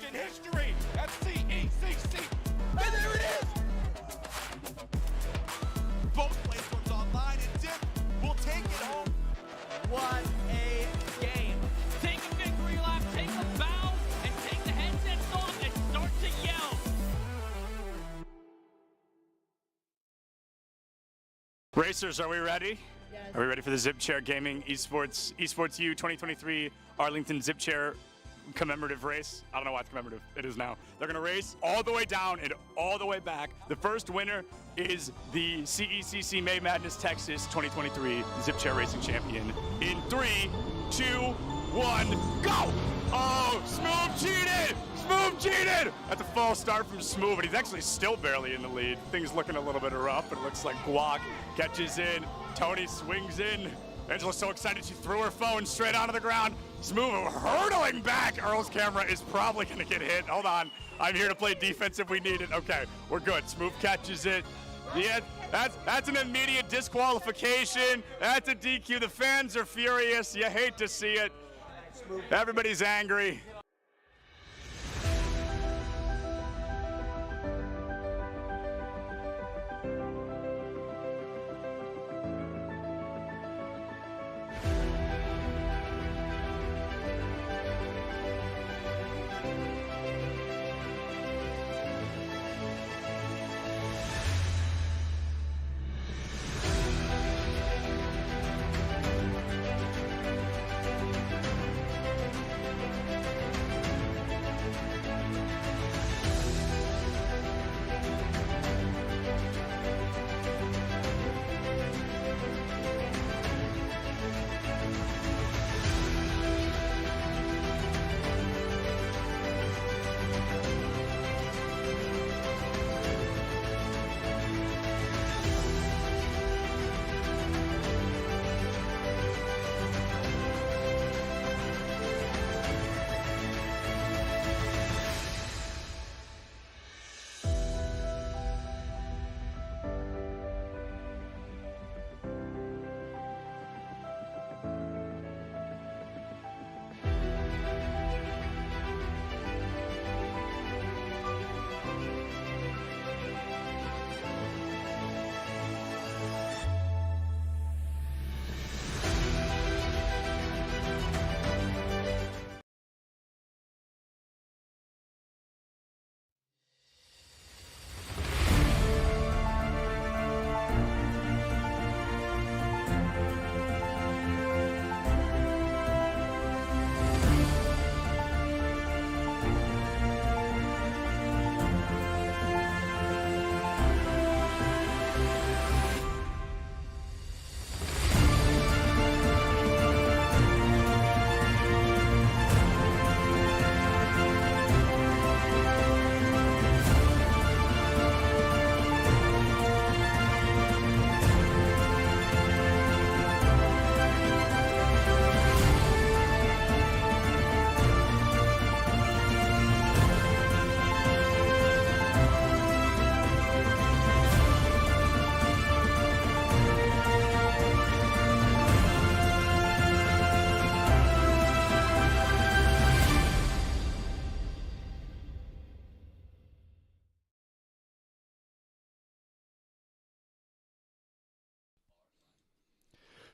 in history at CECC. And there it is! Both platforms online, and Dip will take it home. What a game. Take a victory lap, take a bow, and take the headsets off and start to yell. Racers, are we ready? Yes. Are we ready for the Zip Chair Gaming Esports U 2023 Arlington Zip Chair commemorative race? I don't know why it's commemorative. It is now. They're going to race all the way down and all the way back. The first winner is the CECC May Madness Texas 2023 Zip Chair Racing Champion. In 3, 2, 1, go! Oh, Smooth cheated! Smooth cheated! That's a false start from Smooth, but he's actually still barely in the lead. Things looking a little bit rough. It looks like Guac catches in. Tony swings in. Angela's so excited she threw her phone straight onto the ground. Smooth hurtling back. Earl's camera is probably going to get hit. Hold on. I'm here to play defense if we need it. Okay, we're good. Smooth catches it. Yeah, that's an immediate disqualification. That's a DQ. The fans are furious. You hate to see it. Everybody's angry.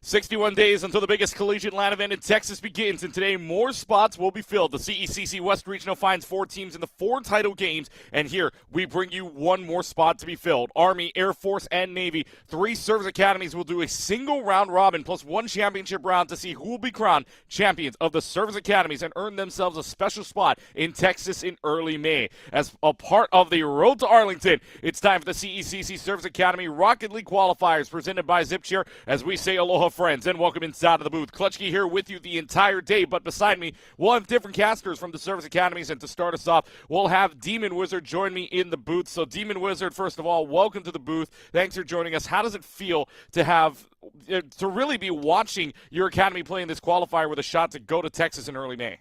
"61 days until the biggest collegiate LAN event in Texas begins, and today more spots will be filled. The CECC West Regional finds 4 teams in the 4 title games, and here we bring you one more spot to be filled. Army, Air Force, and Navy, 3 service academies will do a single round robin plus 1 championship round to see who will be crowned champions of the service academies and earn themselves a special spot in Texas in early May. As a part of the Road to Arlington, it's time for the CECC Service Academy Rocket League Qualifiers presented by ZipChair. As we say aloha, friends, and welcome inside of the booth. Clutchkey here with you the entire day, but beside me, we'll have different casters from the service academies, and to start us off, we'll have Demon Wizard join me in the booth. So Demon Wizard, first of all, welcome to the booth. Thanks for joining us. How does it feel to really be watching your academy playing this qualifier with a shot to go to Texas in early May?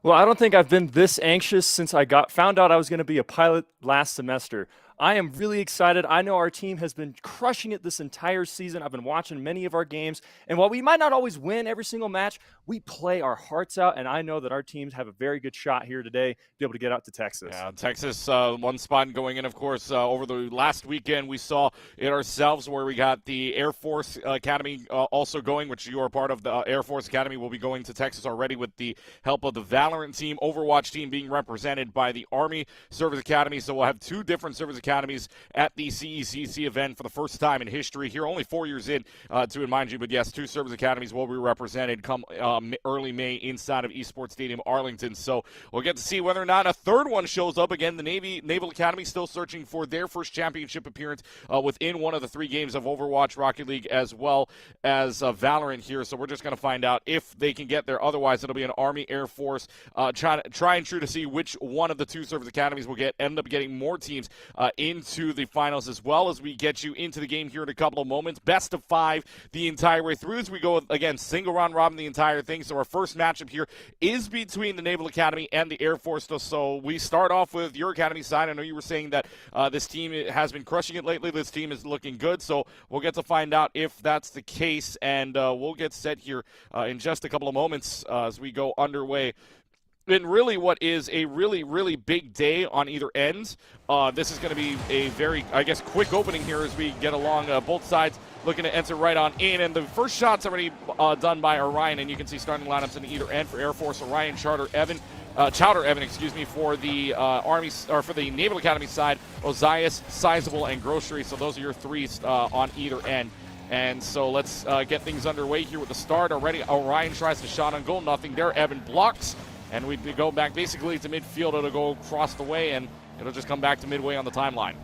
Well, I don't think I've been this anxious since I found out I was going to be a pilot last semester. I am really excited. I know our team has been crushing it this entire season. I've been watching many of our games, and while we might not always win every single match, we play our hearts out, and I know that our teams have a very good shot here today to be able to get out to Texas. Yeah, Texas, one spot going in, of course, over the last weekend we saw it ourselves where we got the Air Force Academy also going, which you are part of. The Air Force Academy will be going to Texas already with the help of the Valorant team, Overwatch team being represented by the Army Service Academy. So we'll have two different service academies at the CECC event for the first time in history here, only 4 years in, to remind you. But yes, two service academies will be represented come early May inside of Esports Stadium Arlington. So we'll get to see whether or not a third one shows up. Again, the Naval Academy still searching for their first championship appearance within one of the 3 games of Overwatch, Rocket League, as well as Valorant here. So we're just going to find out if they can get there. Otherwise, it'll be an Army Air Force try and true to see which one of the two service academies will end up getting more teams into the finals, as well as we get you into the game here in a couple of moments. Best of 5 the entire way through as we go, again, single round robin the entire thing. So our first matchup here is between the Naval Academy and the Air Force. So we start off with your Academy side. I know you were saying that this team has been crushing it lately. This team is looking good. So we'll get to find out if that's the case, and we'll get set here in just a couple of moments as we go underway. In really what is a really, really big day on either end. This is going to be a very, I guess, quick opening here as we get along. Both sides looking to enter right on in. And the first shot's already done by Orion, and you can see starting lineups in either end for Air Force. Orion, Chowder Evan, for the Army, or for the Naval Academy side. Ozias, Sizable, and Grocery. So those are your 3s on either end. And so let's get things underway here with the start already. Orion tries to shot on goal, nothing there. Evan blocks. And we go back basically to midfield. It'll go across the way, and it'll just come back to midway on the timeline.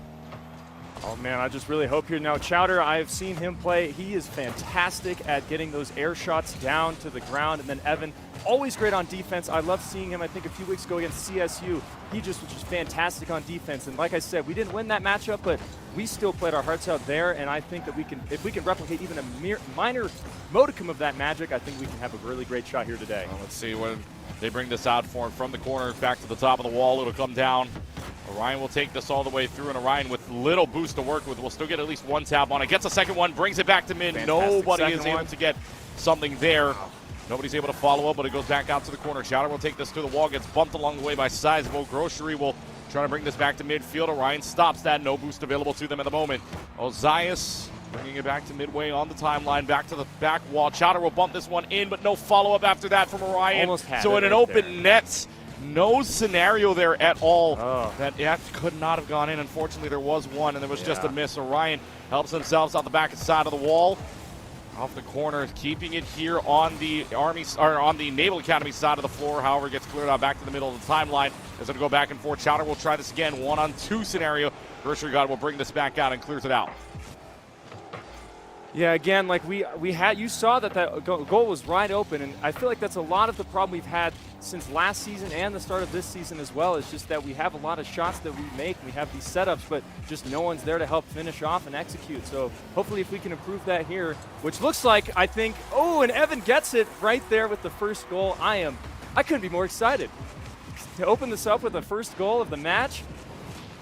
Oh, man, I just really hope here. Now, Chowder, I've seen him play. He is fantastic at getting those air shots down to the ground. And then Evan, always great on defense. I loved seeing him, I think, a few weeks ago against CSU. He just was just fantastic on defense. And like I said, we didn't win that matchup, but we still played our hearts out there. And I think that if we can replicate even a minor modicum of that magic, I think we can have a really great shot here today. Well, let's see when they bring this out for him from the corner back to the top of the wall. It'll come down. Orion will take this all the way through, and Orion with little boost to work with will still get at least one tap on it. Gets a second one, brings it back to mid. Fantastic. Nobody is able to get something there. Nobody's able to follow up, but it goes back out to the corner. Chowder will take this to the wall, gets bumped along the way by Sizable. Grocery will try to bring this back to midfield. Orion stops that. No boost available to them at the moment. Ozias bringing it back to midway on the timeline, back to the back wall. Chowder will bump this one in, but no follow-up after that from Orion. So in an open net, no scenario there at all. That could not have gone in. Unfortunately, there was one, and there was just a miss. Orion helps themselves on the back side of the wall. Off the corner, keeping it here on the on the Naval Academy side of the floor. However, gets cleared out back to the middle of the timeline. As it'll go back and forth. Chowder will try this again. 1-on-2 scenario. Grocery God will bring this back out and clears it out. Yeah, again, like we had, you saw that goal was wide open, and I feel like that's a lot of the problem we've had since last season and the start of this season as well. It's just that we have a lot of shots that we make, we have these setups, but just no one's there to help finish off and execute. So hopefully if we can improve that here, which looks like, I think, and Evan gets it right there with the first goal. I couldn't be more excited to open this up with the first goal of the match.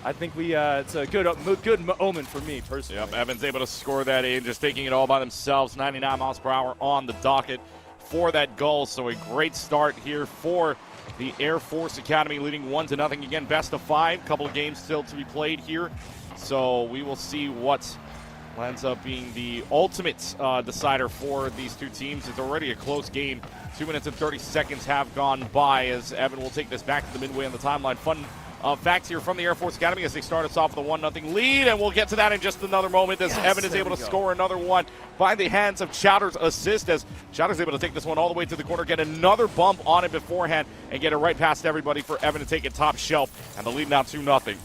I think it's a good omen for me personally. Yep, Evan's able to score that in, just taking it all by themselves. 99 miles per hour on the docket for that goal. So a great start here for the Air Force Academy, leading 1-0. Again, best of 5. Couple of games still to be played here. So we will see what ends up being the ultimate decider for these two teams. It's already a close game. 2 minutes and 30 seconds have gone by as Evan will take this back to the midway on the timeline. Fun facts here from the Air Force Academy as they start us off with a 1-0 lead, and we'll get to that in just another moment as Evan is able to score another one by the hands of Chowder's assist, as Chowder's able to take this one all the way to the corner, get another bump on it beforehand, and get it right past everybody for Evan to take it top shelf, and the lead now 2-0.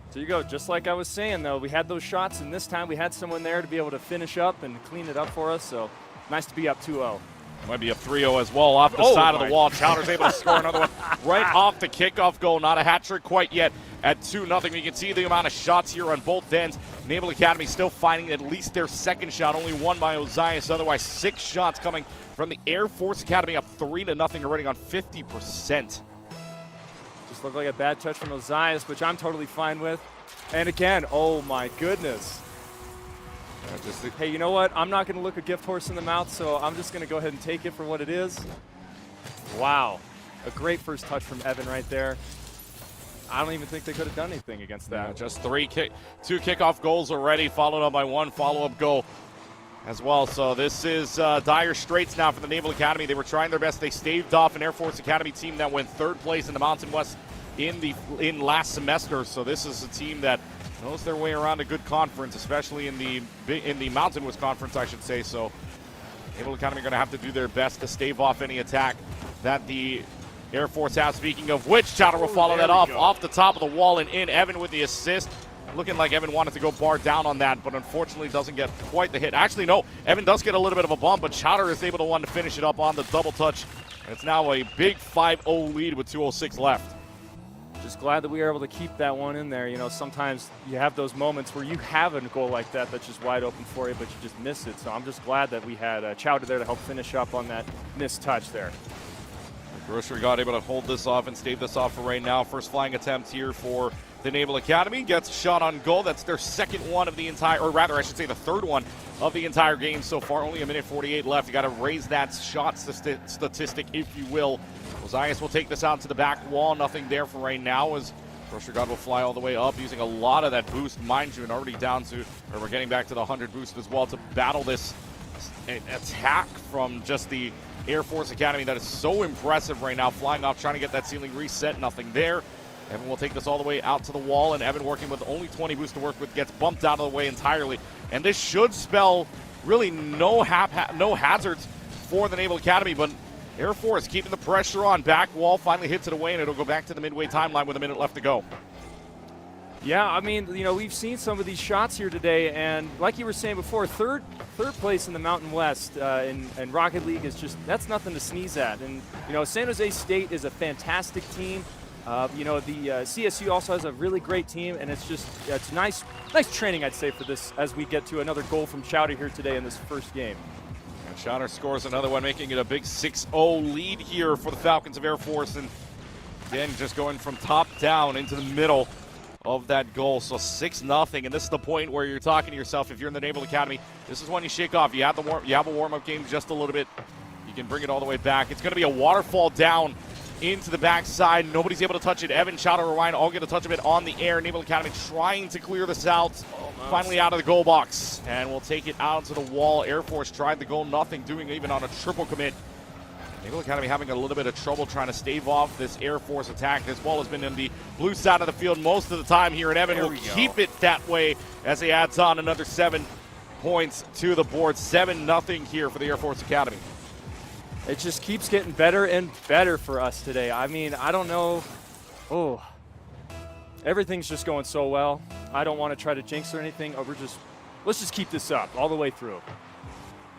So you go, just like I was saying, though, we had those shots, and this time we had someone there to be able to finish up and clean it up for us, so nice to be up 2-0. Might be a 3-0 as well off the side of the wall. Chowder's able to score another one right off the kickoff goal. Not a hat trick quite yet at 2-0. You can see the amount of shots here on both ends. Naval Academy still finding at least their second shot, only one by Ozias. Otherwise, 6 shots coming from the Air Force Academy, up 3-0 already on 50%. Just looked like a bad touch from Ozias, which I'm totally fine with. And again, oh my goodness. Hey, you know what? I'm not going to look a gift horse in the mouth, so I'm just going to go ahead and take it for what it is. Wow. A great first touch from Evan right there. I don't even think they could have done anything against that. Yeah, just two kickoff goals already, followed up by one follow-up goal as well. So this is dire straits now for the Naval Academy. They were trying their best. They staved off an Air Force Academy team that went third place in the Mountain West in last semester. So this is a team that knows their way around a good conference, especially in the Mountain West Conference, I should say. So Naval Academy are going to have to do their best to stave off any attack that the Air Force has. Speaking of which, Chowder will follow that off the top of the wall and in. Evan with the assist. Looking like Evan wanted to go bar down on that, but unfortunately doesn't get quite the hit. Actually, no, Evan does get a little bit of a bump, but Chowder is able to finish it up on the double touch. And it's now a big 5-0 lead with 2:06 left. Just glad that we were able to keep that one in there. You know, sometimes you have those moments where you have a goal like that that's just wide open for you, but you just miss it. So I'm just glad that we had Chowder there to help finish up on that missed touch there. Grocery got able to hold this off and stave this off for right now. First flying attempt here for the Naval Academy. Gets a shot on goal. That's their second one of the entire, or rather I should say the third one of the entire game so far. Only 1:48 left. You got to raise that shot statistic, if you will. Ozias will take this out to the back wall. Nothing there for right now as Grocery God will fly all the way up using a lot of that boost, mind you, and already down to, or we're getting back to the 100 boost as well to battle this attack from just the Air Force Academy that is so impressive right now. Flying off, trying to get that ceiling reset, nothing there. Evan will take this all the way out to the wall, and Evan, working with only 20 boosts to work with, gets bumped out of the way entirely. And this should spell really no hazards for the Naval Academy, but Air Force keeping the pressure on. Back wall finally hits it away, and it'll go back to the midway timeline with a minute left to go. Yeah, I mean, you know, we've seen some of these shots here today, and like you were saying before, third place in the Mountain West in Rocket League is just, that's nothing to sneeze at. And, you know, San Jose State is a fantastic team. You know, the CSU also has a really great team, and it's nice training, I'd say, for this as we get to another goal from Chowder here today in this first game. And Chowder scores another one, making it a big 6-0 lead here for the Falcons of Air Force. And again, just going from top down into the middle of that goal. So 6-0, and this is the point where you're talking to yourself, if you're in the Naval Academy, this is when you shake off. You have a warm-up game just a little bit. You can bring it all the way back. It's going to be a waterfall down into the backside. Nobody's able to touch it. Evan, Chowder, Ryan all get a touch of it on the air. Naval Academy trying to clear this out. Finally out of the goal box, and we'll take it out to the wall. Air Force tried the goal, nothing doing even on a triple commit. Naval Academy having a little bit of trouble trying to stave off this Air Force attack. This ball has been in the blue side of the field most of the time here, and Evan will keep it that way as he adds on another 7 points to the board. 7-0 here for the Air Force Academy. It just keeps getting better and better for us today. I mean, I don't know. Oh, everything's just going so well. I don't want to try to jinx or anything. Let's just keep this up all the way through.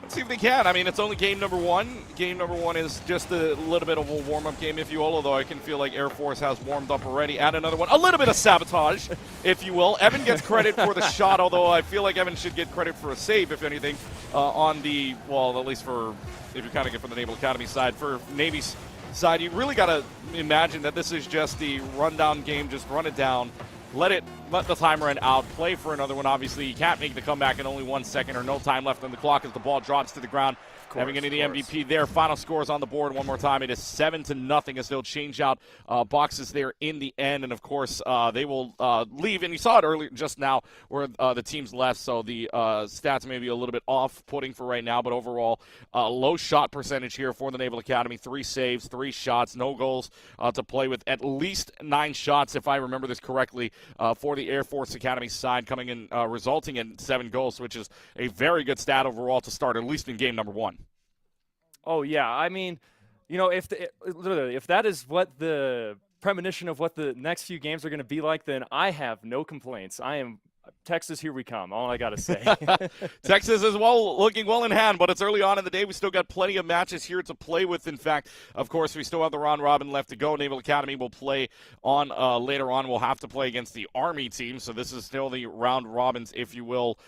Let's see if they can. I mean, it's only game number one. Game number one is just a little bit of a warm-up game, if you will, although I can feel like Air Force has warmed up already. Add another one. A little bit of sabotage, if you will. Evan gets credit for the shot, although I feel like Evan should get credit for a save, if anything, on the, well, at least for, if you kind of get from the Naval Academy side. For Navy's side, you really got to imagine that this is just the rundown game. Just run it down. Let the time run out. Play for another one. Obviously, you can't make the comeback in only 1 second or no time left on the clock as the ball drops to the ground. Having getting the MVP there. Final scores on the board one more time. It is 7-0 as they'll change out boxes there in the end. And, of course, they will leave. And you saw it earlier just now where the teams left. So the stats may be a little bit off-putting for right now. But overall, low shot percentage here for the Naval Academy. 3 saves, 3 shots, no goals to play with. At least 9 shots, if I remember this correctly, for the Air Force Academy side, coming in, resulting in 7 goals, which is a very good stat overall to start, at least in game number 1. Oh, yeah. I mean, you know, if that is what the premonition of what the next few games are going to be like, then I have no complaints. I am Texas, here we come. All I got to say. Texas is looking well in hand, but it's early on in the day. We still got plenty of matches here to play with. In fact, of course, we still have the round robin left to go. Naval Academy will play on later on. We'll have to play against the Army team, so this is still the round robins, if you will,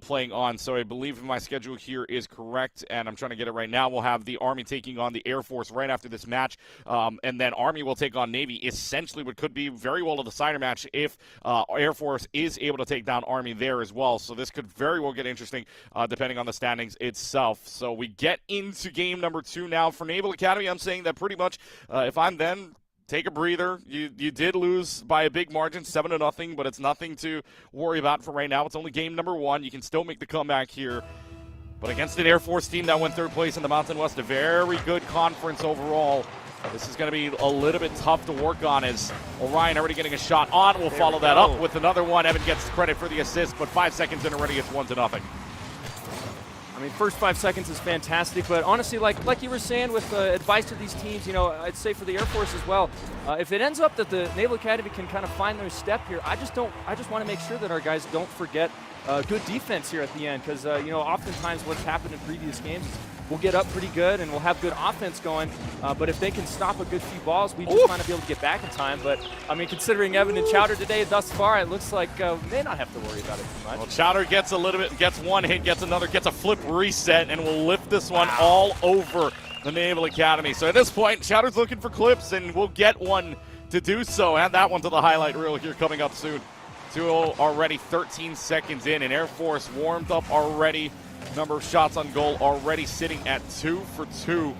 playing on. So I believe my schedule here is correct, and I'm trying to get it right now. We'll have the Army taking on the Air Force right after this match, and then Army will take on Navy, essentially what could be very well a decider match if Air Force is able to take down Army there as well. So this could very well get interesting depending on the standings itself. So we get into game number 2 now for Naval Academy. I'm saying that pretty much if I'm them, take a breather. You did lose by a big margin, 7-0, but it's nothing to worry about for right now. It's only game number 1. You can still make the comeback here. But against an Air Force team that went 3rd place in the Mountain West, a very good conference overall. This is going to be a little bit tough to work on as Orion already getting a shot on. We'll follow that up with another one. Evan gets credit for the assist, but 5 seconds in already, it's 1-0. I mean, first 5 seconds is fantastic, but honestly, like you were saying with advice to these teams, I'd say for the Air Force as well, if it ends up that the Naval Academy can kind of find their step here, I just want to make sure that our guys don't forget good defense here at the end, because oftentimes what's happened in previous games is we'll get up pretty good and we'll have good offense going, but if they can stop a good few balls, we just might not be able to get back in time. But I mean, considering Evan and Chowder today thus far, it looks like we may not have to worry about it too much. Well, Chowder gets a little bit, gets one hit, gets another, gets a flip reset, and will lift this one all over the Naval Academy. So at this point, Chowder's looking for clips, and we'll get one to do so. Add that one to the highlight reel here coming up soon. 2-0 already, 13 seconds in, and Air Force warmed up already. Number of shots on goal already sitting at 2 for 2.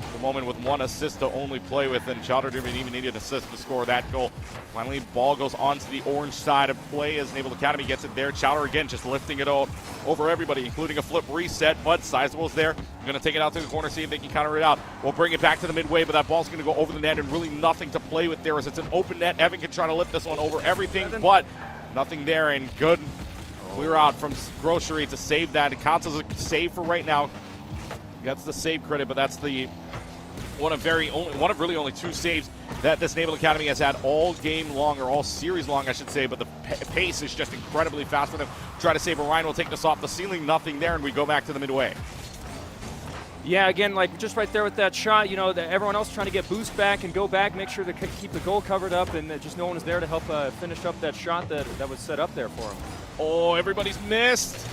At the moment with 1 assist to only play with, and Chowder didn't even need an assist to score that goal. Finally, ball goes onto the orange side of play as Naval Academy gets it there. Chowder again just lifting it over everybody, including a flip reset, but Sizable's there. Going to take it out to the corner, see if they can counter it out. We'll bring it back to the midway, but that ball's going to go over the net and really nothing to play with there as it's an open net. Evan can try to lift this one over everything, but nothing there, and good clear out from Grocery to save that. It counts as a save for right now. Gets the save credit, but that's the one of really only 2 saves that this Naval Academy has had all game long, or all series long, I should say. But the pace is just incredibly fast for them. Try to save Orion. Will take this off the ceiling. Nothing there, and we go back to the midway. Yeah, again, like just right there with that shot, everyone else trying to get boost back and go back, make sure to keep the goal covered up, and just no one was there to help finish up that shot that was set up there for him. Oh, everybody's missed.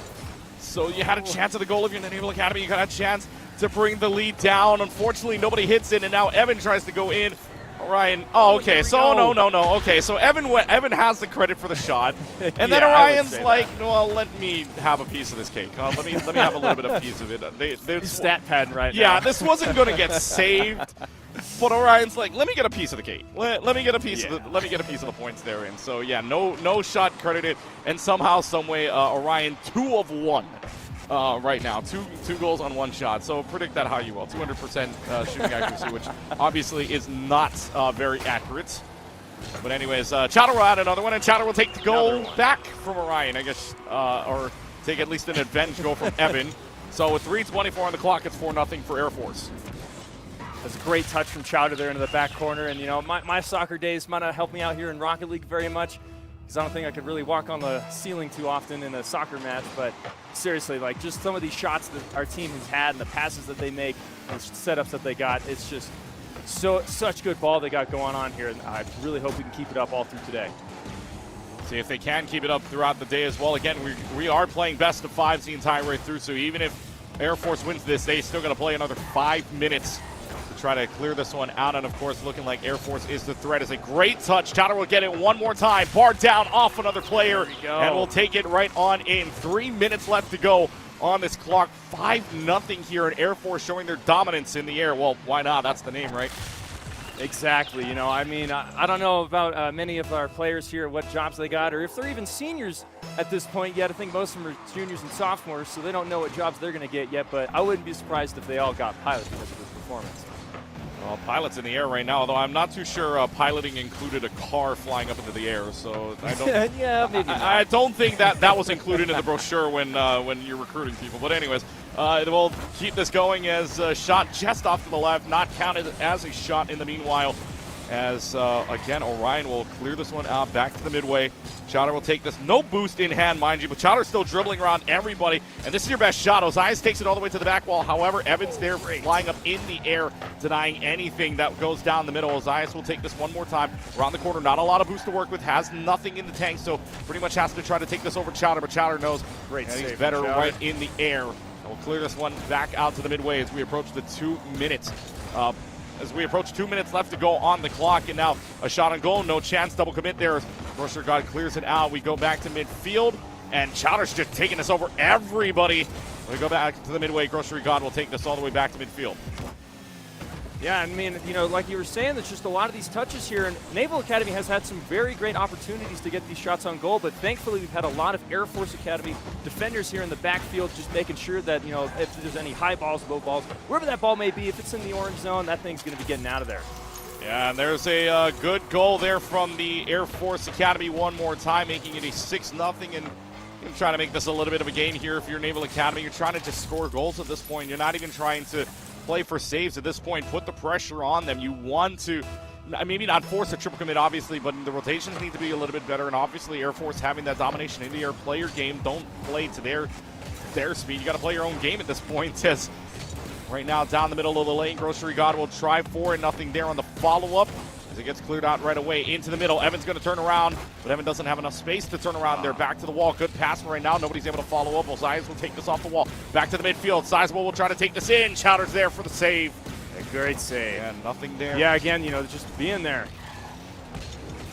So you had a chance at the goal if you're in the Naval Academy. You got a chance to bring the lead down. Unfortunately, nobody hits it, and now Evan tries to go in. Orion. Oh, okay. So no. Okay, so Evan has the credit for the shot, and then Orion's like, well, let me have a piece of this cake. Let me have a little bit of piece of it. He's stat padding right now. Yeah, this wasn't going to get saved. But Orion's like, let me get a piece of the cake. Let me get a piece of the points there. And so yeah, no shot credited, and somehow, some way, Orion 2 of 1 right now. Two goals on 1 shot. So predict that how you will. 200% shooting accuracy, which obviously is not very accurate. But anyways, Chowder will add another one, and Chowder will take the goal back from Orion, I guess, or take at least an advantage goal from Evan. So with 3:24 on the clock, it's 4-0 for Air Force. That's a great touch from Chowder there into the back corner. And, my soccer days might not help me out here in Rocket League very much, because I don't think I could really walk on the ceiling too often in a soccer match. But seriously, like, just some of these shots that our team has had and the passes that they make and the setups that they got, it's just such good ball they got going on here. And I really hope we can keep it up all through today. See if they can keep it up throughout the day as well. Again, we are playing best of 5s the entire way through, so even if Air Force wins this, they still got to play another 5 minutes to try to clear this one out. And of course, looking like Air Force is the threat. Is a great touch. Chowder will get it one more time. Bar down off another player, and we'll take it right on in. 3 minutes left to go on this clock. 5-0 here, and Air Force showing their dominance in the air. Well, why not? That's the name, right? Exactly. I don't know about many of our players here, what jobs they got, or if they're even seniors at this point yet. I think most of them are juniors and sophomores, so they don't know what jobs they're going to get yet, but I wouldn't be surprised if they all got pilots because of this performance. Well, pilot's in the air right now, although I'm not too sure piloting included a car flying up into the air, so I don't. Yeah, maybe not. I don't think that was included in the brochure when you're recruiting people. But anyways, we'll keep this going as a shot just off to the left, not counted as a shot in the meanwhile. as, again, Orion will clear this one out back to the midway. Chowder will take this. No boost in hand, mind you, but Chowder's still dribbling around everybody. And this is your best shot. Ozias takes it all the way to the back wall. However, Evans there flying up in the air, denying anything that goes down the middle. Ozias will take this one more time around the corner. Not a lot of boost to work with. Has nothing in the tank, so pretty much has to try to take this over Chowder. But Chowder knows he's better right in the air. And we'll clear this one back out to the midway as we approach the 2 minutes. As we approach 2 minutes left to go on the clock, and now a shot on goal, no chance, double commit there. Grocery God clears it out. We go back to midfield, and Chowder's just taking this over everybody. We go back to the midway. Grocery God will take this all the way back to midfield. Yeah, I mean, you know, like you were saying, there's just a lot of these touches here, and Naval Academy has had some very great opportunities to get these shots on goal, but thankfully we've had a lot of Air Force Academy defenders here in the backfield just making sure that, you know, if there's any high balls, low balls, wherever that ball may be, if it's in the orange zone, that thing's going to be getting out of there. Yeah, and there's a good goal there from the Air Force Academy one more time, making it a 6-0, and you're trying to make this a little bit of a game here. If you're Naval Academy, you're trying to just score goals at this point. You're not even trying to play for saves at this point. Put the pressure on them. You want to maybe not force a triple commit, obviously, but the rotations need to be a little bit better. And obviously, Air Force having that domination in the air player game. Don't play to their speed. You got to play your own game at this point. As right now, down the middle of the lane, Grocery God will try for it. Nothing there on the follow-up as it gets cleared out right away into the middle. Evan's going to turn around, but Evan doesn't have enough space to turn around. They're back to the wall. Good pass right now. Nobody's able to follow up. Ozias will take this off the wall. Back to the midfield. Sizable will try to take this in. Chowder's there for the save. A great save. Yeah, nothing there. Yeah, again, you know, just being there.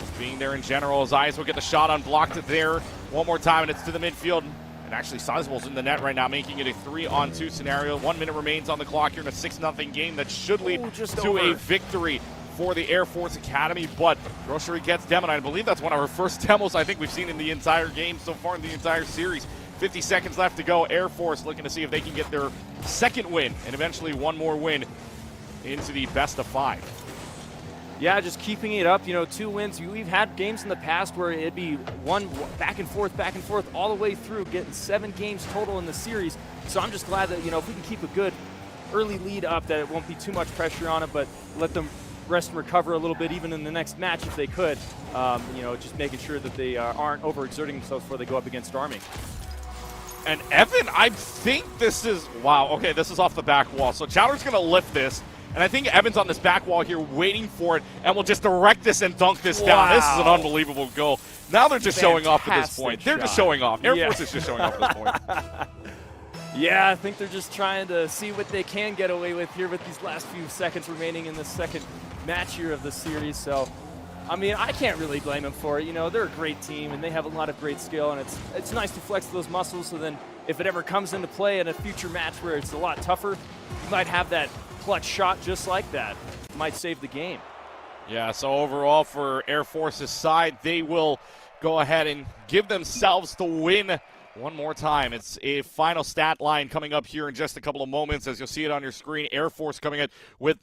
Just being there in general. Ozias will get the shot unblocked there one more time, and it's to the midfield. And actually, Sizable's in the net right now, making it a 3-on-2 scenario. 1 minute remains on the clock here in a 6-0 game that should lead to a victory for the Air Force Academy, but Grocery gets demo, and I believe that's one of our first demos I think we've seen in the entire game so far in the entire series. 50 seconds left to go. Air Force looking to see if they can get their second win and eventually one more win into the best of 5. Yeah, just keeping it up, you know, 2 wins. We've had games in the past where it'd be one back and forth all the way through, getting 7 games total in the series. So I'm just glad that, you know, if we can keep a good early lead up, that it won't be too much pressure on it, but let them rest and recover a little bit even in the next match if they could. You know, just making sure that they aren't overexerting themselves before they go up against Army. And Evan, I think this is, wow, okay, this is off the back wall. So Chowder's going to lift this, and I think Evan's on this back wall here waiting for it, and will just direct this and dunk this down. This is an unbelievable goal. Now they're just showing off at this point. They're just showing off. Air Force is just showing off at this point. Yeah, I think they're just trying to see what they can get away with here with these last few seconds remaining in the second match here of the series. So, I mean, I can't really blame them for it. You know, they're a great team, and they have a lot of great skill, and it's nice to flex those muscles so then if it ever comes into play in a future match where it's a lot tougher, you might have that clutch shot just like that. It might save the game. Yeah, so overall for Air Force's side, they will go ahead and give themselves the win one more time. It's a final stat line coming up here in just a couple of moments. As you'll see it on your screen, Air Force coming in with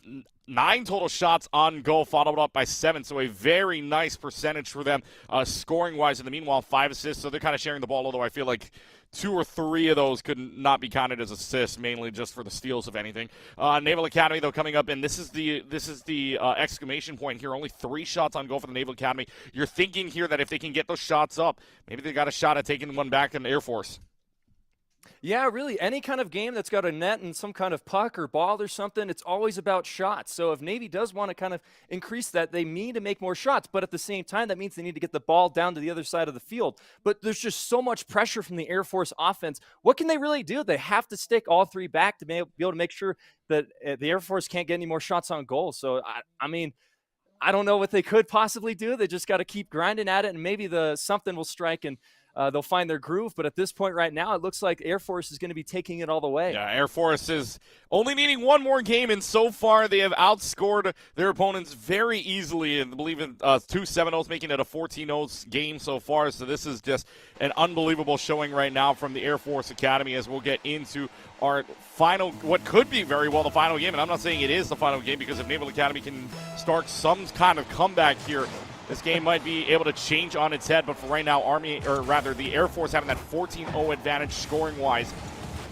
9 total shots on goal, followed up by 7. So a very nice percentage for them scoring-wise. In the meanwhile, 5 assists. So they're kind of sharing the ball, although I feel like 2 or 3 of those could not be counted as assists, mainly just for the steals, if anything. Naval Academy, though, coming up, and this is the exclamation point here. Only 3 shots on goal for the Naval Academy. You're thinking here that if they can get those shots up, maybe they got a shot at taking one back in the Air Force. Yeah, really, any kind of game that's got a net and some kind of puck or ball or something, it's always about shots. So if Navy does want to kind of increase that, they need to make more shots. But at the same time, that means they need to get the ball down to the other side of the field. But there's just so much pressure from the Air Force offense. What can they really do? They have to stick all 3 back to be able to make sure that the Air Force can't get any more shots on goal. So, I mean, I don't know what they could possibly do. They just got to keep grinding at it, and maybe something will strike and they'll find their groove. But at this point right now, it looks like Air Force is going to be taking it all the way. Yeah, Air Force is only needing one more game, and so far they have outscored their opponents very easily. And I believe in 2 7-0s, making it a 14-0 game so far. So this is just an unbelievable showing right now from the Air Force Academy as we'll get into our final, what could be very well the final game. And I'm not saying it is the final game, because if Naval Academy can start some kind of comeback here, this game might be able to change on its head. But for right now, the Air Force having that 14-0 advantage scoring-wise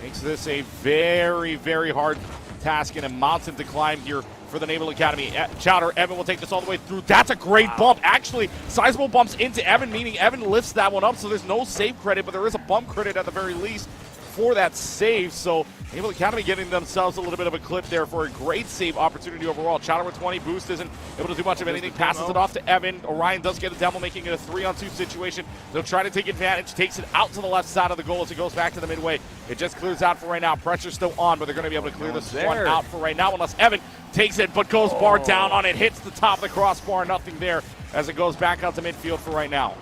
makes this a very, very hard task and a mountain to climb here for the Naval Academy. Chowder, Evan will take this all the way through. That's a great bump. Actually, sizable bumps into Evan, meaning Evan lifts that one up, so there's no save credit, but there is a bump credit at the very least for that save. So Naval Academy getting themselves a little bit of a clip there for a great save opportunity overall. Chowder with 20, Boost isn't able to do much of anything, passes it off to Evan. Orion does get a demo, making it a 3-on-2 situation. They'll try to take advantage, takes it out to the left side of the goal as it goes back to the midway. It just clears out for right now. Pressure's still on, but they're going to be able to clear this one out for right now unless Evan takes it, but goes bar down on it, hits the top of the crossbar, nothing there as it goes back out to midfield for right now.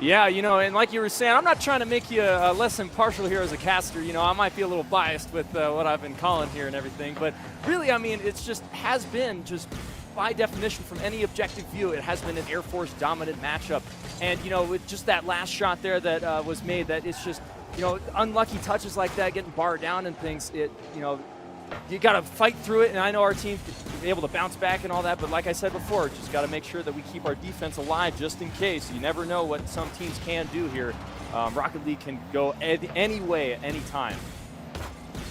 Yeah, and like you were saying, I'm not trying to make you less impartial here as a caster. I might be a little biased with what I've been calling here and everything, but really, I mean, it's just has been just by definition from any objective view, it has been an Air Force dominant matchup. And, with just that last shot there that was made, that it's just, unlucky touches like that, getting barred down and things, you got to fight through it, and I know our team is able to bounce back and all that, but like I said before, just got to make sure that we keep our defense alive just in case. You never know what some teams can do here. Rocket League can go any way, any time.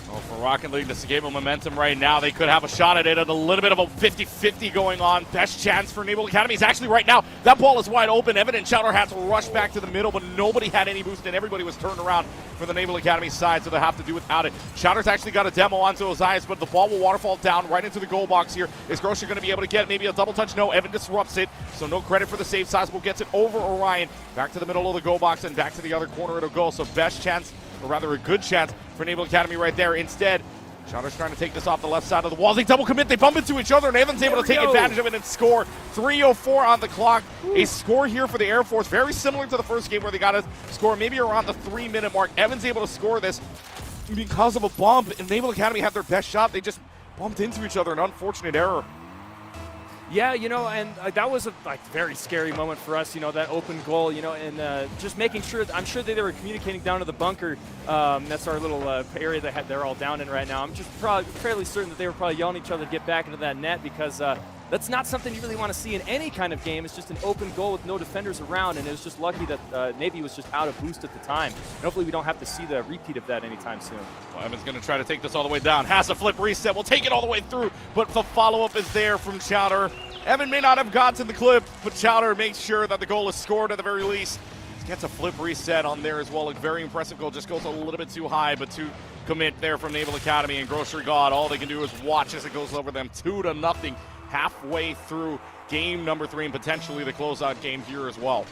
Well, for Rocket League, this is a game of momentum right now. They could have a shot at it, and a little bit of a 50-50 going on. Best chance for Naval Academy is actually right now. That ball is wide open. Evan and Chowder had to rush back to the middle, but nobody had any boost, and everybody was turned around for the Naval Academy side, so they'll have to do without it. Chowder's actually got a demo onto Ozias, but the ball will waterfall down right into the goal box here. Is Grocer going to be able to get maybe a double touch? No, Evan disrupts it, so no credit for the save. Sizable gets it over Orion, back to the middle of the goal box, and back to the other corner it'll go. So best chance, or rather a good chance for Naval Academy right there. Instead, Chowder's trying to take this off the left side of the wall. They double commit, they bump into each other, and Evan's able to take advantage of it and score. 3:04 on the clock. A score here for the Air Force, very similar to the first game where they got to score maybe around the 3-minute mark. Evan's able to score this because of a bump, and Naval Academy had their best shot. They just bumped into each other, an unfortunate error. Yeah, and that was a very scary moment for us, that open goal, and just making sure, I'm sure they were communicating down to the bunker. That's our little area that they're all down in right now. I'm just probably fairly certain that they were probably yelling at each other to get back into that net because that's not something you really want to see in any kind of game. It's just an open goal with no defenders around, and it was just lucky that Navy was just out of boost at the time. And hopefully we don't have to see the repeat of that anytime soon. Well, Evan's going to try to take this all the way down. Has a flip reset. We'll take it all the way through, but the follow-up is there from Chowder. Evan may not have gotten the clip, but Chowder makes sure that the goal is scored at the very least. Gets a flip reset on there as well. A very impressive goal. Just goes a little bit too high, but to commit there from Naval Academy. And Grocery God, all they can do is watch as it goes over them 2-0 halfway through game number 3 and potentially the closeout game here as well.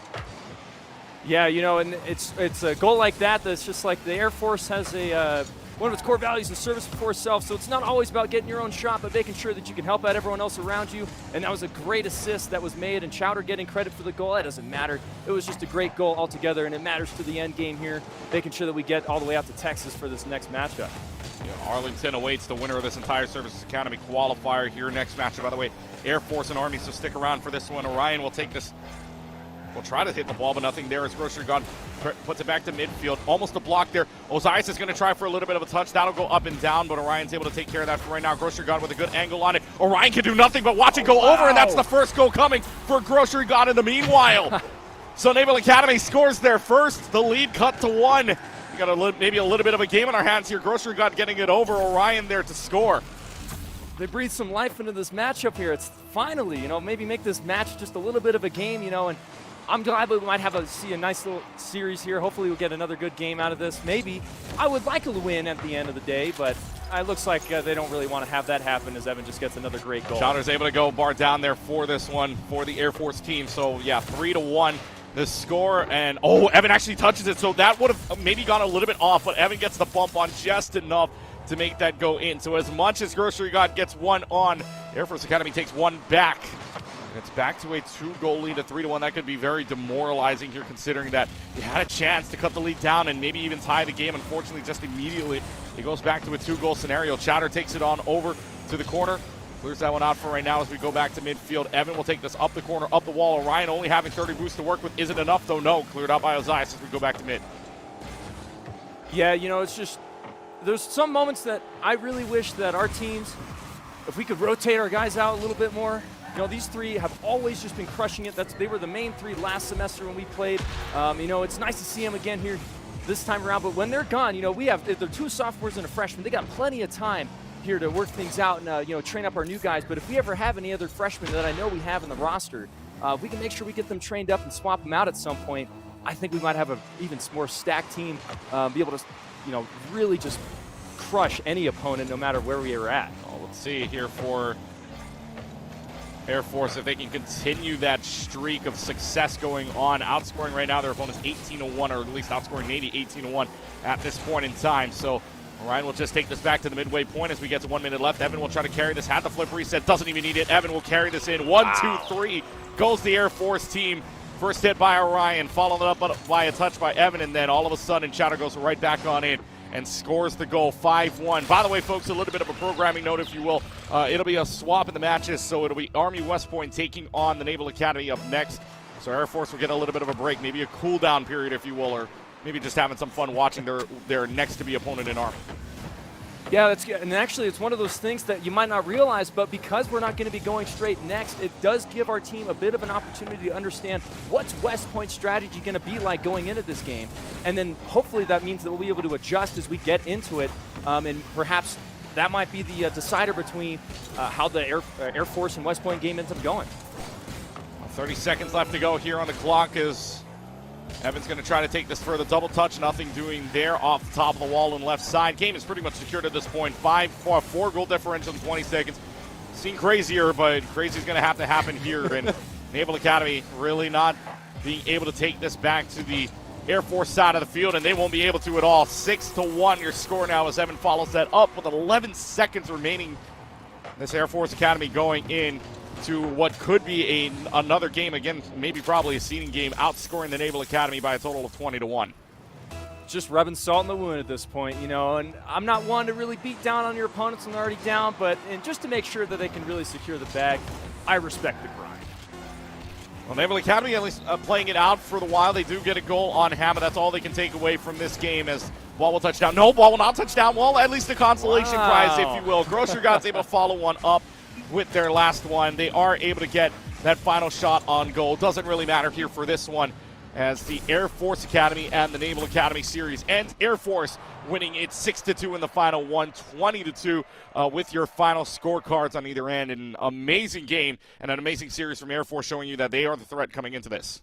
Yeah, and it's a goal like that that's just like the Air Force has one of its core values is service before self, so it's not always about getting your own shot, but making sure that you can help out everyone else around you, and that was a great assist that was made, and Chowder getting credit for the goal, that doesn't matter. It was just a great goal altogether, and it matters to the end game here, making sure that we get all the way out to Texas for this next matchup. Yeah, Arlington awaits the winner of this entire Services Academy qualifier here. Next matchup, by the way, Air Force and Army, so stick around for this one. Orion will take this. We'll try to hit the ball, but nothing there as Grocery God puts it back to midfield. Almost a block there. Ozias is going to try for a little bit of a touch. That'll go up and down, but Orion's able to take care of that for right now. Grocery God with a good angle on it. Orion can do nothing but watch it go over, and that's the first goal coming for Grocery God in the meanwhile. So Naval Academy scores their first. The lead cut to 1. We got maybe a little bit of a game in our hands here. Grocery God getting it over. Orion there to score. They breathe some life into this matchup here. It's finally, maybe make this match just a little bit of a game, and I'm glad we might see a nice little series here. Hopefully we'll get another good game out of this. Maybe. I would like a win at the end of the day, but it looks like they don't really want to have that happen as Evan just gets another great goal. Chowder's able to go bar down there for this one for the Air Force team. So, yeah, 3-1 the score. And, Evan actually touches it. So that would have maybe gone a little bit off, but Evan gets the bump on just enough to make that go in. So as much as Grocery God gets one on, Air Force Academy takes one back. And it's back to a 2-goal lead at 3-1. That could be very demoralizing here, considering that you had a chance to cut the lead down and maybe even tie the game. Unfortunately, just immediately, it goes back to a 2-goal scenario. Chowder takes it on over to the corner. Clears that one out for right now as we go back to midfield. Evan will take this up the corner, up the wall. Orion only having 30 boosts to work with. Is it enough, though? No. Cleared out by Ozias as we go back to mid. Yeah, it's just, there's some moments that I really wish that our teams, if we could rotate our guys out a little bit more. These three have always just been crushing it. They were the main 3 last semester when we played. It's nice to see them again here this time around. But when they're gone, they're 2 sophomores and a freshman. They got plenty of time. here to work things out and train up our new guys. But if we ever have any other freshmen that I know we have in the roster, if we can make sure we get them trained up and swap them out at some point, I think we might have an even more stacked team, be able to really just crush any opponent no matter where we are at. Well, let's see here for Air Force if they can continue that streak of success going on, outscoring right now their opponents 18-1, or at least outscoring Navy 18-1 at this point in time. So Ryan will just take this back to the midway point as we get to 1 minute left. Evan will try to carry this, had the flip reset, doesn't even need it. Evan will carry this in. 1, 2, 3 goes the Air Force team. First hit by Orion, followed up by a touch by Evan, and then all of a sudden Chowder goes right back on in and scores the goal, 5-1. By the way, folks, a little bit of a programming note, if you will. It'll be a swap in the matches, so it'll be Army West Point taking on the Naval Academy up next. So Air Force will get a little bit of a break, maybe a cool-down period, if you will, or maybe just having some fun watching their next-to-be opponent in Army. Yeah, that's good. And actually, it's one of those things that you might not realize, but because we're not going to be going straight next, it does give our team a bit of an opportunity to understand what's West Point's strategy going to be like going into this game. And then hopefully that means that we'll be able to adjust as we get into it. And perhaps that might be the decider between how the Air Force and West Point game ends up going. 30 seconds left to go here on the clock as Evan's going to try to take this further. Double touch, nothing doing there off the top of the wall and left side. Game is pretty much secured at this point. 4 goal differential in 20 seconds. Seen crazier, but crazy is going to have to happen here. And Naval Academy really not being able to take this back to the Air Force side of the field, and they won't be able to at all. 6-1 your score now as Evan follows that up with 11 seconds remaining. This Air Force Academy going in to what could be another game, again, maybe probably a seeding game, outscoring the Naval Academy by a total of 20-1. Just rubbing salt in the wound at this point, and I'm not one to really beat down on your opponents when they're already down, but just to make sure that they can really secure the bag, I respect the grind. Well, Naval Academy at least playing it out for the while. They do get a goal on Hammer. That's all they can take away from this game as ball will touch down. No, ball will not touch down. Well, at least a consolation prize, if you will. Grocer God's able to follow one up with their last one. They are able to get that final shot on goal. Doesn't really matter here for this one as the Air Force Academy and the Naval Academy series ends. Air Force winning it 6-2 in the final one, 20-2 with your final scorecards on either end. An amazing game and an amazing series from Air Force showing you that they are the threat coming into this.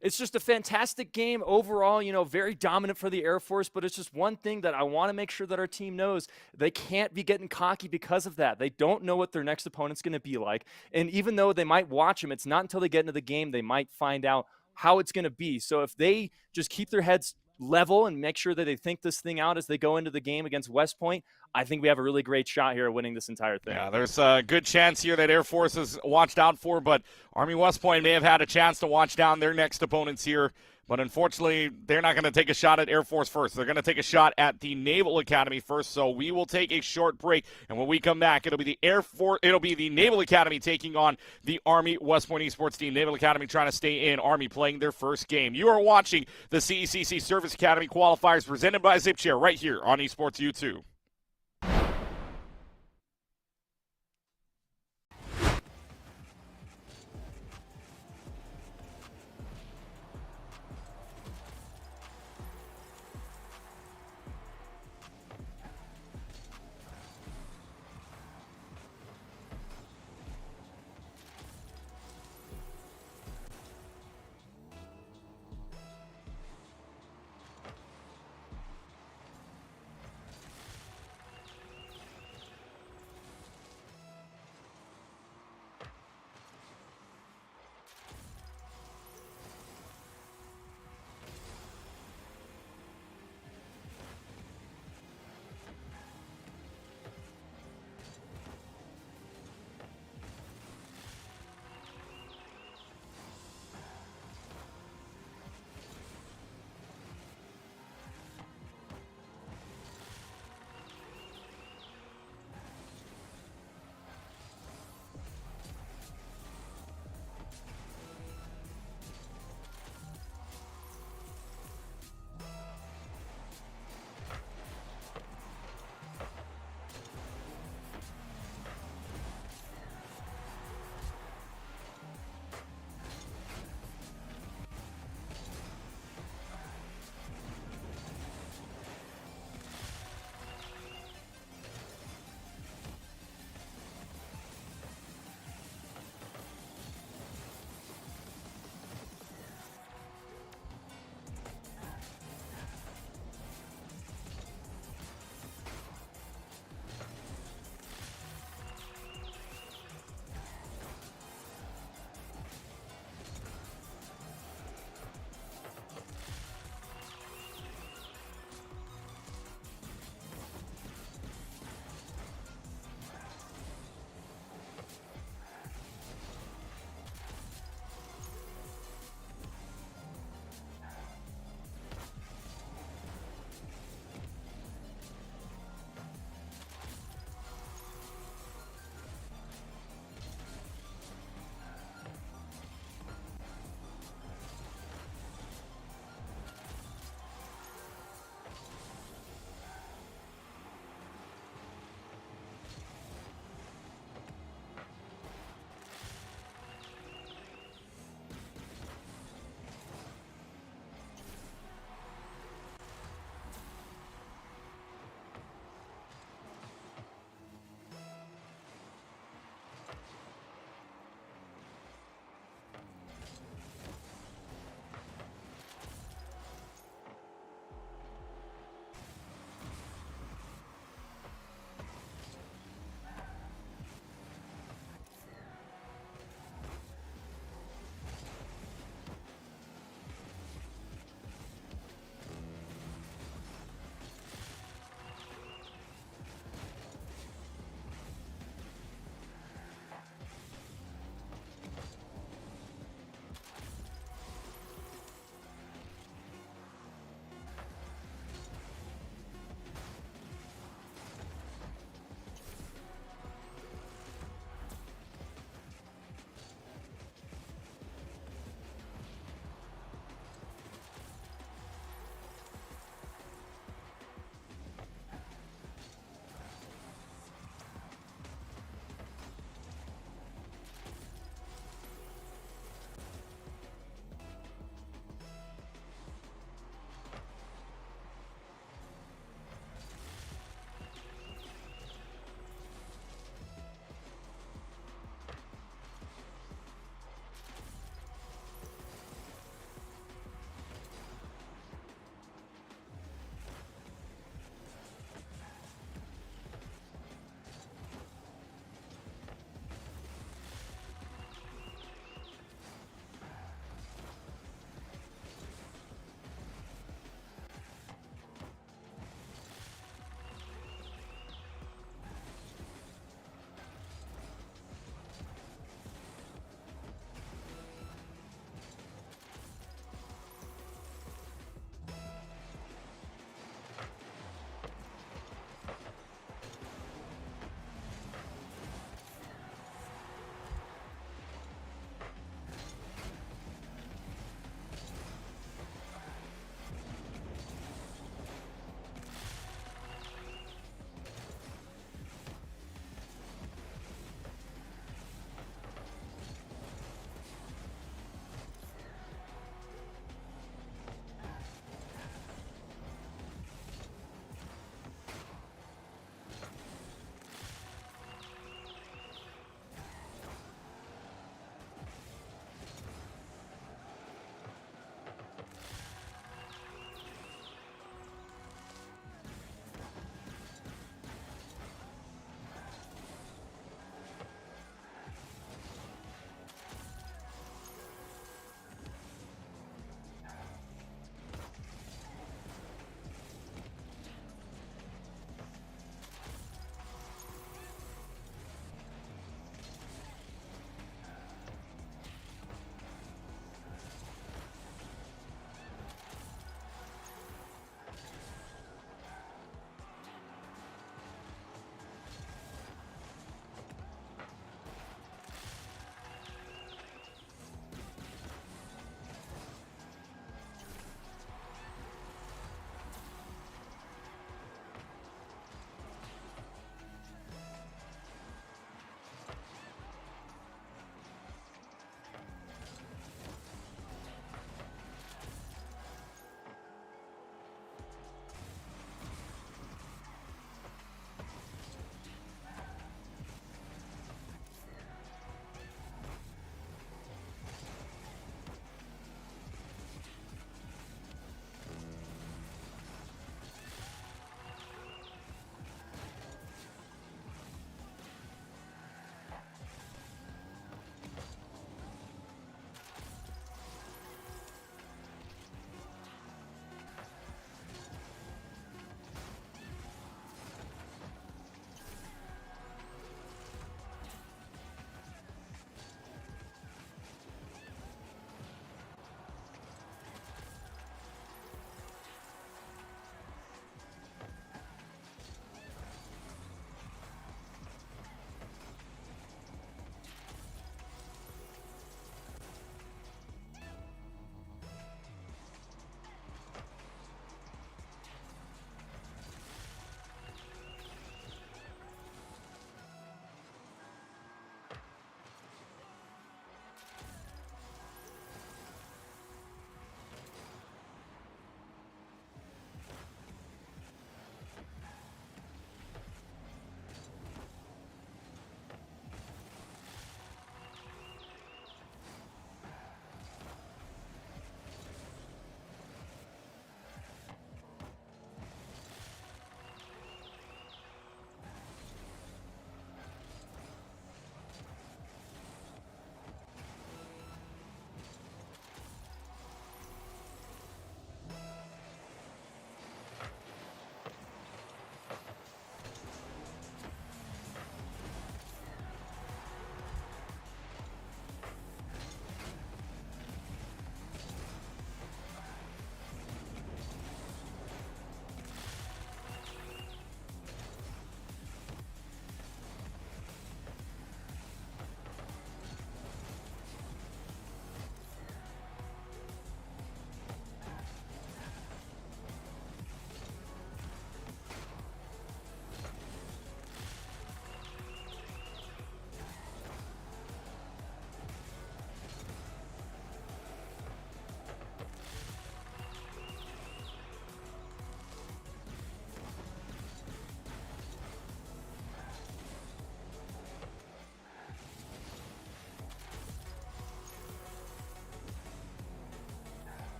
It's just a fantastic game overall, very dominant for the Air Force, but it's just one thing that I want to make sure that our team knows. They can't be getting cocky because of that. They don't know what their next opponent's going to be like. And even though they might watch them, it's not until they get into the game they might find out how it's going to be. So if they just keep their heads level and make sure that they think this thing out as they go into the game against West Point, I think we have a really great shot here at winning this entire thing. Yeah, there's a good chance here that Air Force is watched out for, but Army West Point may have had a chance to watch down their next opponents here. But unfortunately, they're not going to take a shot at Air Force first. They're going to take a shot at the Naval Academy first. So we will take a short break, and when we come back, it'll be the Naval Academy taking on the Army West Point esports team. Naval Academy trying to stay in, Army playing their first game. You are watching the CECC Service Academy qualifiers presented by ZipChair right here on Esports U2.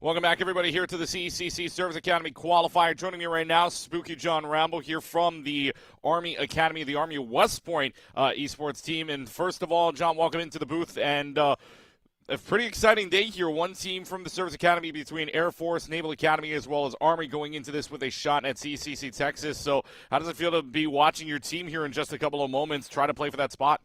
Welcome back, everybody, here to the CECC Service Academy Qualifier. Joining me right now, Spooky John Rambo here from the Army Academy, the Army West Point esports team. And first of all, John, welcome into the booth. And a pretty exciting day here. One team from the Service Academy between Air Force, Naval Academy, as well as Army going into this with a shot at CECC Texas. So how does it feel to be watching your team here in just a couple of moments try to play for that spot?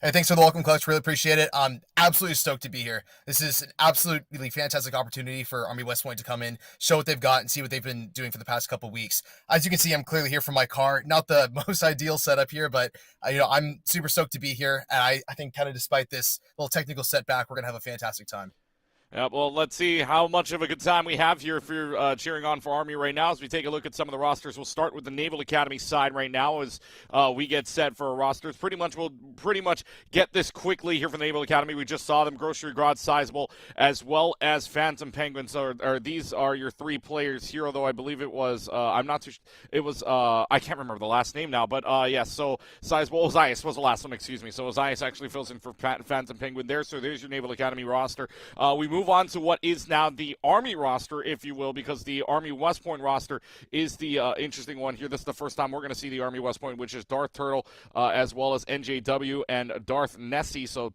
Hey, thanks for the welcome, Coach. Really appreciate it. I'm absolutely stoked to be here. This is an absolutely fantastic opportunity for Army West Point to come in, show what they've got, and see what they've been doing for the past couple of weeks. As you can see, I'm clearly here from my car. Not the most ideal setup here, but I'm super stoked to be here. And I think kind of despite this little technical setback, we're going to have a fantastic time. Yeah, well, let's see how much of a good time we have here if you're cheering on for Army right now. As we take a look at some of the rosters, we'll start with the Naval Academy side right now as we get set for our rosters. We'll pretty much get this quickly here for the Naval Academy. We just saw them, Grocery God, Sizable, as well as Phantom Penguins. These are your three players here, although I believe it was, I'm not too it was, I can't remember the last name now, but yeah, so Sizable, Ozias was the last one, excuse me. So Ozias actually fills in for Phantom Penguin there, so there's your Naval Academy roster. We move on to what is now the Army roster, if you will, because the Army West Point roster is the interesting one here. This is the first time we're going to see the Army West Point, which is Darth Turtle, as well as NJW and Darth Nessie. So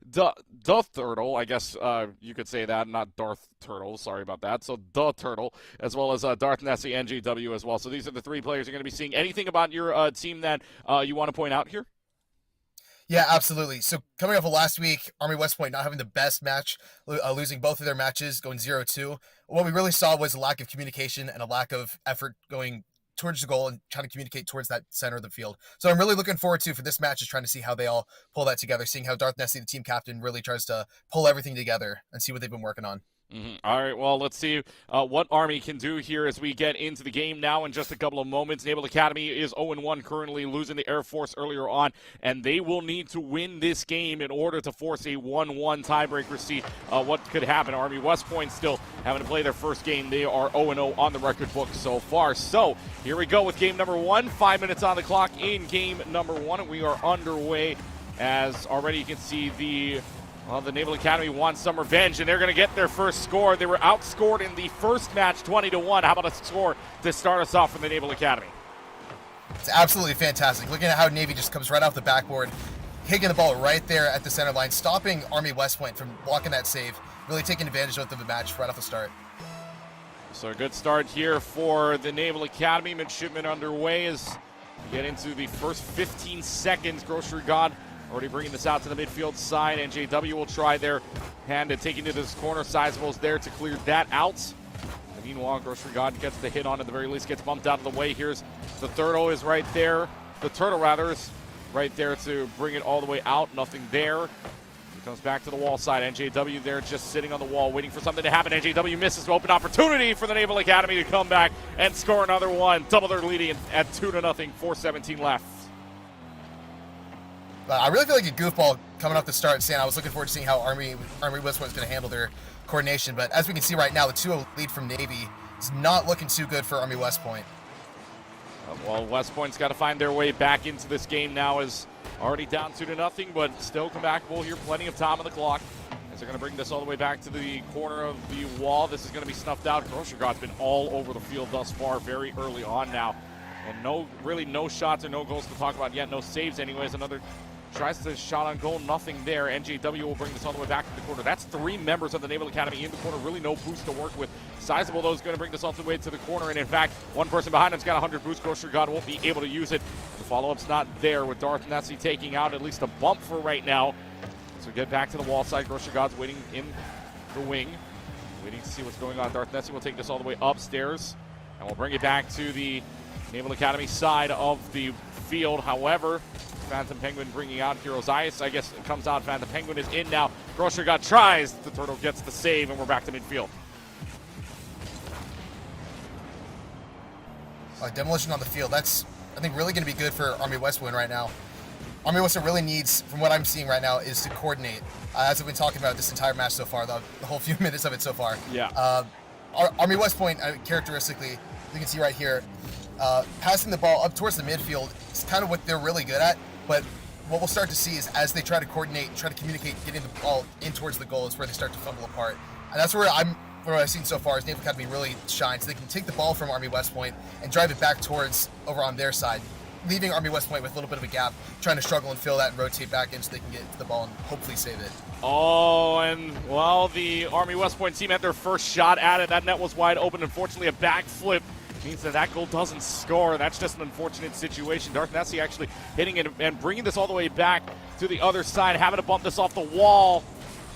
Darth Turtle, I guess you could say that, not Darth Turtle. Sorry about that. So the Turtle, as well as Darth Nessie, NJW as well. So these are the three players you're going to be seeing. Anything about your team that you want to point out here? Yeah, absolutely. So coming off of last week, Army West Point not having the best match, losing both of their matches, going 0-2. What we really saw was a lack of communication and a lack of effort going towards the goal and trying to communicate towards that center of the field. So I'm really looking forward to, for this match, is trying to see how they all pull that together, seeing how Darth Nessie, the team captain, really tries to pull everything together and see what they've been working on. All right, well, let's see what Army can do here as we get into the game now in just a couple of moments. Naval Academy is 0-1 currently, losing the Air Force earlier on, and they will need to win this game in order to force a 1-1 tiebreaker. See what could happen. Army West Point still having to play their first game. They are 0-0 on the record book so far. So here we go with game number one. 5 minutes on the clock in game number one, and we are underway as already you can see the Naval Academy wants some revenge, and they're going to get their first score. They were outscored in the first match 20-1. How about a score to start us off from the Naval Academy? It's absolutely fantastic. Looking at how Navy just comes right off the backboard, taking the ball right there at the center line, stopping Army West Point from blocking that save, really taking advantage of the match right off the start. So a good start here for the Naval Academy. Midshipmen underway as we get into the first 15 seconds. Grocery God already bringing this out to the midfield side. NJW will try their hand at taking to this corner. Sizable's there to clear that out. And meanwhile, Grocery God gets the hit on at the very least, gets bumped out of the way. Here's the Turtle is right there. The Turtle, rather, is right there to bring it all the way out. Nothing there. He comes back to the wall side. NJW there just sitting on the wall waiting for something to happen. NJW misses an open opportunity for the Naval Academy to come back and score another one. Double their leading at 2-0. 4:17 left. I really feel like a goofball coming off the start, saying I was looking forward to seeing how Army West Point was going to handle their coordination. But as we can see right now, the 2-0 lead from Navy is not looking too good for Army West Point. Well, West Point's got to find their way back into this game now, is already down 2-0, but still comebackable here. Plenty of time on the clock as they're going to bring this all the way back to the corner of the wall. This is going to be snuffed out. Grocery God's been all over the field thus far, very early on now. And no shots or no goals to talk about yet. No saves anyways. Another tries to shot on goal, nothing there. NJW will bring this all the way back to the corner. That's three members of the Naval Academy in the corner. Really no boost to work with. Sizable, though, is going to bring this all the way to the corner. And in fact, one person behind him's got 100 boost. Grocery God won't be able to use it. The follow-up's not there with Darth Nessie taking out at least a bump for right now. So get back to the wall side. Grocery God's waiting in the wing, waiting to see what's going on. Darth Nessie will take this all the way upstairs, and we'll bring it back to the Naval Academy side of the field. However, Phantom Penguin bringing out Heroes Ice. I guess it comes out. Phantom Penguin is in now. Grocery God tries. The Turtle gets the save, and we're back to midfield. Demolition on the field. That's, I think, really going to be good for Army West Point right now. Army West Point really needs, from what I'm seeing right now, is to coordinate. As we've been talking about this entire match so far, the whole few minutes of it so far. Yeah. Army West Point, characteristically, you can see right here, passing the ball up towards the midfield is kind of what they're really good at, but what we'll start to see is as they try to coordinate, try to communicate, getting the ball in towards the goal is where they start to fumble apart. And that's where what I've seen so far is Naval Academy really shines. They can take the ball from Army West Point and drive it back towards over on their side, leaving Army West Point with a little bit of a gap, trying to struggle and fill that and rotate back in so they can get to the ball and hopefully save it. Oh, and well, the Army West Point team had their first shot at it. That net was wide open. Unfortunately, a backflip means that goal doesn't score. That's just an unfortunate situation. Darth Nessie actually hitting it and bringing this all the way back to the other side, having to bump this off the wall.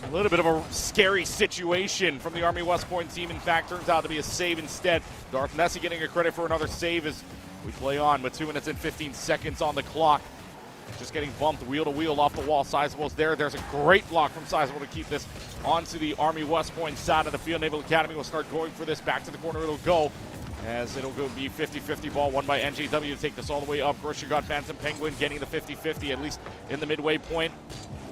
A little bit of a scary situation from the Army West Point team. In fact, turns out to be a save instead. Darth Nessie getting a credit for another save as we play on with 2 minutes and 15 seconds on the clock. Just getting bumped wheel to wheel off the wall. Sizable's there. There's a great block from Sizable to keep this onto the Army West Point side of the field. Naval Academy will start going for this. Back to the corner it'll go, as it'll go be 50-50 ball won by NJW to take this all the way up. Grocery God Phantom Penguin getting the 50-50, at least in the midway point.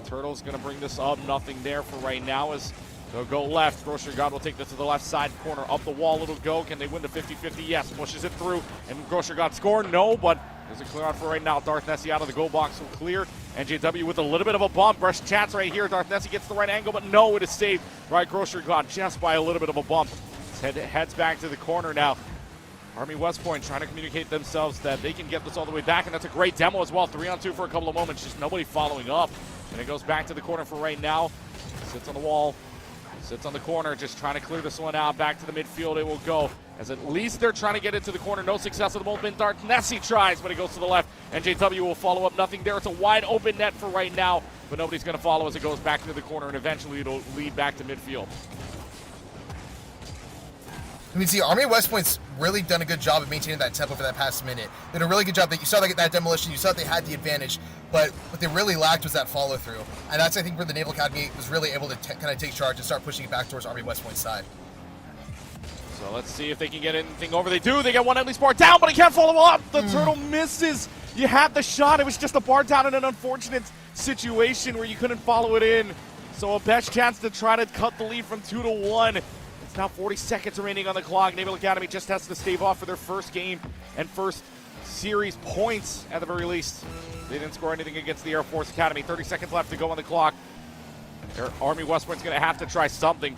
Turtles going to bring this up. Nothing there for right now as they'll go left. Grocery God will take this to the left side corner. Up the wall it'll go. Can they win the 50-50? Yes. Pushes it through. And Grocery God score? No, but there's a clear out for right now. Darth Nessie out of the goal box will clear. NJW with a little bit of a bump. Brush chance right here. Darth Nessie gets the right angle, but no, it is saved. Right, Grocery God just by a little bit of a bump. Heads back to the corner now. Army West Point trying to communicate themselves that they can get this all the way back, and that's a great demo as well. 3-on-2 for a couple of moments, just nobody following up. And it goes back to the corner for right now. Sits on the wall, sits on the corner, just trying to clear this one out. Back to the midfield it will go, as at least they're trying to get into the corner. No success at the moment. Darth Nessie tries, but it goes to the left. NJW will follow up. Nothing there. It's a wide open net for right now, but nobody's going to follow as it goes back to the corner, and eventually it'll lead back to midfield. I mean, see, Army West Point's really done a good job of maintaining that tempo for that past minute. They did a really good job. You saw that demolition. You saw they had the advantage, but what they really lacked was that follow-through. And that's, I think, where the Naval Academy was really able to kind of take charge and start pushing it back towards Army West Point's side. So let's see if they can get anything over. They do. They get one at least bar down, but he can't follow up. The turtle misses. You had the shot. It was just a bar down in an unfortunate situation where you couldn't follow it in. So a best chance to try to cut the lead from 2-1. It's now 40 seconds remaining on the clock. Naval Academy just has to stave off for their first game and first series points at the very least. They didn't score anything against the Air Force Academy. 30 seconds left to go on the clock. Their Army West Point's going to have to try something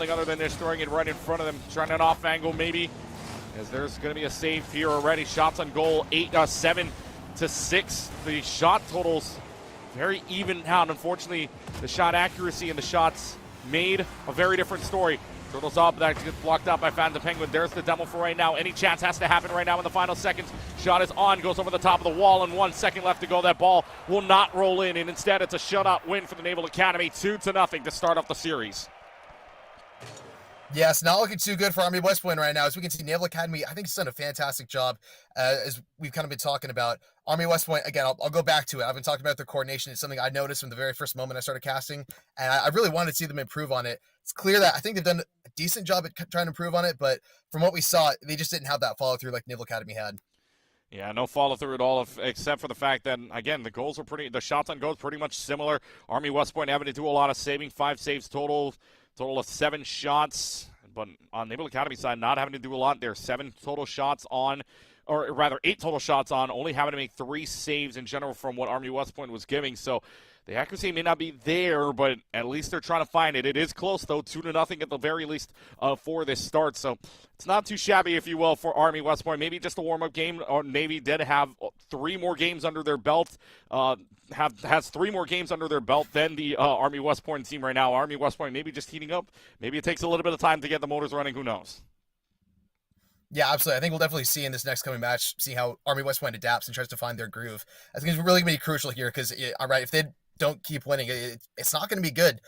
other than just throwing it right in front of them, trying an off angle maybe, as there's going to be a save here already. Shots on goal, 7-6. The shot totals very even out. Unfortunately, the shot accuracy and the shots made a very different story. Turtles up, that gets blocked out by Phantom Penguin. There's the demo for right now. Any chance has to happen right now in the final seconds. Shot is on, goes over the top of the wall, and 1 second left to go. That ball will not roll in, and instead it's a shutout win for the Naval Academy, 2-0 to start off the series. Yes, not looking too good for Army West Point right now. As we can see, Naval Academy, I think, has done a fantastic job, as we've kind of been talking about. Army West Point, again, I'll go back to it. I've been talking about their coordination. It's something I noticed from the very first moment I started casting, and I really wanted to see them improve on it. It's clear that I think they've done a decent job at trying to improve on it, but from what we saw, they just didn't have that follow-through like Naval Academy had. Yeah, no follow-through at all, except for the fact that, again, the shots on goal is pretty much similar. Army West Point having to do a lot of saving, 5 saves total of 7 shots. But on Naval Academy side, not having to do a lot there. 7 total shots on, or rather 8 total shots on, only having to make 3 saves in general from what Army West Point was giving. So the accuracy may not be there, but at least they're trying to find it. It is close, though, 2-0 at the very least for this start. So it's not too shabby, if you will, for Army West Point. Maybe just a warm-up game. Or Navy did have 3 more games under their belt. Has 3 more games under their belt than the Army West Point team right now. Army West Point maybe just heating up. Maybe it takes a little bit of time to get the motors running. Who knows? Yeah, absolutely. I think we'll definitely see in this next coming match, see how Army West Point adapts and tries to find their groove. I think it's really going to be crucial here because, if they don't keep winning, it's not going to be good.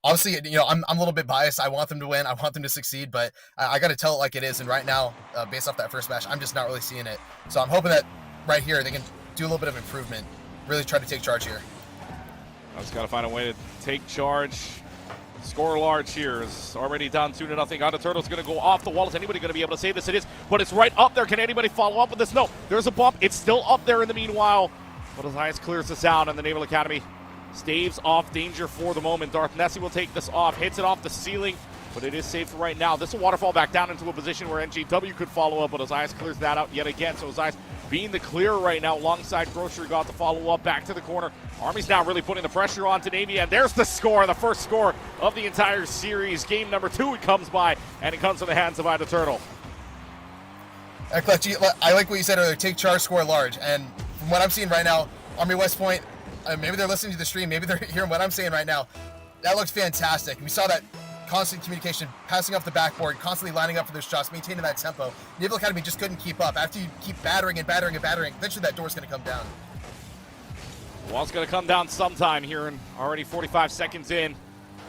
Obviously, I'm a little bit biased. I want them to win. I want them to succeed, but I got to tell it like it is. And right now, based off that first match, I'm just not really seeing it. So I'm hoping that right here they can do a little bit of improvement, really try to take charge here. I just got to find a way to take charge. Score large here is already down 2-0. On the Turtles going to go off the wall. Is anybody going to be able to save this? It is, but it's right up there. Can anybody follow up with this? No, there's a bump. It's still up there in the meanwhile. But Elias clears this out, and the Naval Academy staves off danger for the moment. Darth Nessie will take this off, hits it off the ceiling but it is safe for right now. This will waterfall back down into a position where NJW could follow up, but Ozias clears that out yet again. So Ozias being the clear right now alongside Grocery got to follow up back to the corner. Army's now really putting the pressure on to Navy, and there's the score, the first score of the entire series. Game number 2 it comes by, and it comes from the hands of Ida Turtle. Clutch, I like what you said earlier, take charge, score large. And from what I'm seeing right now, Army West Point, maybe they're listening to the stream, maybe they're hearing what I'm saying right now. That looks fantastic. We saw that constant communication, passing off the backboard, constantly lining up for those shots, maintaining that tempo. Naval Academy just couldn't keep up. After you keep battering and battering and battering, eventually that door's going to come down. Wall's going to come down sometime here, and already 45 seconds in.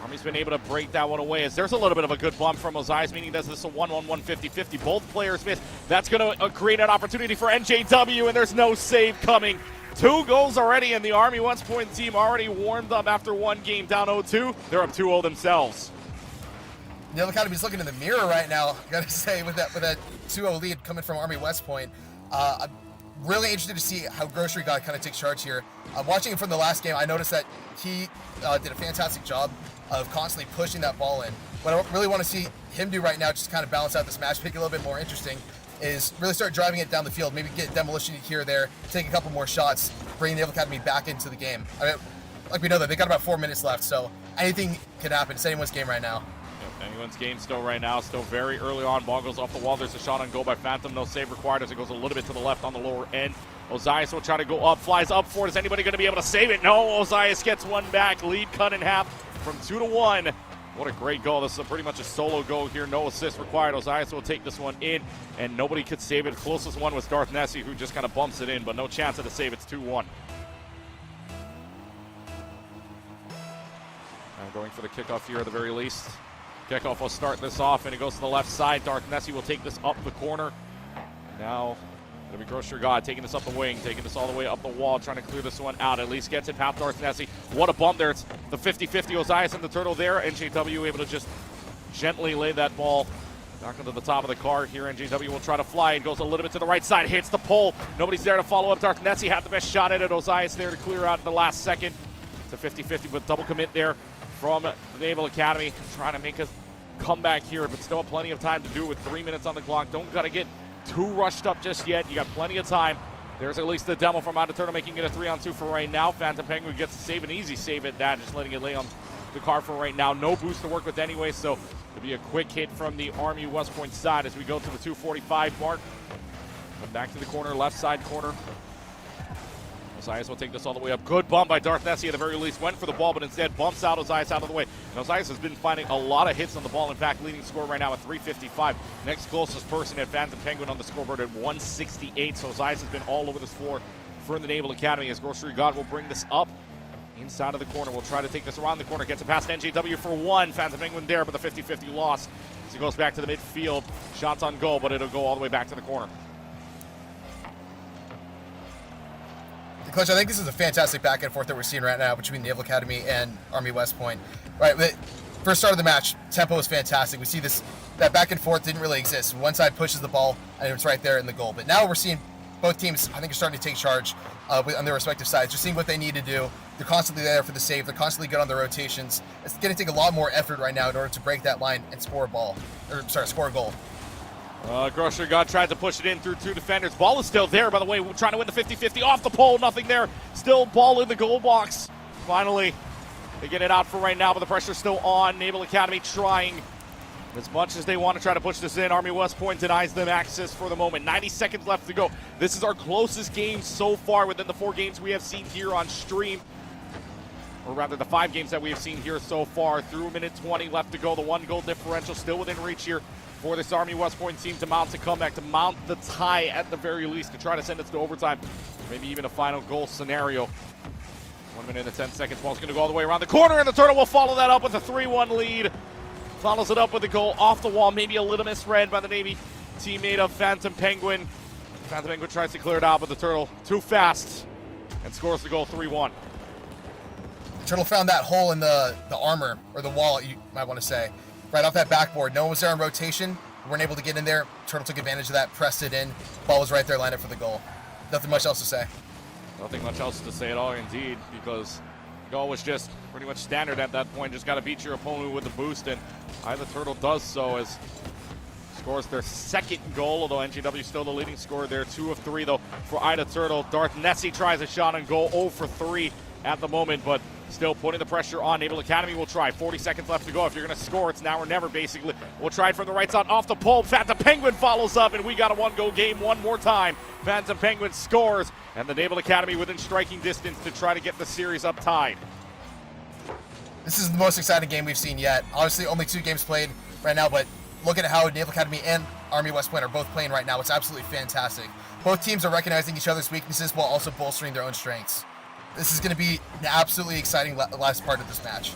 Army's been able to break that one away as there's a little bit of a good bump from Ozias, meaning this is a 1-1-1 50-50. Both players miss. That's going to create an opportunity for NJW, and there's no save coming. 2 goals already, and the Army West Point team already warmed up after one game down 0-2. They're up 2-0 themselves. Naval Academy's looking in the mirror right now, I gotta say, with that 2-0 lead coming from Army West Point. I'm really interested to see how Grocery God kind of takes charge here. Watching him from the last game, I noticed that he did a fantastic job of constantly pushing that ball in. What I really want to see him do right now, just to kind of balance out this match, make it a little bit more interesting, is really start driving it down the field, maybe get demolition here or there, take a couple more shots, bring Naval Academy back into the game. I mean, like we know that they got about 4 minutes left, so anything can happen. It's anyone's game right now. Anyone's game still right now, still very early on. Ball goes off the wall. There's a shot on goal by Phantom. No save required as it goes a little bit to the left on the lower end. Ozias will try to go up, flies up for it. Is anybody going to be able to save it? No, Ozias gets one back. Lead cut in half from 2-1. What a great goal. This is pretty much a solo goal here. No assist required. Ozias will take this one in, and nobody could save it. Closest one was Darth Nessie, who just kind of bumps it in, but no chance of the save. It's 2-1. I'm going for the kickoff here at the very least. Kickoff will start this off, and it goes to the left side. Darth Nessie will take this up the corner. Now it'll be Grocery God taking this up the wing, taking this all the way up the wall, trying to clear this one out. At least gets it past Darth Nessie. What a bump there. It's the 50-50 Ozias and the Turtle there. NJW able to just gently lay that ball back into the top of the card here. NJW will try to fly. It goes a little bit to the right side, hits the pole. Nobody's there to follow up. Darth Nessie had the best shot at it. Ozias there to clear out in the last second. It's a 50-50, but double commit there from the Naval Academy, trying to make a comeback here, but still plenty of time to do it with 3 minutes on the clock. Don't got to get too rushed up just yet. You got plenty of time. There's at least the demo from Ida Turtle, making it a 3-on-2 for right now. Phantom Penguin gets to save an easy save at that, just letting it lay on the car for right now. No boost to work with anyway, so it'll be a quick hit from the Army West Point side as we go to the 2:45 mark. Come back to the corner, left side corner. Ozias will take this all the way up. Good bump by Darth Nessie at the very least. Went for the ball, but instead bumps out Ozias out of the way. And Ozias has been finding a lot of hits on the ball. In fact, leading score right now at 355. Next closest person at Phantom Penguin on the scoreboard at 168. So Ozias has been all over this floor for the Naval Academy as Grocery God will bring this up inside of the corner. We'll try to take this around the corner. Gets it past NJW for one. Phantom Penguin there, but the 50-50 loss. As he goes back to the midfield. Shots on goal, but it'll go all the way back to the corner. Clutch, I think this is a fantastic back and forth that we're seeing right now between Naval Academy and Army West Point. Right, first start of the match, tempo was fantastic. We see that back and forth didn't really exist. One side pushes the ball, and it's right there in the goal. But now we're seeing both teams, I think, are starting to take charge on their respective sides, just seeing what they need to do. They're constantly there for the save. They're constantly good on their rotations. It's going to take a lot more effort right now in order to break that line and score a goal. Grocery God tried to push it in through 2 defenders. Ball is still there, by the way. We're trying to win the 50-50 off the pole. Nothing there. Still ball in the goal box. Finally, they get it out for right now, but the pressure's still on. Naval Academy trying as much as they want to try to push this in. Army West Point denies them access for the moment. 90 seconds left to go. This is our closest game so far within the 4 games we have seen here on stream. Or rather, the 5 games that we have seen here so far. Through a minute 20 left to go. The 1 goal differential still within reach here for this Army West Point team to mount a comeback, to mount the tie at the very least, to try to send it to overtime, maybe even a final goal scenario. 1 minute and 10 seconds. Ball's going to go all the way around the corner, and the Turtle will follow that up with a 3-1 lead. Follows it up with a goal off the wall, maybe a little misread by the Navy teammate of Phantom Penguin. Phantom Penguin tries to clear it out, but the Turtle too fast and scores the goal 3-1. Turtle found that hole in the armor, or the wall, you might want to say. Right off that backboard. No one was there on rotation. We weren't able to get in there. Turtle took advantage of that, pressed it in. Ball was right there, lined up for the goal. Nothing much else to say. Nothing much else to say at all, indeed, because Goal was just pretty much standard at that point. Just got to beat your opponent with the boost, and Ida Turtle does so as scores their second goal, although NJW still the leading scorer there. 2 of 3, though, for Ida Turtle. Darth Nessie tries a shot on goal, 0 for 3 at the moment, but still putting the pressure on. Naval Academy will try. 40 seconds left to go. If you're going to score, it's now or never, basically. We'll try it from the right side, off the pole. Phantom Penguin follows up, and we got a one-goal game one more time. Phantom Penguin scores, and the Naval Academy within striking distance to try to get the series up tied. This is the most exciting game we've seen yet. Obviously, only 2 games played right now, but looking at how Naval Academy and Army West Point are both playing right now, it's absolutely fantastic. Both teams are recognizing each other's weaknesses while also bolstering their own strengths. This is going to be an absolutely exciting last part of this match.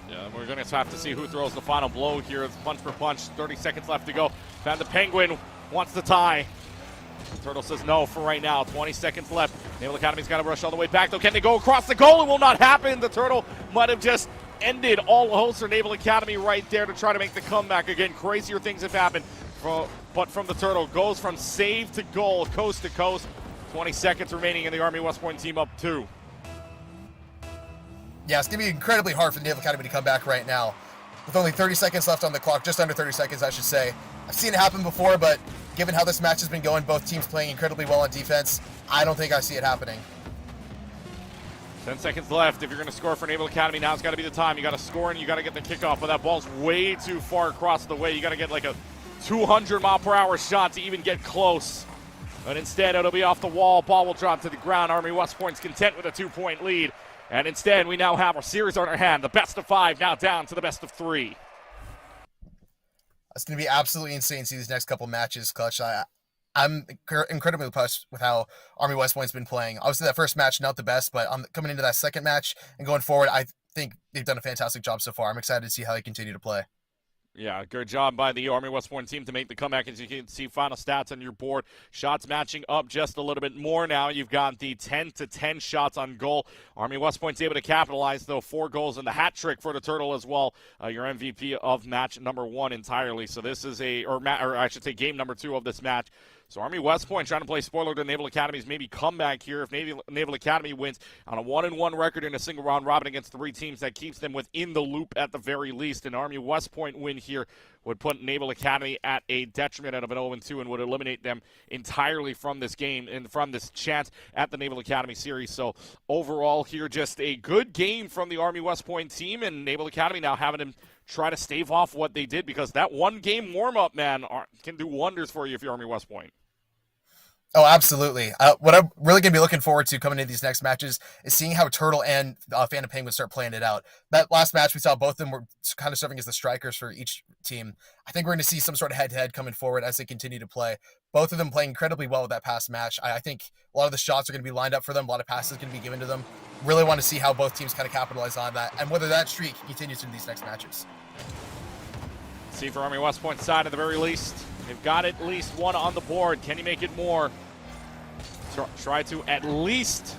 Yeah, we're going to have to see who throws the final blow here. It's punch for punch, 30 seconds left to go. Found the Penguin wants to tie. The Turtle says no for right now. 20 seconds left. Naval Academy's got to rush all the way back, though. Can they go across the goal? It will not happen. The Turtle might have just ended all hopes for Naval Academy right there to try to make the comeback. Again, crazier things have happened. But from the Turtle, goes from save to goal, coast to coast. 20 seconds remaining, and the Army West Point team up 2. Yeah, it's going to be incredibly hard for the Naval Academy to come back right now. With only 30 seconds left on the clock, just under 30 seconds, I should say. I've seen it happen before, but given how this match has been going, both teams playing incredibly well on defense, I don't think I see it happening. 10 seconds left. If you're going to score for Naval Academy, now's got to be the time. You got to score and you got to get the kickoff, but that ball's way too far across the way. You got to get like a 200-mile-per-hour shot to even get close. But instead, it'll be off the wall. Ball will drop to the ground. Army West Point's content with a 2-point lead. And instead, we now have our series on our hand. The best of 5 now down to the best of 3. It's going to be absolutely insane to see these next couple matches, Clutch. I'm incredibly impressed with how Army West Point's been playing. Obviously, that first match, not the best, but coming into that second match and going forward, I think they've done a fantastic job so far. I'm excited to see how they continue to play. Yeah, good job by the Army West Point team to make the comeback. As you can see, final stats on your board. Shots matching up just a little bit more now. You've got the 10-10 shots on goal. Army West Point's able to capitalize, though. 4 goals and the hat trick for the Turtle as well. Your MVP of match number 1 entirely. So this is game number 2 of this match. So Army West Point trying to play spoiler to Naval Academy's maybe comeback here. If Naval Academy wins on a 1-1 record in a single round robin against 3 teams, that keeps them within the loop at the very least. An Army West Point win here would put Naval Academy at a detriment of an 0-2 and would eliminate them entirely from this game and from this chance at the Naval Academy series. So overall here, just a good game from the Army West Point team, and Naval Academy now having them try to stave off what they did, because that 1-game warm-up, man, can do wonders for you if you're Army West Point. Oh, absolutely. What I'm really going to be looking forward to coming into these next matches is seeing how Turtle and Phantom Penguin start playing it out. That last match, we saw both of them were kind of serving as the strikers for each team. I think we're going to see some sort of head-to-head coming forward as they continue to play. Both of them playing incredibly well with that past match. I think a lot of the shots are going to be lined up for them. A lot of passes are going to be given to them. Really want to see how both teams kind of capitalize on that and whether that streak continues in these next matches. See for Army West Point's side at the very least. They've got at least 1 on the board. Can you make it more? Try to at least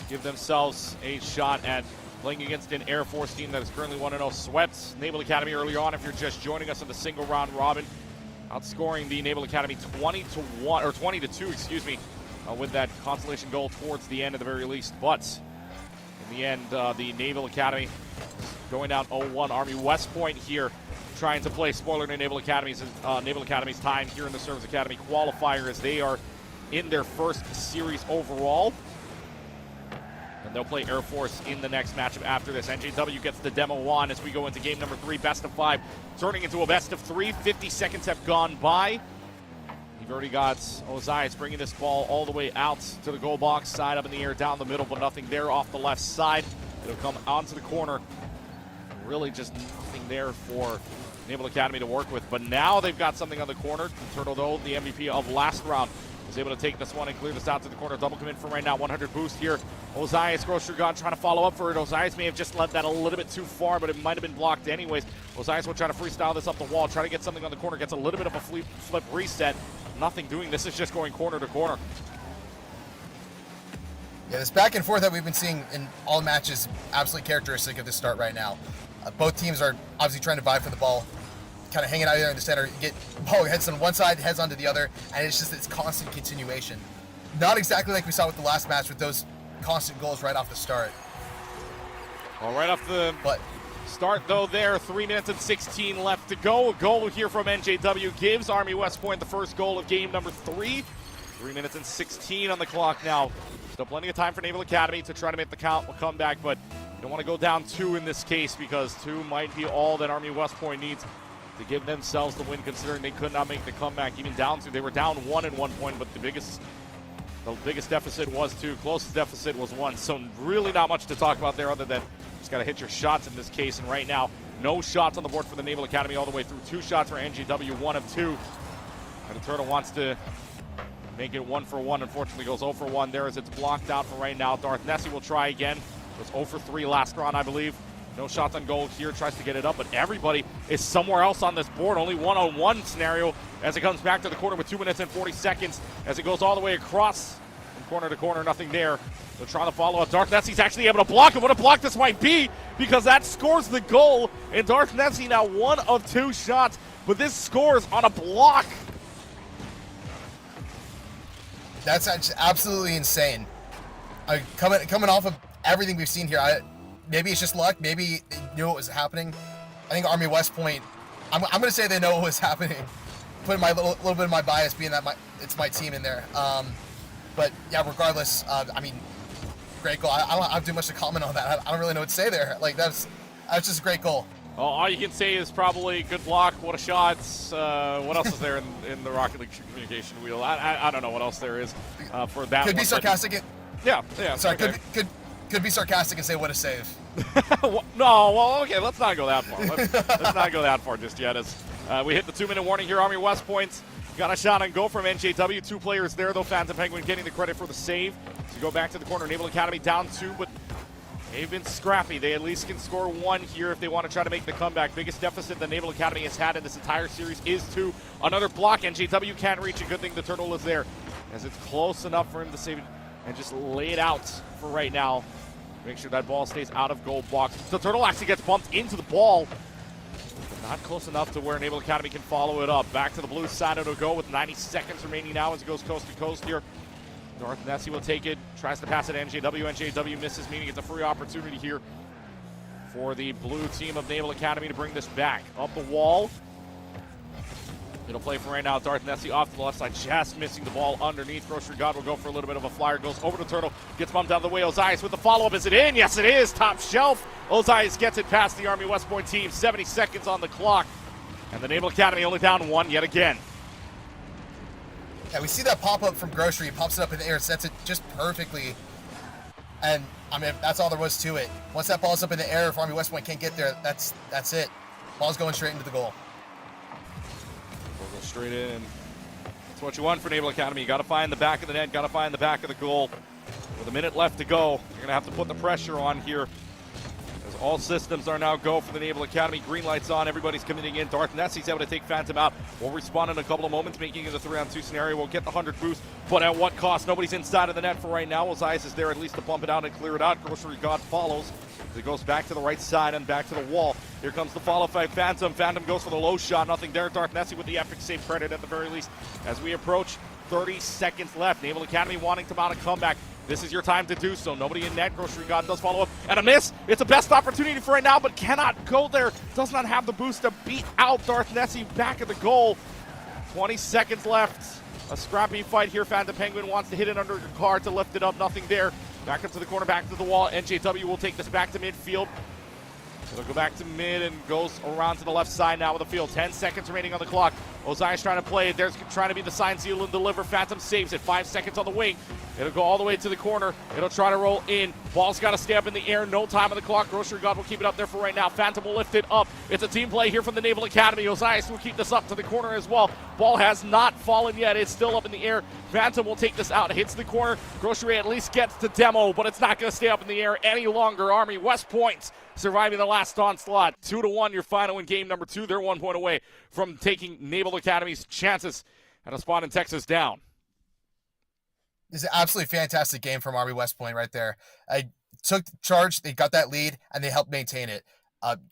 give themselves a shot at playing against an Air Force team that is currently 1-0. Swept Naval Academy earlier on. If you're just joining us in the single round robin, outscoring the Naval Academy 20-1 or 20-2, excuse me, with that consolation goal towards the end at the very least. But in the end, the Naval Academy going down 0-1. Army West Point here trying to play spoiler to Naval Academy's time here in the Service Academy qualifier, as they are in their first series overall. And they'll play Air Force in the next matchup after this. NJW gets the demo on as we go into game number 3, best of 5, turning into a best of 3. 50 seconds have gone by. You've already got Ozias bringing this ball all the way out to the goal box, side up in the air, down the middle, but nothing there off the left side. It'll come onto the corner. Really just nothing there for Naval Academy to work with. But now they've got something on the corner. Turtle, though, the MVP of last round, was able to take this one and clear this out to the corner. Double commit from right now. 100 boost here. Ozias, Grocery Gun trying to follow up for it. Ozias may have just let that a little bit too far, but it might have been blocked anyways. Ozias will try to freestyle this up the wall, try to get something on the corner, gets a little bit of a flip reset. Nothing doing. This is just going corner to corner. Yeah, this back and forth that we've been seeing in all matches, absolutely characteristic of this start right now. Both teams are obviously trying to vie for the ball, kind of hanging out there in the center. You get ball heads on one side, heads onto the other, and it's just this constant continuation. Not exactly like we saw with the last match with those constant goals right off the start. Well, right off the But start, though, there, 3 minutes and 16 left to go. A goal here from NJW gives Army West Point the first goal of game number 3. 3 minutes and 16 on the clock now. Still plenty of time for Naval Academy to try to make the comeback, but you don't want to go down 2 in this case because 2 might be all that Army West Point needs to give themselves the win, considering they could not make the comeback. Even down 2, they were down 1 at one point, but the biggest deficit was 2. Closest deficit was 1. So really not much to talk about there other than just got to hit your shots in this case. And right now, no shots on the board for the Naval Academy all the way through. 2 shots for NGW, 1 of 2. And the Turtle wants to make it 1 for 1. Unfortunately, goes 0 for 1 there as it's blocked out for right now. Darth Nessie will try again. Was 0 for 3 last round, I believe. No shots on goal here. Tries to get it up, but everybody is somewhere else on this board. Only 1-on-1 scenario as it comes back to the corner with 2 minutes and 40 seconds as it goes all the way across from corner to corner. Nothing there. They're trying to follow up. Darth Nessie's actually able to block it. What a block this might be, because that scores the goal. And Darth Nessie now 1 of 2 shots, but this scores on a block. that's absolutely insane. Coming off of everything we've seen here, maybe it's just luck. Maybe they knew what was happening. I think Army West Point, I'm going to say they know what was happening. Putting my little bit of my bias being that it's my team in there. But yeah, regardless, I mean, great goal. I don't have too much to comment on that. I don't really know what to say there. Like that's just a great goal. Well, all you can say is probably good block, what a shot. What else is there in the Rocket League communication wheel? I don't know what else there is for that. Could be sarcastic. Yeah. Sorry, okay. could be sarcastic and say what a save. No, well, okay, let's not go that far. Let's not go that far just yet. As we hit the 2-minute warning here, Army West Point got a shot on goal from NJW. 2 players there, though. Phantom Penguin getting the credit for the save. So go back to the corner. Naval Academy down 2, but they've been scrappy. They at least can score 1 here if they want to try to make the comeback. Biggest deficit the Naval Academy has had in this entire series is 2. Another block. NJW can't reach a good thing the Turtle is there, as it's close enough for him to save it and just lay it out for right now. Make sure that ball stays out of goal box. The Turtle actually gets bumped into the ball, but not close enough to where Naval Academy can follow it up. Back to the blue side it'll go with 90 seconds remaining now as it goes coast to coast here. Darth Nessie will take it, tries to pass it to NJW. NJW misses, meaning it's a free opportunity here for the blue team of Naval Academy to bring this back. Up the wall. It'll play for right now. Darth Nessie off to the left side, just missing the ball underneath. Grocery God will go for a little bit of a flyer. Goes over to Turtle, gets bumped out of the way. Ozias with the follow-up. Is it in? Yes, it is. Top shelf. Ozias gets it past the Army West Point team. 70 seconds on the clock. And the Naval Academy only down 1 yet again. Yeah, we see that pop up from Grocery. He pops it up in the air, sets it just perfectly. And I mean, that's all there was to it. Once that ball's up in the air, if Army West Point can't get there, that's it. Ball's going straight into the goal. We'll go straight in. That's what you want for Naval Academy. You got to find the back of the net, got to find the back of the goal. With a minute left to go, you're going to have to put the pressure on here. As all systems are now go for the Naval Academy. Green lights on, everybody's committing in. Darth Nessie's able to take Phantom out. We'll respond in a couple of moments, making it a 3-on-2 scenario. We'll get the 100 boost, but at what cost? Nobody's inside of the net for right now. Ozias is there at least to pump it out and clear it out. Grocery God follows. It goes back to the right side and back to the wall. Here comes the follow by Phantom. Phantom goes for the low shot. Nothing there. Darth Nessie with the epic save credit at the very least. As we approach 30 seconds left. Naval Academy wanting to mount a comeback. This is your time to do so. Nobody in net. Grocery God does follow up. And a miss. It's a best opportunity for right now, but cannot go there. Does not have the boost to beat out Darth Nessie back at the goal. 20 seconds left. A scrappy fight here. Phantom Penguin wants to hit it under the car to lift it up. Nothing there. Back up to the corner, back to the wall. NJW will take this back to midfield. It'll go back to mid and goes around to the left side now of the field. 10 seconds remaining on the clock. Ozias trying to play it. There's trying to be the sign, seal, and deliver. Phantom saves it. 5 seconds on the wing. It'll go all the way to the corner. It'll try to roll in. Ball's got to stay up in the air. No time on the clock. Grocery God will keep it up there for right now. Phantom will lift it up. It's a team play here from the Naval Academy. Ozias will keep this up to the corner as well. Ball has not fallen yet. It's still up in the air. Phantom will take this out. Hits the corner. Grocery at least gets the demo, but it's not going to stay up in the air any longer. Army West Point surviving the last onslaught. 2-1 your final in game number 2. They're 1 point away from taking Naval Academy's chances at a spot in Texas down. This is an absolutely fantastic game from Army West Point right there. I took charge, they got that lead, and they helped maintain it.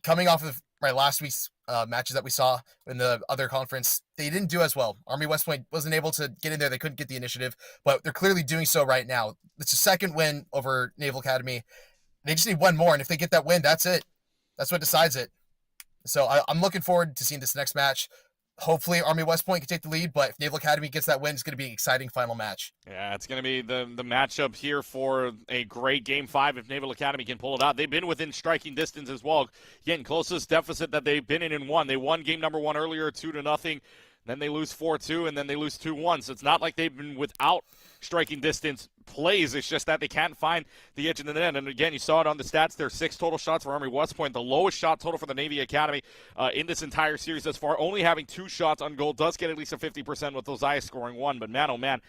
Coming off of last week's matches that we saw in the other conference, they didn't do as well. Army West Point wasn't able to get in there. They couldn't get the initiative, but they're clearly doing so right now. It's a second win over Naval Academy. They just need one more, and if they get that win, that's it. That's what decides it. So I'm looking forward to seeing this next match. Hopefully, Army West Point can take the lead, but if Naval Academy gets that win, it's going to be an exciting final match. Yeah, it's going to be the matchup here for a great Game 5 if Naval Academy can pull it out. They've been within striking distance as well. Again, closest deficit that they've been in and won. They won game number 1 earlier, 2-0. Then they lose 4-2, and then they lose 2-1. So it's not like they've been without striking distance plays. It's just that they can't find the edge in the net. And again, you saw it on the stats. There are 6 total shots for Army West Point, the lowest shot total for the Navy Academy in this entire series thus far. Only having 2 shots on goal does get at least a 50% with Osias scoring 1. But man, oh man,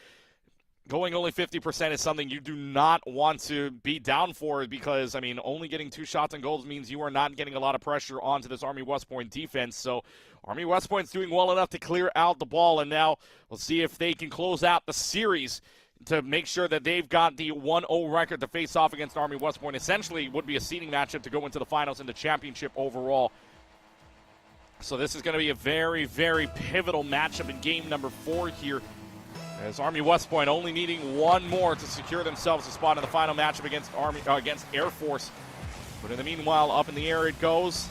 going only 50% is something you do not want to be down for, because, I mean, only getting 2 shots on goals means you are not getting a lot of pressure onto this Army West Point defense. So Army West Point's doing well enough to clear out the ball, and now we'll see if they can close out the series to make sure that they've got the 1-0 record to face off against Army West Point. Essentially would be a seeding matchup to go into the finals in the championship overall. So this is going to be a very, very pivotal matchup in game number 4 here, as Army West Point only needing 1 more to secure themselves a spot in the final matchup against Air Force. But in the meanwhile, up in the air it goes.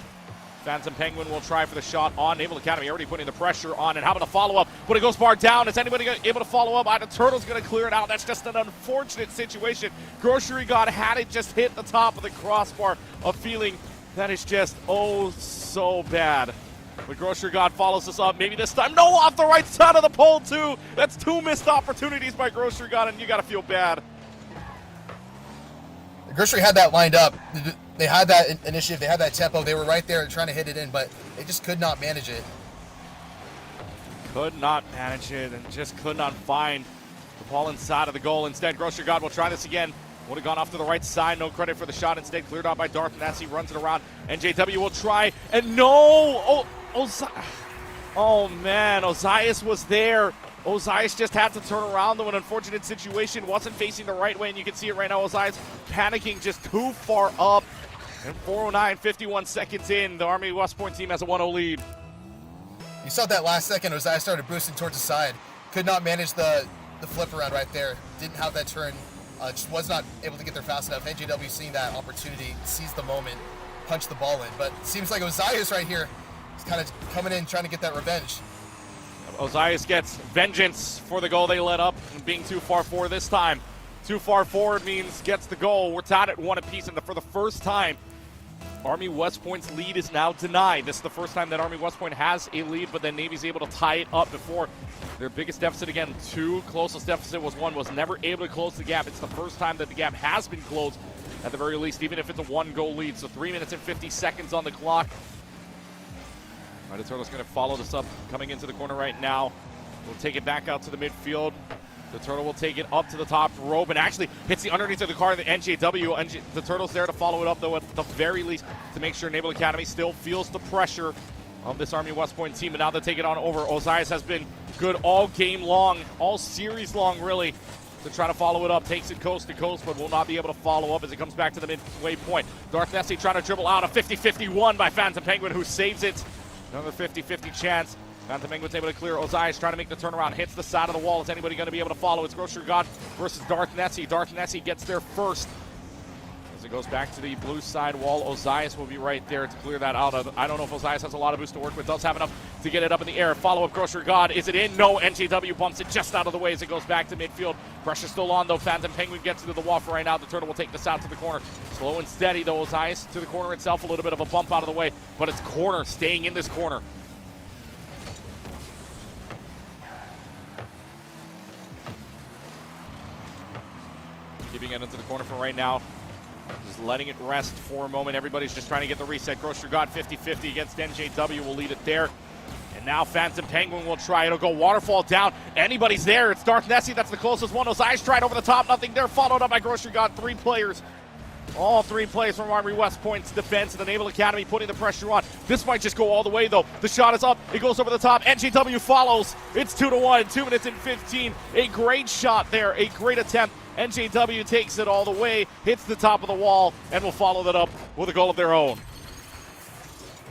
Phantom Penguin will try for the shot on Naval Academy, already putting the pressure on. And how about the follow-up? When it goes far down, is anybody able to follow up? The Turtle's going to clear it out. That's just an unfortunate situation. Grocery God had it just hit the top of the crossbar. A feeling that is just oh so bad. But Grocery God follows us up. Maybe this time. No, off the right side of the pole, too. That's 2 missed opportunities by Grocery God, and you got to feel bad. Grocery had that lined up. They had that initiative. They had that tempo. They were right there trying to hit it in, but they just could not manage it. Could not manage it and just could not find the ball inside of the goal. Instead, Grocery God will try this again. Would have gone off to the right side. No credit for the shot. Instead, cleared out by Darth Nasty. Runs it around. NJW will try. And no! Oh, man. Osias was there. Osias just had to turn around, though. An unfortunate situation. Wasn't facing the right way, and you can see it right now. Osias panicking just too far up. And 4:09, 51 seconds in, the Army West Point team has a 1-0 lead. You saw that last second. Osias started boosting towards the side. Could not manage the flip around right there. Didn't have that turn. Just was not able to get there fast enough. NJW seeing that opportunity, seized the moment, punched the ball in. But it seems like Osias right here is kind of coming in, trying to get that revenge. Osias gets vengeance for the goal they let up, and being too far forward this time. Too far forward means gets the goal. We're tied at 1 apiece, and for the first time, Army West Point's lead is now denied. This is the first time that Army West Point has a lead, but then Navy's able to tie it up before. Their biggest deficit, again, 2. Closest deficit was 1. Was never able to close the gap. It's the first time that the gap has been closed, at the very least, even if it's a 1-goal lead. So 3 minutes and 50 seconds on the clock. All right, the Turtle's going to follow this up, coming into the corner right now. We'll take it back out to the midfield. The Turtle will take it up to the top rope and actually hits the underneath of the car of the NJW. The Turtle's there to follow it up, though, at the very least, to make sure Naval Academy still feels the pressure of this Army West Point team. And now they take it on over. Osias has been good all game long, all series long, really, to try to follow it up. Takes it coast to coast, but will not be able to follow up as it comes back to the midway point. Darth Nessie trying to dribble out. A 50-51 by Phantom Penguin, who saves it. Another 50-50 chance. Phantom Penguin's able to clear. Osias trying to make the turnaround. Hits the side of the wall. Is anybody going to be able to follow? It's Grocery God versus Darth Nessie. Darth Nessie gets there first. As it goes back to the blue side wall, Osias will be right there to clear that out. I don't know if Osias has a lot of boost to work with. Does have enough to get it up in the air. Follow-up Grocery God. Is it in? No. NJW bumps it just out of the way as it goes back to midfield. Pressure still on, though. Phantom Penguin gets into the wall for right now. The Turtle will take this out to the corner. Slow and steady, though. Osias to the corner itself. A little bit of a bump out of the way, but it's corner, staying in this corner. Keeping it into the corner for right now. Just letting it rest for a moment. Everybody's just trying to get the reset. Grocery God 50-50 against NJW. Will lead it there. And now Phantom Penguin will try. It'll go waterfall down. Anybody's there. It's Darth Nessie. That's the closest one. Osias tried over the top. Nothing there. Followed up by Grocery God. 3 players. All 3 players from Army West Point's defense, and the Naval Academy putting the pressure on. This might just go all the way, though. The shot is up. It goes over the top. NJW follows. It's 2-1. 2 minutes and 15. A great shot there. A great attempt. NJW takes it all the way, hits the top of the wall, and will follow that up with a goal of their own.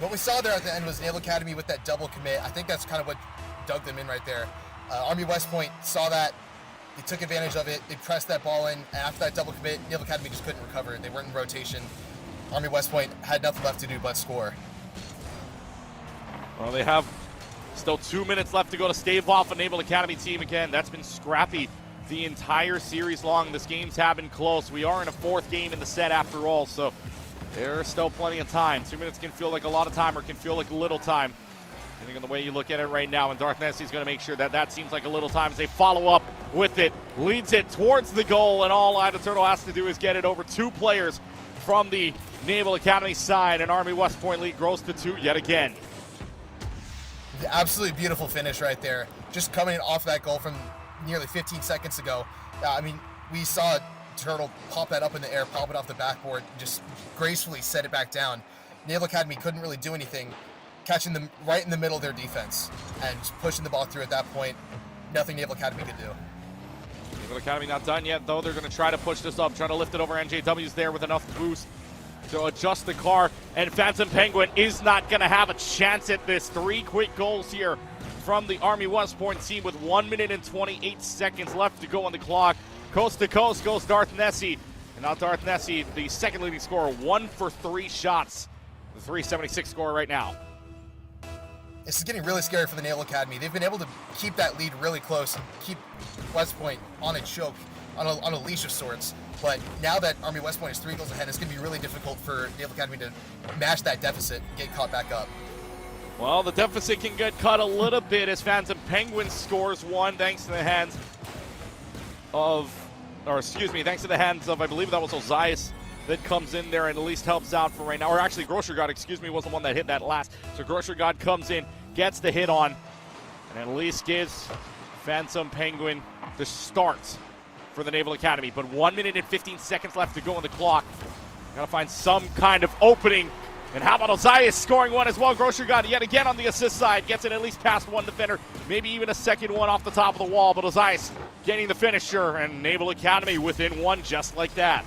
What we saw there at the end was Naval Academy with that double commit. I think that's kind of what dug them in right there. Army West Point saw that, They took advantage of it. They pressed that ball in, and after that double commit, Naval Academy just couldn't recover. They weren't in rotation. Army West Point had nothing left to do but score. Well, they have still 2 minutes left to go to stave off a Naval Academy team again. That's been scrappy the entire series long. This games have been close. We are in a fourth game in the set after all, so there's still plenty of time. 2 minutes can feel like a lot of time or can feel like little time, depending on the way you look at it right now. And Darth Nessie's going to make sure that that seems like a little time as they follow up with it. Leads it towards the goal, and all Ida Turtle has to do is get it over 2 players from the Naval Academy side, and Army West Point lead grows to 2 yet again. Absolutely beautiful finish right there. Just coming off that goal from nearly 15 seconds ago. I mean, we saw Turtle pop that up in the air, pop it off the backboard, just gracefully set it back down. Naval Academy couldn't really do anything, catching them right in the middle of their defense and just pushing the ball through at that point. Nothing Naval Academy could do. Naval Academy not done yet, though. They're going to try to push this up, try to lift it over. NJW's there with enough boost to adjust the car, and Phantom Penguin is not going to have a chance at this. 3 quick goals here from the Army West Point team with 1 minute and 28 seconds left to go on the clock. Coast to coast goes Darth Nessie, and now Darth Nessie, the second leading scorer, 1 for 3 shots. The 376 score right now. This is getting really scary for the Naval Academy. They've been able to keep that lead really close and keep West Point on a choke, on a leash of sorts. But now that Army West Point is 3 goals ahead, it's going to be really difficult for Naval Academy to match that deficit and get caught back up. Well, the deficit can get cut a little bit as Phantom Penguin scores 1 thanks to the hands of, thanks to the hands of, I believe that was Ozias that comes in there and at least helps out for right now. Or actually, Grocer God, was the one that hit that last. So Grocer God comes in, gets the hit on, and at least gives Phantom Penguin the start for the Naval Academy. But 1 minute and 15 seconds left to go on the clock. Got to find some kind of opening. And how about Ozias scoring 1 as well? Grocer God yet again on the assist side. Gets it at least past 1 defender. Maybe even a second one off the top of the wall. But Ozias getting the finisher. And Naval Academy within 1 just like that.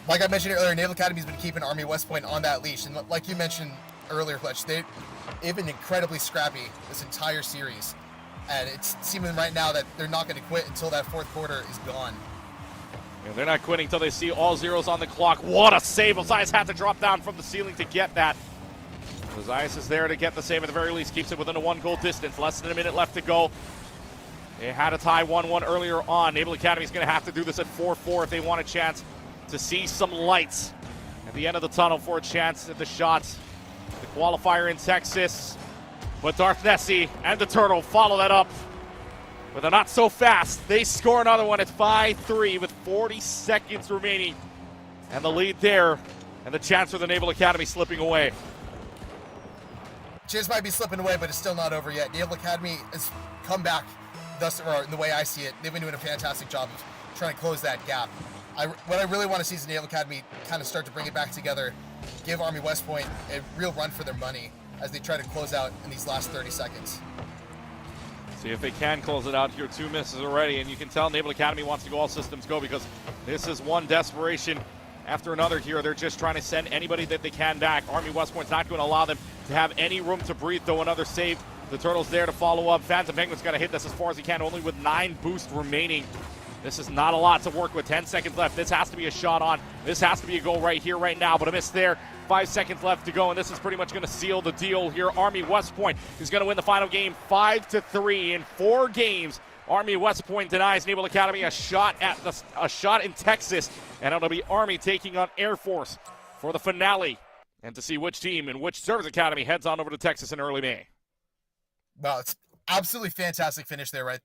Like I mentioned earlier, Naval Academy's been keeping Army West Point on that leash. And like you mentioned earlier, Fletch, they've been incredibly scrappy this entire series. And it's seeming right now that they're not going to quit until that 4th quarter is gone. Yeah, they're not quitting until they see all zeros on the clock. What a save. Ozias had to drop down from the ceiling to get that. Ozias is there to get the save at the very least. Keeps it within a 1-goal distance. Less than a minute left to go. They had a tie 1-1 earlier on. Naval Academy is going to have to do this at 4-4 if they want a chance to see some lights at the end of the tunnel for a chance at the shots. The qualifier in Texas. But Darth Nessie and the Turtle follow that up with a not so fast. They score another one at 5-3 with 40 seconds remaining. And the lead there, and the chance for the Naval Academy slipping away. Chance might be slipping away, but it's still not over yet. Naval Academy has come back, thus, or the way I see it. They've been doing a fantastic job of trying to close that gap. What I really want to see is the Naval Academy kind of start to bring it back together, give Army West Point a real run for their money as they try to close out in these last 30 seconds. See if they can close it out here. 2 misses already, and you can tell Naval Academy wants to go all systems go because this is one desperation after another here. They're just trying to send anybody that they can back. Army West Point's not going to allow them to have any room to breathe, though. Another save. The Turtles there to follow up. Phantom Penguin's got to hit this as far as he can, only with 9 boosts remaining. This is not a lot to work with. 10 seconds left. This has to be a shot on. This has to be a goal right here, right now, but a miss there. 5 seconds left to go, and this is pretty much going to seal the deal here. Army West Point is going to win the final game 5-3 in 4 games. Army West Point denies Naval Academy a shot in Texas, and it'll be Army taking on Air Force for the finale, and to see which team and which service academy heads on over to Texas in early May. Well, it's absolutely fantastic finish there, right?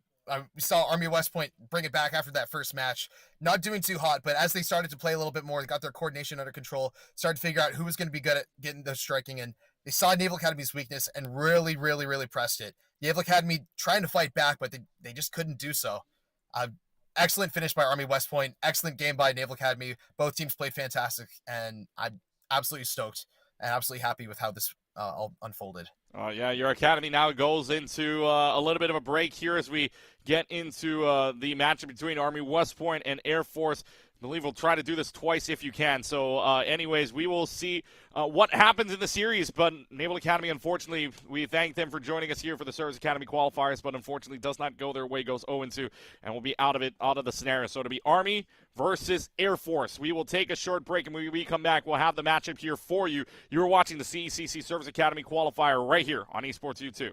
We saw Army West Point bring it back after that first match. Not doing too hot, but as they started to play a little bit more, they got their coordination under control, started to figure out who was going to be good at getting the striking, and they saw Naval Academy's weakness and really, really, really pressed it. Naval Academy trying to fight back, but they just couldn't do so. Excellent finish by Army West Point. Excellent game by Naval Academy. Both teams played fantastic, and I'm absolutely stoked and absolutely happy with how this all unfolded. Yeah, your academy now goes into a little bit of a break here as we get into the matchup between Army West Point and Air Force. I believe we'll try to do this twice if you can. So, anyways, we will see what happens in the series. But Naval Academy, unfortunately, we thank them for joining us here for the Service Academy qualifiers, but unfortunately does not go their way, goes 0-2, and will be out of the scenario. So it'll be Army versus Air Force. We will take a short break, and when we come back, we'll have the matchup here for you. You're watching the CECC Service Academy qualifier right here on Esports U2.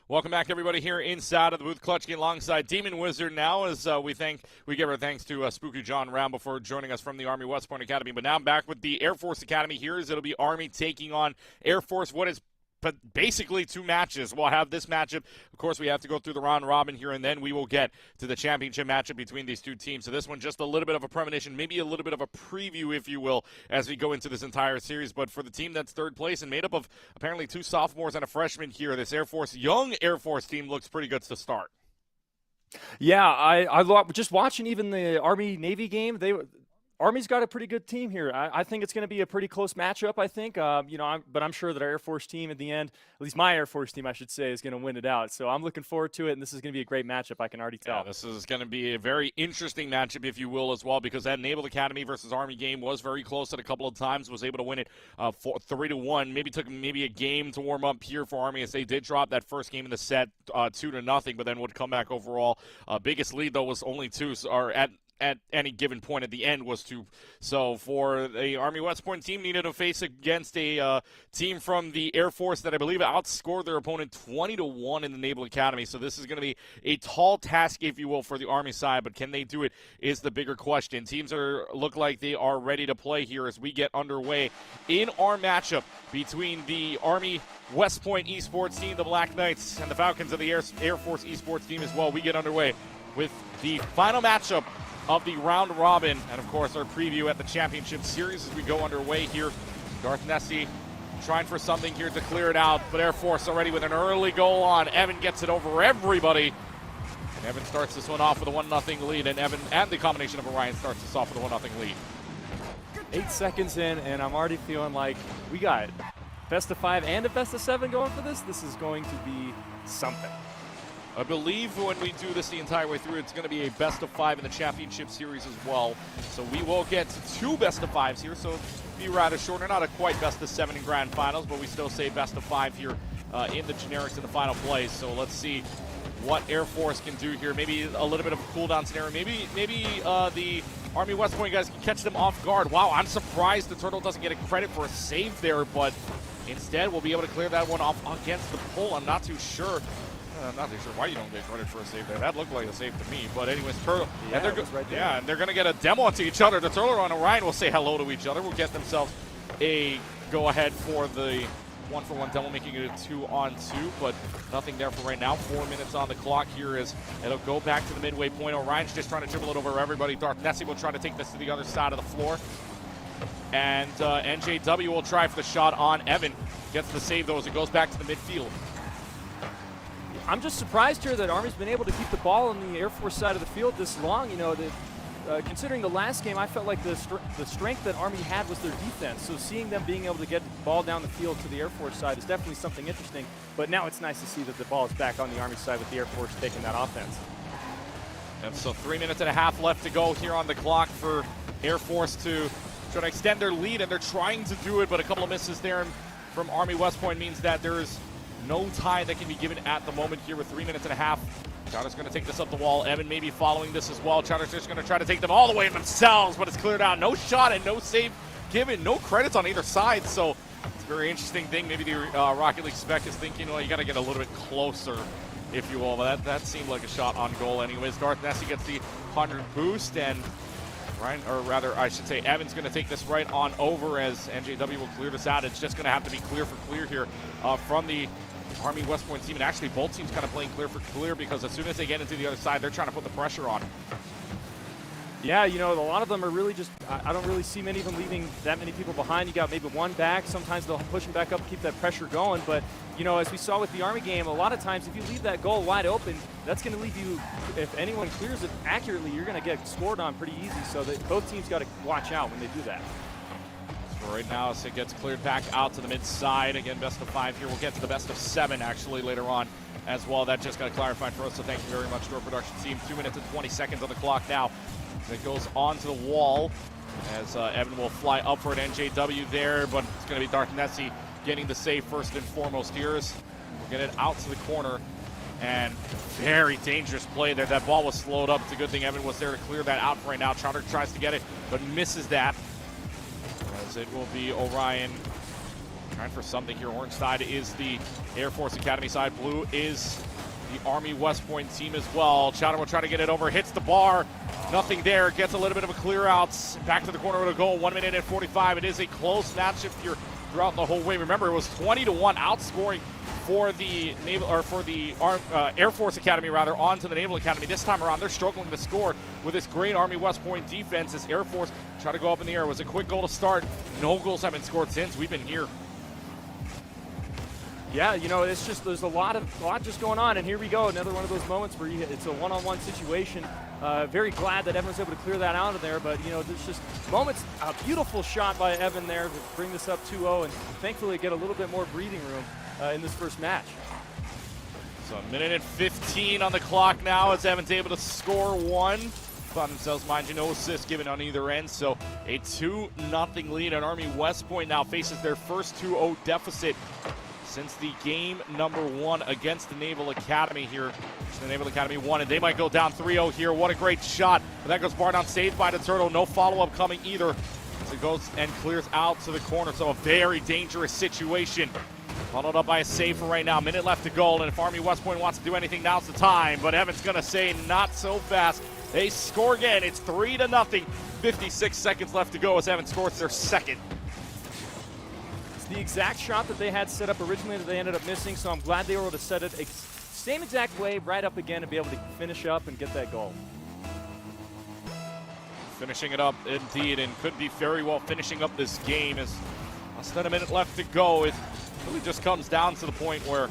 Welcome back, everybody, here inside of the booth. Clutch Game alongside Demon Wizard now as we give our thanks to Spooky John Round before joining us from the Army West Point Academy. But now I'm back with the Air Force Academy here as it'll be Army taking on Air Force. What is but basically 2 matches. We'll have this matchup. Of course, we have to go through the round robin here, and then we will get to the championship matchup between these 2 teams. So this one, just a little bit of a premonition, maybe a little bit of a preview, if you will, as we go into this entire series. But for the team that's 3rd place and made up of apparently 2 sophomores and a freshman here, this young Air Force team looks pretty good to start. Yeah, I just watching even the Army-Navy game, Army's got a pretty good team here. I think it's going to be a pretty close matchup, I think. But I'm sure that our Air Force team at the end, at least my Air Force team, I should say, is going to win it out. So I'm looking forward to it, and this is going to be a great matchup, I can already tell. Yeah, this is going to be a very interesting matchup, if you will, as well, because that Naval Academy versus Army game was very close at a couple of times, was able to win it 3-1. Maybe took a game to warm up here for Army as they did drop that first game in the set 2-0, but then would come back overall. Biggest lead, though, was only 2, or at any given point at the end was 2. So for the Army West Point team, needed to face against a team from the Air Force that I believe outscored their opponent 20-1 in the Naval Academy. So this is going to be a tall task, if you will, for the Army side, but can they do it is the bigger question. Teams look like they are ready to play here as we get underway in our matchup between the Army West Point esports team, the Black Knights, and the Falcons of the Air Force esports team as well. We get underway with the final matchup of the round robin, and of course our preview at the championship series as we go underway here. Darth Nessie trying for something here to clear it out, but Air Force already with an early goal on. Evan gets it over everybody, and Evan starts this one off with a 1-0 lead, and Evan and the combination of Orion starts this off with a 1-0 lead. 8 seconds in, and I'm already feeling like we got best of 5 and a best of 7 going for this. This is going to be something. I believe when we do this the entire way through, it's going to be a best of 5 in the championship series as well. So we will get 2 best of 5s here, so be rather shorter. Not a quite best of 7 in grand finals, but we still say best of 5 here in the generics in the final place. So let's see what Air Force can do here. Maybe a little bit of a cooldown scenario. Maybe the Army West Point guys can catch them off guard. Wow, I'm surprised the Turtle doesn't get a credit for a save there, but instead we'll be able to clear that one off against the pole. I'm not too sure. I'm not too sure why you don't get credit for a save there. That looked like a save to me. But anyways, Turtle, yeah, and they're right there. Yeah, and they're going to get a demo onto each other. The Turtle and Orion will say hello to each other. Will get themselves a go-ahead for the 1-for-1 demo, making it a 2-on-2. But nothing there for right now. 4 minutes on the clock here as it'll go back to the midway point. Orion's just trying to dribble it over everybody. Darth Nessie will try to take this to the other side of the floor. And NJW will try for the shot on Evan. Gets the save, though, as it goes back to the midfield. I'm just surprised here that Army's been able to keep the ball on the Air Force side of the field this long. You know, considering the last game, I felt like the strength that Army had was their defense. So seeing them being able to get the ball down the field to the Air Force side is definitely something interesting. But now it's nice to see that the ball is back on the Army side with the Air Force taking that offense. And so 3 minutes and a half left to go here on the clock for Air Force to try to extend their lead, and they're trying to do it, but a couple of misses there from Army West Point means that there's no tie that can be given at the moment here with 3 minutes and a half. Chowder's going to take this up the wall. Evan may be following this as well. Chowder's just going to try to take them all the way themselves, but it's cleared out. No shot and no save given. No credits on either side, so it's a very interesting thing. Maybe the Rocket League spec is thinking, well, you got to get a little bit closer, if you will. But that seemed like a shot on goal anyways. Darth Nessie gets the 100 boost, and Ryan, or rather, I should say, Evan's going to take this right on over as NJW will clear this out. It's just going to have to be clear for clear here from the Army West Point team, and actually both teams kind of playing clear for clear because as soon as they get into the other side, they're trying to put the pressure on. Yeah, you know, a lot of them are really just, I don't really see many of them leaving that many people behind. You got maybe one back. Sometimes they'll push them back up, keep that pressure going. But, you know, as we saw with the Army game, a lot of times if you leave that goal wide open, that's going to leave you, if anyone clears it accurately, you're going to get scored on pretty easy. So that both teams got to watch out when they do that. Right now, as it gets cleared back out to the mid side. Again, best of 5 here. We'll get to the best of 7 actually later on as well. That just got clarified for us, so thank you very much to our production team. 2 minutes and 20 seconds on the clock now. It goes onto the wall as Evan will fly up for an NJW there, but it's going to be Darth Nessie getting the save first and foremost here. We'll get it out to the corner, and very dangerous play there. That ball was slowed up. It's a good thing Evan was there to clear that out for right now. Chowder tries to get it, but misses that. As it will be Orion Trying for something here. Orange side is the Air Force Academy side. Blue is the Army West Point team as well. Chowder will try to get it over. Hits the bar. Nothing there. Gets a little bit of a clear out. Back to the corner with a goal. 1 minute and 45. It is a close match if you're throughout the whole way. Remember, it was 20-1 outscoring for the Naval, or for the Air Force Academy rather, onto the Naval Academy. This time around, they're struggling to score with this great Army West Point defense. As Air Force try to go up in the air. It was a quick goal to start. No goals have been scored since we've been here. Yeah, you know, it's just there's a lot just going on, and here we go, another one of those moments where it's a one-on-one situation. Very glad that Evan was able to clear that out of there, but you know, there's just moments. A beautiful shot by Evan there to bring this up 2-0, and thankfully get a little bit more breathing room in this first match. So 1 minute and 15 on the clock now as Evan's able to score one. Found themselves, mind you, no assists given on either end, so a 2-0 lead, and Army West Point now faces their first 2-0 deficit since the game number 1 against the Naval Academy here. The Naval Academy won, and they might go down 3-0 here. What a great shot. But that goes bar down, saved by the Turtle. No follow-up coming either. As it goes and clears out to the corner. So a very dangerous situation. Followed up by a save for right now. Minute left to go, and if Army West Point wants to do anything, now's the time. But Evan's going to say not so fast. They score again. It's 3-0. 56 seconds left to go as Evan scores their second. The exact shot that they had set up originally that they ended up missing, so I'm glad they were able to set it same exact way right up again and be able to finish up and get that goal. Finishing it up indeed, and could be very well finishing up this game as less than a minute left to go. It really just comes down to the point where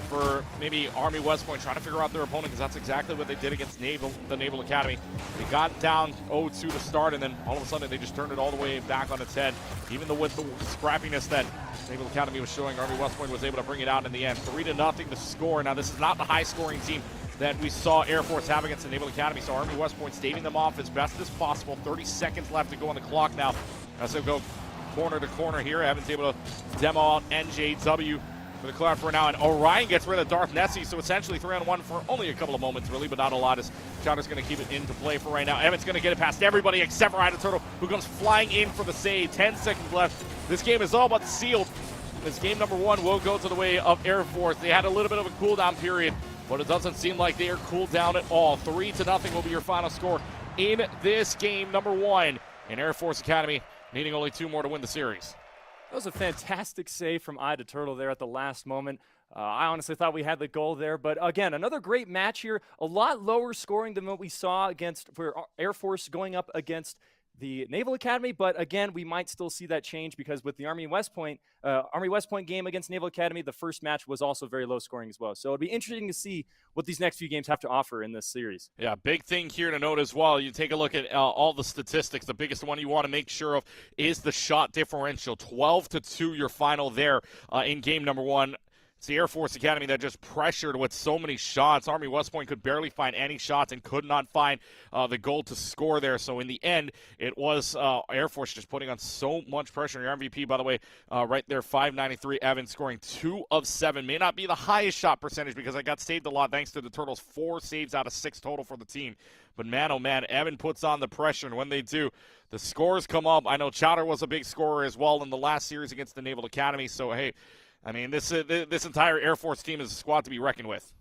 for maybe Army West Point trying to figure out their opponent, because that's exactly what they did against the Naval Academy. They got down 0-2 to start, and then all of a sudden they just turned it all the way back on its head. Even with the scrappiness that Naval Academy was showing, Army West Point was able to bring it out in the end. 3-0 to score. Now, this is not the high-scoring team that we saw Air Force have against the Naval Academy, so Army West Point staving them off as best as possible. 30 seconds left to go on the clock now as they go corner to corner here. Evan's able to demo out NJW for the clear for now, and Orion gets rid of Darth Nessie, so essentially 3-on-1 for only a couple of moments, really, but not a lot, as Chowder's going to keep it into play for right now. Evan's going to get it past everybody except for Ida Turtle, who comes flying in for the save. 10 seconds left. This game is all but sealed. This game number 1 will go to the way of Air Force. They had a little bit of a cool-down period, but it doesn't seem like they are cooled down at all. 3-0 will be your final score in this game number 1, and Air Force Academy needing only 2 more to win the series. That was a fantastic save from Ida Turtle there at the last moment. I honestly thought we had the goal there, but again, another great match here. A lot lower scoring than what we saw for Air Force going up against the Naval Academy, but again, we might still see that change because with the Army West Point game against Naval Academy, the first match was also very low scoring as well. So it'll be interesting to see what these next few games have to offer in this series. Yeah, big thing here to note as well. You take a look at all the statistics. The biggest one you want to make sure of is the shot differential. 12-2 your final there in game number 1. It's the Air Force Academy that just pressured with so many shots. Army West Point could barely find any shots and could not find the goal to score there. So in the end, it was Air Force just putting on so much pressure. Your MVP, by the way, right there, 593. Evan scoring 2 of 7. May not be the highest shot percentage because I got saved a lot thanks to the Turtles. 4 saves out of 6 total for the team. But man, oh man, Evan puts on the pressure, and when they do, the scores come up. I know Chowder was a big scorer as well in the last series against the Naval Academy. So, hey, I mean, this entire Air Force team is a squad to be reckoned with.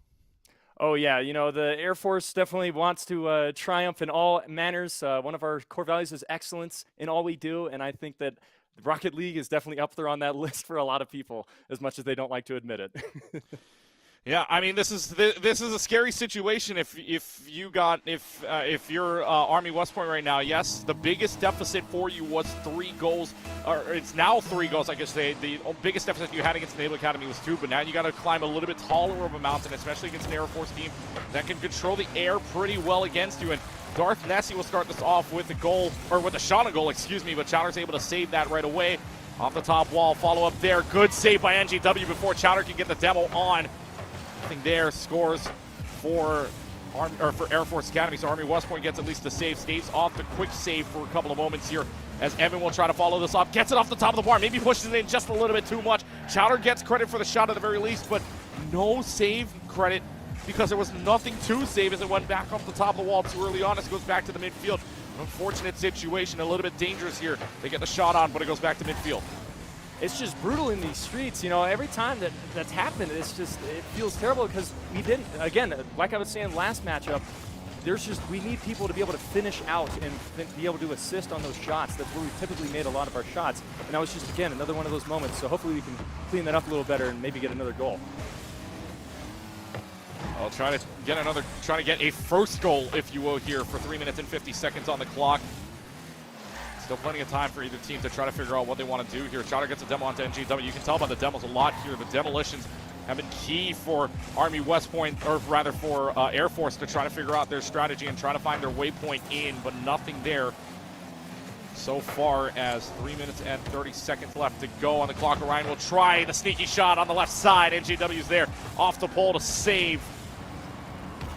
Oh, yeah. You know, the Air Force definitely wants to triumph in all manners. One of our core values is excellence in all we do, and I think that the Rocket League is definitely up there on that list for a lot of people, as much as they don't like to admit it. Yeah, I mean, this is a scary situation if you're Army West Point right now. Yes, the biggest deficit for you was 3 goals, or it's now 3 goals, I guess. The biggest deficit you had against the Naval Academy was 2, but now you got to climb a little bit taller of a mountain, especially against an Air Force team that can control the air pretty well against you. And Darth Nessie will start this off with a goal, or with a shot on goal, excuse me, but Chowder's able to save that right away off the top wall. Follow up there, good save by NJW before Chowder can get the demo on. Nothing there. Scores for Air Force Academy. So Army West Point gets at least a save. Staves off the quick save for a couple of moments here as Evan will try to follow this up. Gets it off the top of the bar. Maybe pushes it in just a little bit too much. Chowder gets credit for the shot at the very least, but no save credit because there was nothing to save as it went back off the top of the wall too early on. As it goes back to the midfield. Unfortunate situation. A little bit dangerous here. They get the shot on, but it goes back to midfield. It's just brutal in these streets. You know, every time that's happened, it feels terrible because we didn't, again, like I was saying last matchup, we need people to be able to finish out and be able to assist on those shots. That's where we typically made a lot of our shots. And that was just, again, another one of those moments. So hopefully we can clean that up a little better and maybe get another goal. I'll try to get a first goal, if you will, here for 3 minutes and 50 seconds on the clock. Still plenty of time for either team to try to figure out what they want to do here. Chowder gets a demo onto NGW. You can tell by the demos a lot here. The demolitions have been key for Army West Point, or rather for Air Force, to try to figure out their strategy and try to find their waypoint in, but nothing there so far as 3 minutes and 30 seconds left to go on the clock. Orion will try the sneaky shot on the left side. NGW's there off the pole to save.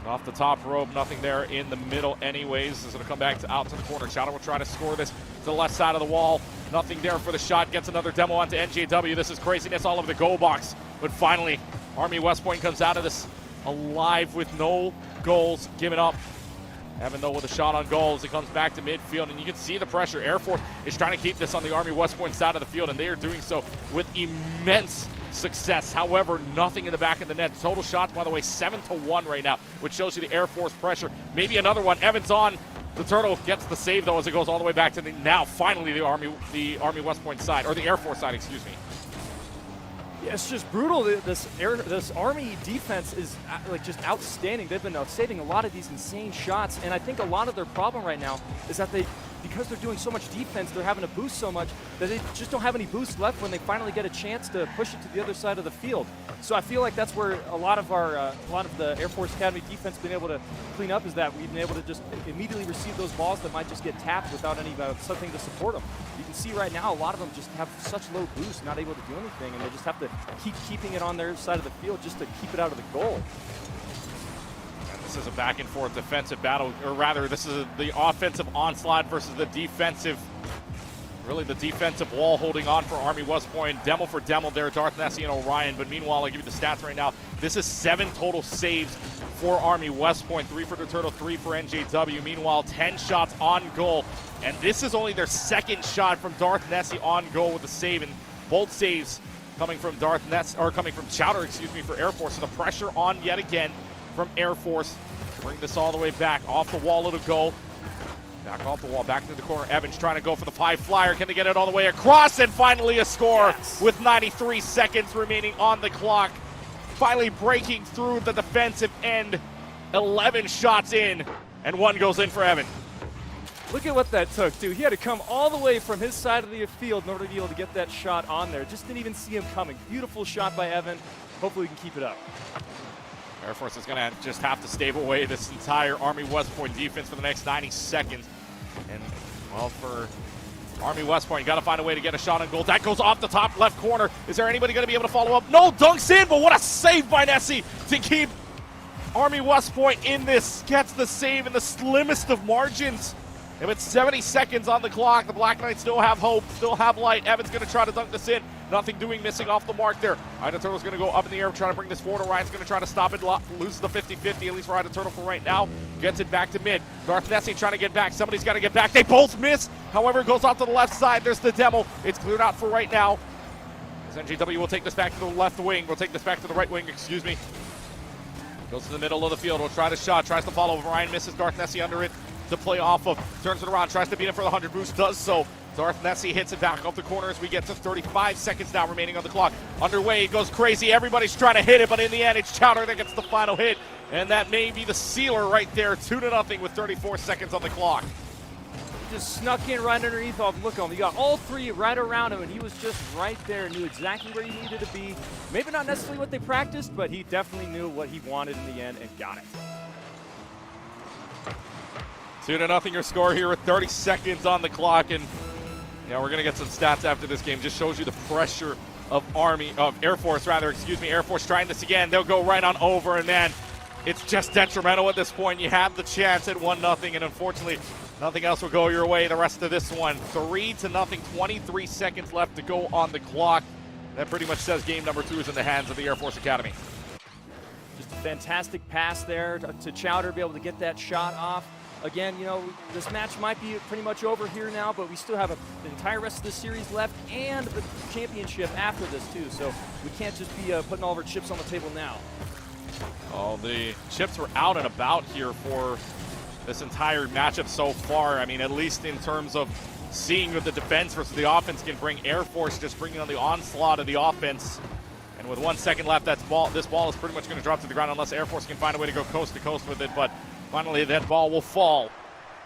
Off the top rope, nothing there in the middle anyways. This is going to come back out to the corner. Chowder will try to score this to the left side of the wall. Nothing there for the shot. Gets another demo onto NJW. This is craziness all over the goal box. But finally, Army West Point comes out of this alive with no goals given up. Evan, though, with a shot on goal as it comes back to midfield. And you can see the pressure. Air Force is trying to keep this on the Army West Point side of the field, and they are doing so with immense success. However, nothing in the back of the net. Total shots, by the way, 7-1 right now, which shows you the Air Force pressure. Maybe another one. Evans on. The Turtle gets the save, though, as it goes all the way back to finally the Army West Point side, or the Air Force side, excuse me. Yeah, it's just brutal. This Army defense is just outstanding. They've been saving a lot of these insane shots, and I think a lot of their problem right now is that because they're doing so much defense, they're having to boost so much that they just don't have any boost left when they finally get a chance to push it to the other side of the field. So I feel like that's where a lot of the Air Force Academy defense been able to clean up, is that we've been able to just immediately receive those balls that might just get tapped without any something to support them. You can see right now a lot of them just have such low boost, not able to do anything, and they just have to keep keeping it on their side of the field just to keep it out of the goal. This is a back and forth defensive battle, or rather, this is the offensive onslaught versus the defensive wall holding on for Army West Point. Demo for demo there, Darth Nessie and Orion. But meanwhile, I'll give you the stats right now. This is 7 total saves for Army West Point, 3 for the Turtle, 3 for NJW. Meanwhile, 10 shots on goal. And this is only their second shot from Darth Nessie on goal with a save. And both saves coming from Chowder, for Air Force. So the pressure on yet again from Air Force. Bring this all the way back. Off the wall it'll go. Back off the wall, back into the corner. Evans trying to go for the 5 flyer. Can they get it all the way across? And finally a score with 93 seconds remaining on the clock. Finally breaking through the defensive end. 11 shots in, and 1 goes in for Evan. Look at what that took, dude. He had to come all the way from his side of the field in order to be able to get that shot on there. Just didn't even see him coming. Beautiful shot by Evan. Hopefully we can keep it up. Air Force is going to just have to stave away this entire Army West Point defense for the next 90 seconds. And, well, for Army West Point, you got to find a way to get a shot on goal. That goes off the top left corner. Is there anybody going to be able to follow up? No, dunks in, but what a save by Nessie to keep Army West Point in this. Gets the save in the slimmest of margins. And with 70 seconds on the clock, the Black Knights still have hope, still have light. Evan's going to try to dunk this in. Nothing missing off the mark there. Ida Turtle's going to go up in the air, trying to bring this forward. Orion's going to try to stop it, loses the 50-50, at least for Ida Turtle for right now. Gets it back to mid. Darth Nessie trying to get back. Somebody's got to get back. They both miss. However, it goes out to the left side. There's the demo. It's cleared out for right now. As NGW will take this back to the left wing. We'll take this back to the right wing, excuse me. Goes to the middle of the field. Will try to shot. Tries to follow. Orion misses. Darth Nessie under it to play off of. Turns it around. Tries to beat it for the 100 boost. Does so. Darth Nessie hits it back off the corner as we get to 35 seconds now remaining on the clock. Underway, it goes crazy. Everybody's trying to hit it, but in the end, it's Chowder that gets the final hit. And that may be the sealer right there. 2-0 with 34 seconds on the clock. Just snuck in right underneath of him. Look at him. He got all 3 right around him, and he was just right there, knew exactly where he needed to be. Maybe not necessarily what they practiced, but he definitely knew what he wanted in the end and got it. 2-0 your score here with 30 seconds on the clock. And yeah, we're going to get some stats after this game. Just shows you the pressure of Air Force trying this again. They'll go right on over, and then it's just detrimental at this point. You have the chance at 1-0, and unfortunately, nothing else will go your way the rest of this one. 3-0, 23 seconds left to go on the clock. That pretty much says game number 2 is in the hands of the Air Force Academy. Just a fantastic pass there to Chowder, be able to get that shot off. Again, you know, this match might be pretty much over here now, but we still have the entire rest of the series left and the championship after this too. So we can't just be putting all of our chips on the table now. Oh, the chips were out and about here for this entire matchup so far. I mean, at least in terms of seeing what the defense versus the offense can bring. Air Force just bringing on the onslaught of the offense. And with 1 second left, this ball is pretty much going to drop to the ground unless Air Force can find a way to go coast to coast with it. But finally, that ball will fall.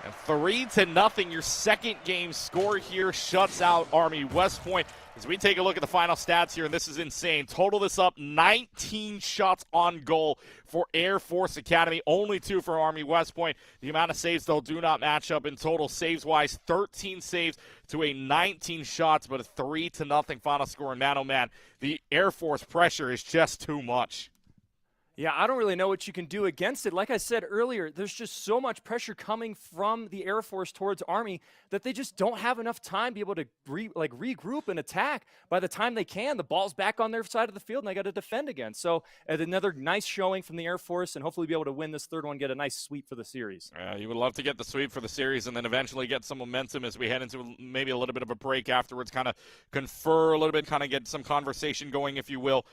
And 3-0, your second game score here shuts out Army West Point. As we take a look at the final stats here, and this is insane. Total this up, 19 shots on goal for Air Force Academy, only 2 for Army West Point. The amount of saves, though, do not match up in total. Saves-wise, 13 saves to a 19 shots, but a 3-0 final score. And man, oh man, the Air Force pressure is just too much. Yeah, I don't really know what you can do against it. Like I said earlier, there's just so much pressure coming from the Air Force towards Army that they just don't have enough time to be able to regroup and attack. By the time they can, the ball's back on their side of the field and they got to defend again. So another nice showing from the Air Force and hopefully be able to win this third one, get a nice sweep for the series. You would love to get the sweep for the series and then eventually get some momentum as we head into maybe a little bit of a break afterwards, kind of confer a little bit, kind of get some conversation going, if you will,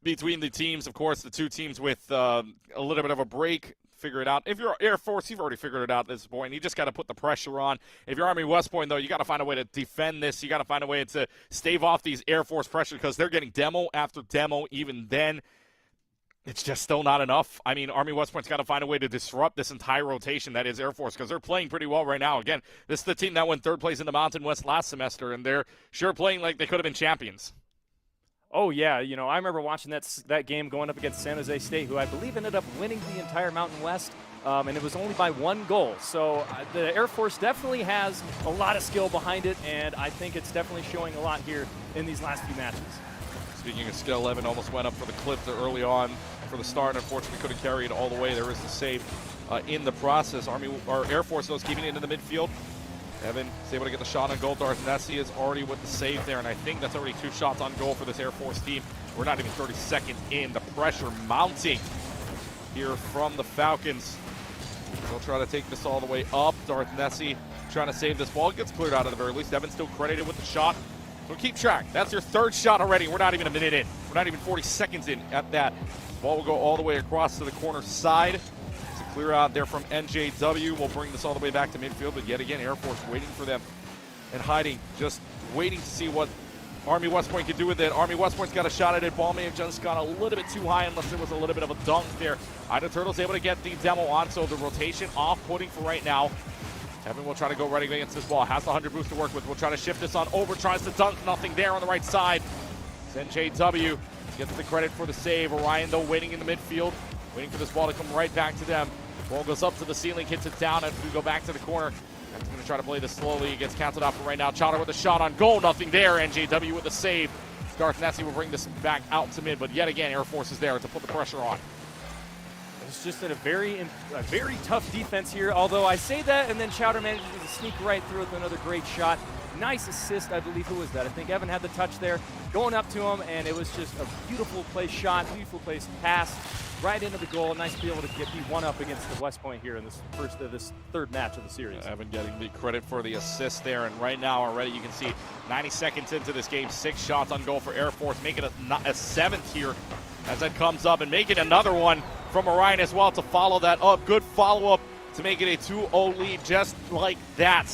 between the teams. Of course, the two teams with a little bit of a break, figure it out. If you're Air Force, you've already figured it out at this point. You just got to put the pressure on. If you're Army West Point, though, you got to find a way to defend this. You got to find a way to stave off these Air Force pressure because they're getting demo after demo. Even then, it's just still not enough. I mean, Army West Point's got to find a way to disrupt this entire rotation that is Air Force because they're playing pretty well right now. Again, this is the team that went third place in the Mountain West last semester, and they're sure playing like they could have been champions. Oh, yeah. You know, I remember watching that game going up against San Jose State, who I believe ended up winning the entire Mountain West, and it was only by 1 goal. So the Air Force definitely has a lot of skill behind it, and I think it's definitely showing a lot here in these last few matches. Speaking of skill, 11 almost went up for the clip early on for the start. Unfortunately, couldn't carry it all the way. There is the save in the process. Air Force, though, is keeping it into the midfield. Evan is able to get the shot on goal. Darth Nessie is already with the save there, and I think that's already 2 shots on goal for this Air Force team. We're not even 30 seconds in. The pressure mounting here from the Falcons. They'll try to take this all the way up. Darth Nessie trying to save this ball. It gets cleared out at the very least. Evan still credited with the shot. So keep track. That's your 3rd shot already. We're not even a minute in. We're not even 40 seconds in at that. Ball will go all the way across to the corner side. Clear out there from NJW. We'll bring this all the way back to midfield, but yet again, Air Force waiting for them and hiding, just waiting to see what Army West Point can do with it. Army West Point's got a shot at it. Ball may have just gone a little bit too high unless there was a little bit of a dunk there. Ida Turtle's able to get the demo on, so the rotation off-putting for right now. Evan will try to go right against this ball. Has the 100 boost to work with. We'll try to shift this on over. Tries to dunk. Nothing there on the right side. It's NJW. Gets the credit for the save. Orion, though, waiting in the midfield. Waiting for this ball to come right back to them. Ball goes up to the ceiling, hits it down, and we go back to the corner. He's going to try to play this slowly. It gets canceled out for right now. Chowder with a shot on goal. Nothing there. NJW with the save. Darth Nessie will bring this back out to mid, but yet again, Air Force is there to put the pressure on. It's just a very tough defense here, although I say that, and then Chowder manages to sneak right through with another great shot. Nice assist, I believe. Who was that? I think Evan had the touch there, going up to him, and it was just a beautiful play shot, beautiful place pass, right into the goal. Nice to be able to be one up against the West Point here in this third match of the series. Evan getting the credit for the assist there, and right now already you can see 90 seconds into this game, 6 shots on goal for Air Force, making a 7th here as that comes up, and making another one from Orion as well to follow that up. Good follow-up to make it a 2-0 lead just like that.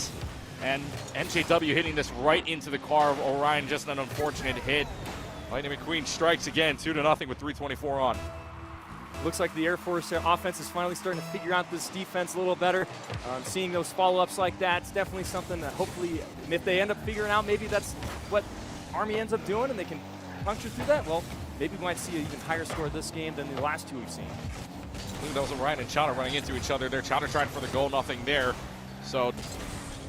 And NJW hitting this right into the car of Orion, just an unfortunate hit. Lightning McQueen strikes again, 2-0 with 3:24 on. Looks like the Air Force offense is finally starting to figure out this defense a little better. Seeing those follow-ups like that, it's definitely something that hopefully, if they end up figuring out, maybe that's what Army ends up doing and they can puncture through that, well, maybe we might see an even higher score this game than the last 2 we've seen. I believe that was Orion and Chowder running into each other there. Chowder trying for the goal, nothing there. So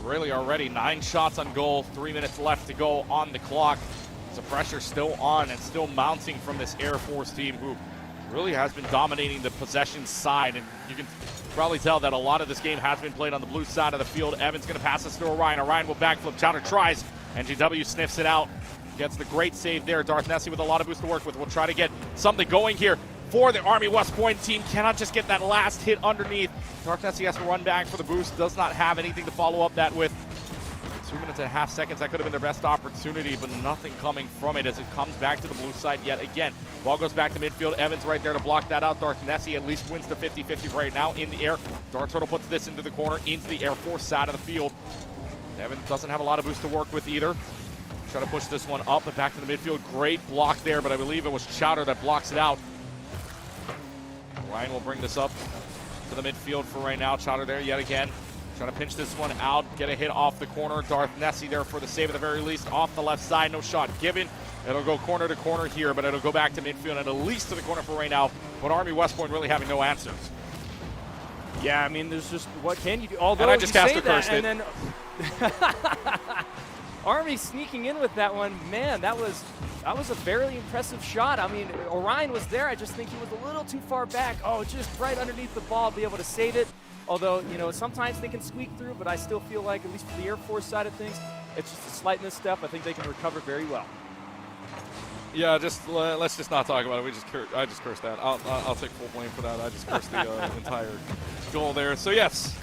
really already 9 shots on goal, 3 minutes left to go on the clock. The pressure still on and still mounting from this Air Force team who really has been dominating the possession side, and you can probably tell that a lot of this game has been played on the blue side of the field. Evan's going to pass this to Orion. Orion will backflip. Chowder tries. NJW sniffs it out. Gets the great save there. Darth Nessie with a lot of boost to work with. We'll try to get something going here. for the Army West Point team. Cannot just get that last hit underneath. Dark Nessie has to run back for the boost. Does not have anything to follow up that with. 2 minutes and a half seconds. That could have been their best opportunity, but nothing coming from it as it comes back to the blue side yet again. Ball goes back to midfield. Evans right there to block that out. Dark Nessie at least wins the 50-50 right now in the air. Dark Turtle puts this into the corner, into the Air Force side of the field. Evan doesn't have a lot of boost to work with either. Try to push this one up and back to the midfield. Great block there, but I believe it was Chowder that blocks it out. Ryan will bring this up to the midfield for right now. Chowder there yet again. Trying to pinch this one out, get a hit off the corner. Darth Nessie there for the save at the very least. Off the left side, no shot given. It'll go corner to corner here, but it'll go back to midfield and at least to the corner for right now. But Army West Point really having no answers. Yeah, I mean, there's just, what can you do? Although and I just cast a curse and then Army sneaking in with that one, man, that was a fairly impressive shot. I mean, Orion was there. I just think he was a little too far back. Oh, just right underneath the ball, be able to save it. Although, you know, sometimes they can squeak through, but I still feel like, at least for the Air Force side of things, it's just a slight misstep. I think they can recover very well. Yeah, just let's just not talk about it. I just cursed that. I'll take full blame for that. I just cursed the entire goal there. So yes,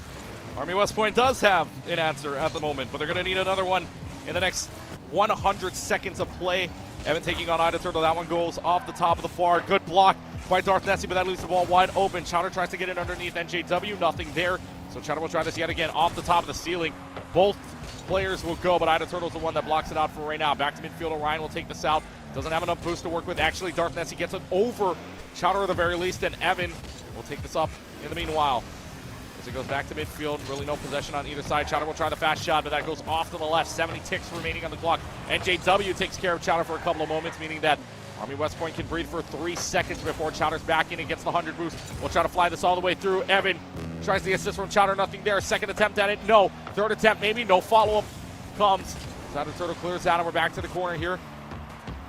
Army West Point does have an answer at the moment, but they're going to need another one in the next 100 seconds of play. Evan taking on Ida Turtle. That one goes off the top of the bar. Good block by Darth Nessie, but that leaves the ball wide open. Chowder tries to get it underneath NJW. Nothing there. So Chowder will try this yet again off the top of the ceiling. Both players will go, but Ida Turtle's the one that blocks it out for right now. Back to midfield. Orion will take this out. Doesn't have enough boost to work with. Actually, Darth Nessie gets it over Chowder at the very least, and Evan will take this up in the meanwhile. As it goes back to midfield, really no possession on either side. Chowder will try the fast shot, but that goes off to the left. 70 ticks remaining on the clock. NJW takes care of Chowder for a couple of moments, meaning that Army West Point can breathe for 3 seconds before Chowder's back in and gets the 100 boost. We'll try to fly this all the way through. Evan tries the assist from Chowder, nothing there. Second attempt at it, no. Third attempt, maybe. No follow-up comes. Chowder Turtle clears out, and we're back to the corner here.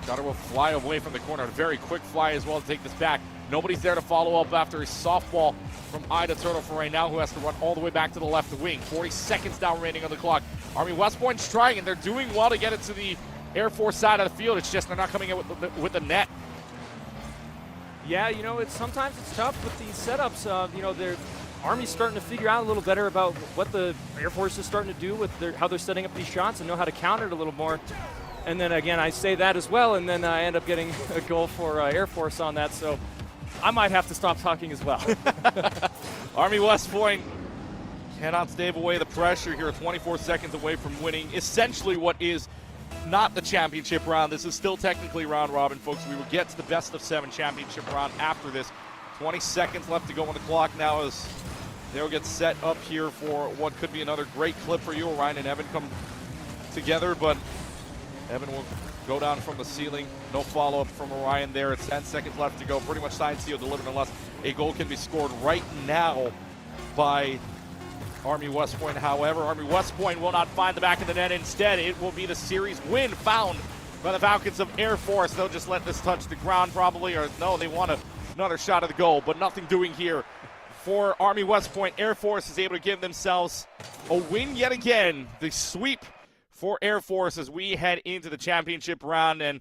Chowder will fly away from the corner. A very quick fly as well to take this back. Nobody's there to follow up after a softball from Ida Turtle for right now, who has to run all the way back to the left wing. 40 seconds now remaining on the clock. Army West Point's trying, and they're doing well to get it to the Air Force side of the field. It's just they're not coming in with the net. Yeah, you know, sometimes it's tough with these setups. You know, Army's starting to figure out a little better about what the Air Force is starting to do with how they're setting up these shots and know how to counter it a little more. And then again, I say that as well, and then I end up getting a goal for Air Force on that. So I might have to stop talking as well. Army West Point cannot stave away the pressure here. 24 seconds away from winning essentially what is not the championship round. This is still technically round robin, folks. We will get to the best of 7 championship round after this. 20 seconds left to go on the clock now as they'll get set up here for what could be another great clip for you. Ryan and Evan come together, but Evan will go down from the ceiling. No follow-up from Orion there. It's 10 seconds left to go. Pretty much signed, sealed, delivered unless a goal can be scored right now by Army West Point. However, Army West Point will not find the back of the net. Instead, it will be the series win found by the Falcons of Air Force. They'll just let this touch the ground probably, or no, they want another shot at the goal, but nothing doing here for Army West Point. Air Force is able to give themselves a win yet again. The sweep for Air Force as we head into the championship round, and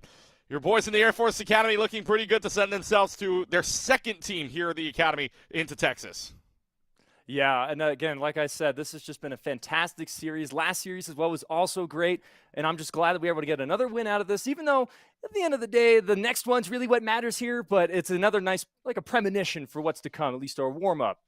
your boys in the Air Force Academy looking pretty good to send themselves to their second team here at the Academy into Texas. Yeah, and again, like I said, this has just been a fantastic series. Last series as well was also great, and I'm just glad that we were able to get another win out of this, even though at the end of the day, the next one's really what matters here, but it's another nice, like a premonition for what's to come, at least our warm-up.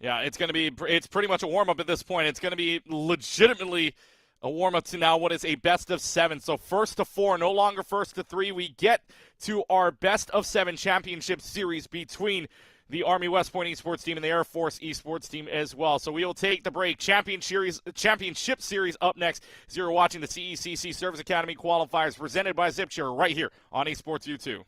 Yeah, it's pretty much a warm-up at this point. It's going to be legitimately a warm-up to now what is a best of 7. So first to 4, no longer first to 3. We get to our best of 7 championship series between the Army West Point esports team and the Air Force esports team as well. So we will take the break. Championship series up next. As you're watching the CECC Service Academy qualifiers presented by ZipChair right here on Esports U2.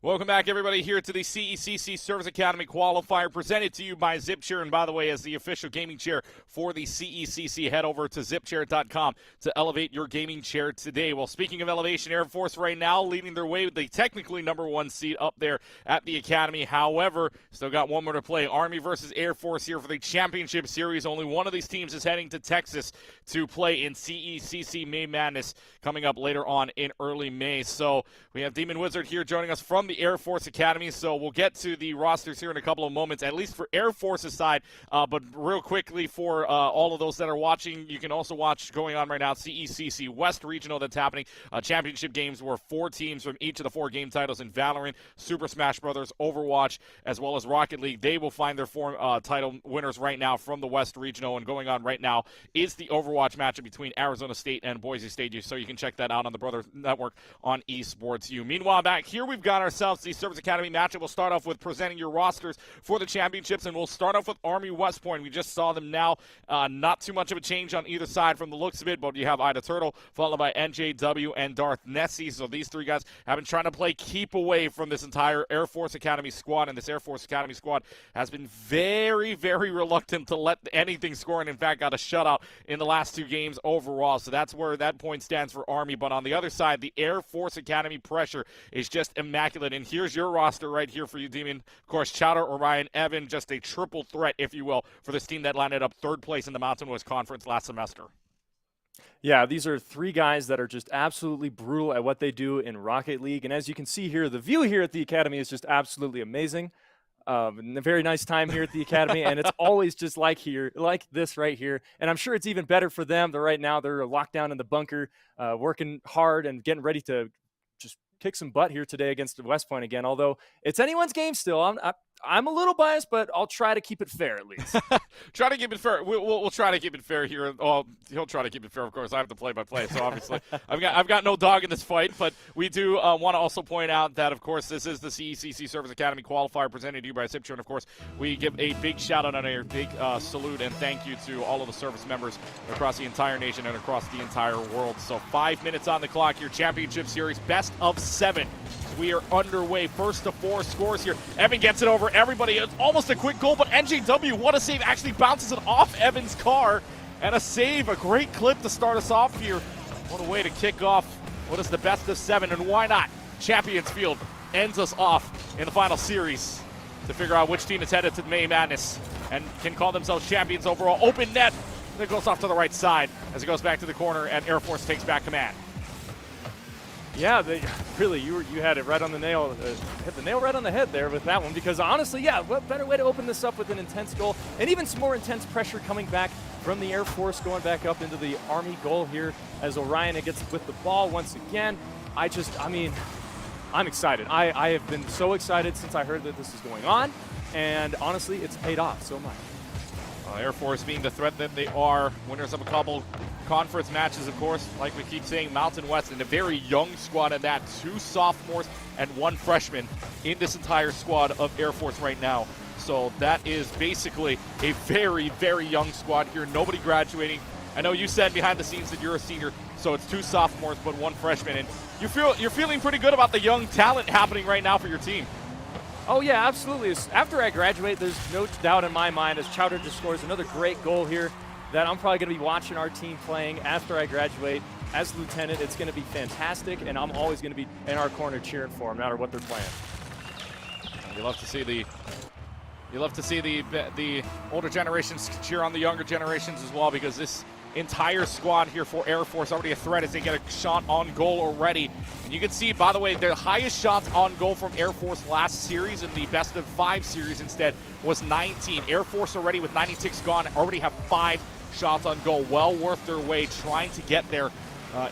Welcome back, everybody, here to the CECC Service Academy Qualifier, presented to you by ZipChair. And by the way, as the official gaming chair for the CECC, head over to zipchair.com to elevate your gaming chair today. Well, speaking of elevation, Air Force right now leading their way with the technically #1 seed up there at the Academy. However, still got one more to play. Army versus Air Force here for the championship series. Only one of these teams is heading to Texas to play in CECC May Madness coming up later on in early May. So we have Demon Wizard here joining us from the Air Force Academy. So we'll get to the rosters here in a couple of moments, at least for Air Force's side. But real quickly for all of those that are watching, you can also watch going on right now CECC West Regional that's happening. Championship games where 4 teams from each of the 4 game titles in Valorant, Super Smash Bros., Overwatch, as well as Rocket League. They will find their 4 title winners right now from the West Regional. And going on right now is the Overwatch matchup between Arizona State and Boise State. So you can check that out on the Brother Network on Esports U. Meanwhile, back here we've got ourselves the Service Academy matchup. We'll start off with presenting your rosters for the championships, and we'll start off with Army West Point. We just saw them now. Not too much of a change on either side from the looks of it, but you have Ida Turtle followed by NJW and Darth Nessie. So these 3 guys have been trying to play keep away from this entire Air Force Academy squad, and this Air Force Academy squad has been very, very reluctant to let anything score, and in fact got a shutout in the last 2 games overall. So that's where that point stands for Army. But on the other side, the Air Force Academy pressure is just immaculate. And here's your roster right here for you, Demon. Of course, Chowder, Orion, Evan, just a triple threat, if you will, for this team that landed up 3rd place in the Mountain West Conference last semester. Yeah, these are 3 guys that are just absolutely brutal at what they do in Rocket League. And as you can see here, the view here at the Academy is just absolutely amazing. And a very nice time here at the Academy, and it's always just like this right here. And I'm sure it's even better for them. They're locked down in the bunker, working hard and getting ready to just kick some butt here today against West Point again. Although it's anyone's game still. I'm a little biased, but I'll try to keep it fair at least. Try to keep it fair. We'll try to keep it fair here. Well, he'll try to keep it fair, of course. I have to play by play, so obviously I've got no dog in this fight. But we do want to also point out that, of course, this is the CECC Service Academy Qualifier presented to you by ZipChair. And, of course, we give a big shout-out and a big salute and thank you to all of the service members across the entire nation and across the entire world. So 5 minutes on the clock here. Championship Series, best of 7. We are underway. First to 4 scores here. Evan gets it over everybody. It's almost a quick goal, but NJW, what a save. Actually bounces it off Evan's car. And a save, a great clip to start us off here. What a way to kick off what is the best of 7. And why not? Champions Field ends us off in the final series to figure out which team is headed to May Madness and can call themselves champions overall. Open net. And it goes off to the right side as it goes back to the corner, and Air Force takes back command. Yeah, you had it right on the nail, hit the nail right on the head there with that one, because honestly, yeah, what better way to open this up with an intense goal and even some more intense pressure coming back from the Air Force going back up into the Army goal here as Orion gets with the ball once again. I'm excited. I have been so excited since I heard that this is going on, and honestly, it's paid off so much. Air Force being the threat that they are, winners of a couple conference matches, of course, like we keep saying, Mountain West, and a very young squad at that. 2 sophomores and 1 freshman in this entire squad of Air Force right now. So that is basically a very, very young squad here. Nobody graduating. I know you said behind the scenes that you're a senior, so it's 2 sophomores but 1 freshman, and you're feeling pretty good about the young talent happening right now for your team. Oh, yeah, absolutely. After I graduate, there's no doubt in my mind as Chowder just scores another great goal here that I'm probably going to be watching our team playing after I graduate. As lieutenant, it's going to be fantastic, and I'm always going to be in our corner cheering for them, no matter what they're playing. You love to see the older generations cheer on the younger generations as well, because this entire squad here for Air Force already a threat as they get a shot on goal already. And you can see, by the way, the highest shots on goal from Air Force last series in the best of 5 series instead was 19. Air Force already with 96 gone already have 5 shots on goal. Well worth their way trying to get there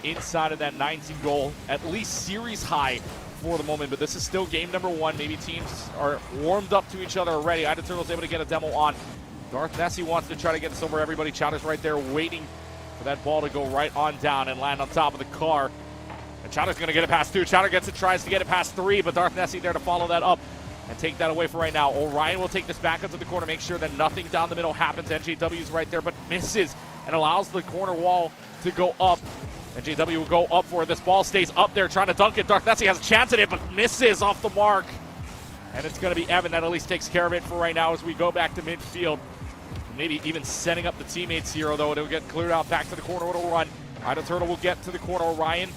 inside of that 19 goal, at least series high for the moment. But this is still game number 1. Maybe teams are warmed up to each other already. Ida Turtle's able to get a demo on. Darth Nessie wants to try to get this over everybody. Chowder's right there waiting for that ball to go right on down and land on top of the car. And Chowder's going to get it past 2. Chowder gets it, tries to get it past 3, but Darth Nessie there to follow that up and take that away for right now. Orion will take this back into the corner, make sure that nothing down the middle happens. NJW's right there, but misses and allows the corner wall to go up. NJW will go up for it. This ball stays up there trying to dunk it. Darknessy has a chance at it, but misses off the mark. And it's going to be Evan that at least takes care of it for right now as we go back to midfield. Maybe even setting up the teammates here, although it'll get cleared out back to the corner. It'll run. Ida Turtle will get to the corner. Orion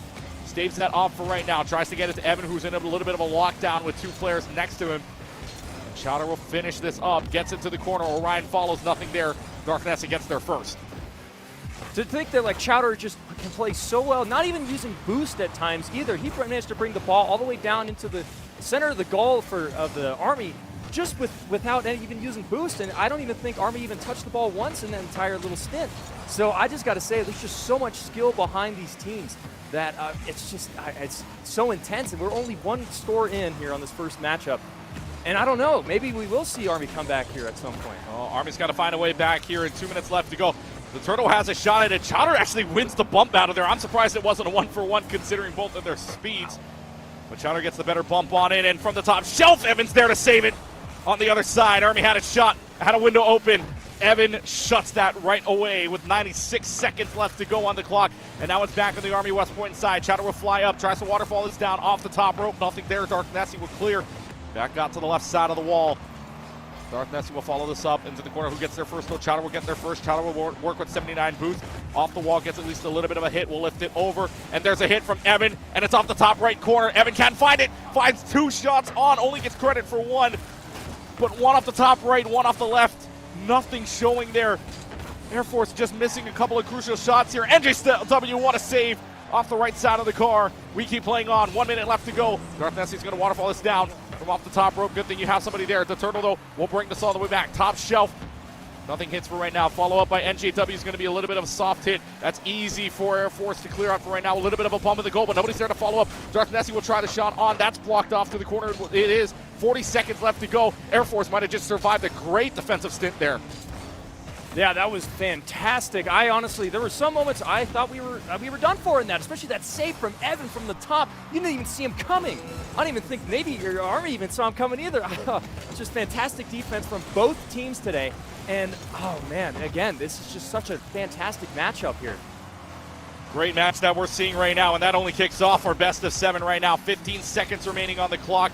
staves that off for right now. Tries to get it to Evan, who's in a little bit of a lockdown with 2 players next to him. Chowder will finish this up. Gets it to the corner. Orion follows. Nothing there. Darknessy gets there first. To think that Chowder just can play so well, not even using boost at times either. He managed to bring the ball all the way down into the center of the goal of the Army just without even using boost, and I don't even think Army even touched the ball once in that entire little stint. So I just got to say, there's just so much skill behind these teams that it's so intense, and we're only 1 score in here on this first matchup. And I don't know, maybe we will see Army come back here at some point. Oh, Army's got to find a way back here, and 2 minutes left to go. The Turtle has a shot at it. Chowder actually wins the bump out of there. I'm surprised it wasn't a 1-for-1 considering both of their speeds. But Chowder gets the better bump on it, and from the top shelf, Evan's there to save it. On the other side, Army had a shot, had a window open. Evan shuts that right away with 96 seconds left to go on the clock. And now it's back on the Army West Point side. Chowder will fly up, tries to waterfall this down off the top rope. Nothing there. Darknessy will clear. Back out to the left side of the wall. Darknessy will follow this up into the corner. Who gets there first? Though Chowder will get there first. Chowder will work with 79 boots. Off the wall, gets at least a little bit of a hit. Will lift it over. And there's a hit from Evan. And it's off the top right corner. Evan can't find it. Finds 2 shots on. Only gets credit for 1. But 1 off the top right, 1 off the left. Nothing showing there. Air Force just missing a couple of crucial shots here. NJW want to save off the right side of the car. We keep playing on. 1 minute left to go. Darknessy's going to waterfall this down from off the top rope. Good thing you have somebody there. The Turtle, though, will bring this all the way back. Top shelf. Nothing hits for right now. Follow up by NJW is going to be a little bit of a soft hit. That's easy for Air Force to clear out for right now. A little bit of a bump in the goal, but nobody's there to follow up. Darknessy will try the shot on. That's blocked off to the corner. It is 40 seconds left to go. Air Force might have just survived a great defensive stint there. Yeah, that was fantastic. I honestly, there were some moments I thought we were done for in that, especially that save from Evan from the top. You didn't even see him coming. I don't even think maybe your Army even saw him coming either. Just fantastic defense from both teams today. And, oh man, again, this is just such a fantastic matchup here. Great match that we're seeing right now, and that only kicks off our best of 7 right now. 15 seconds remaining on the clock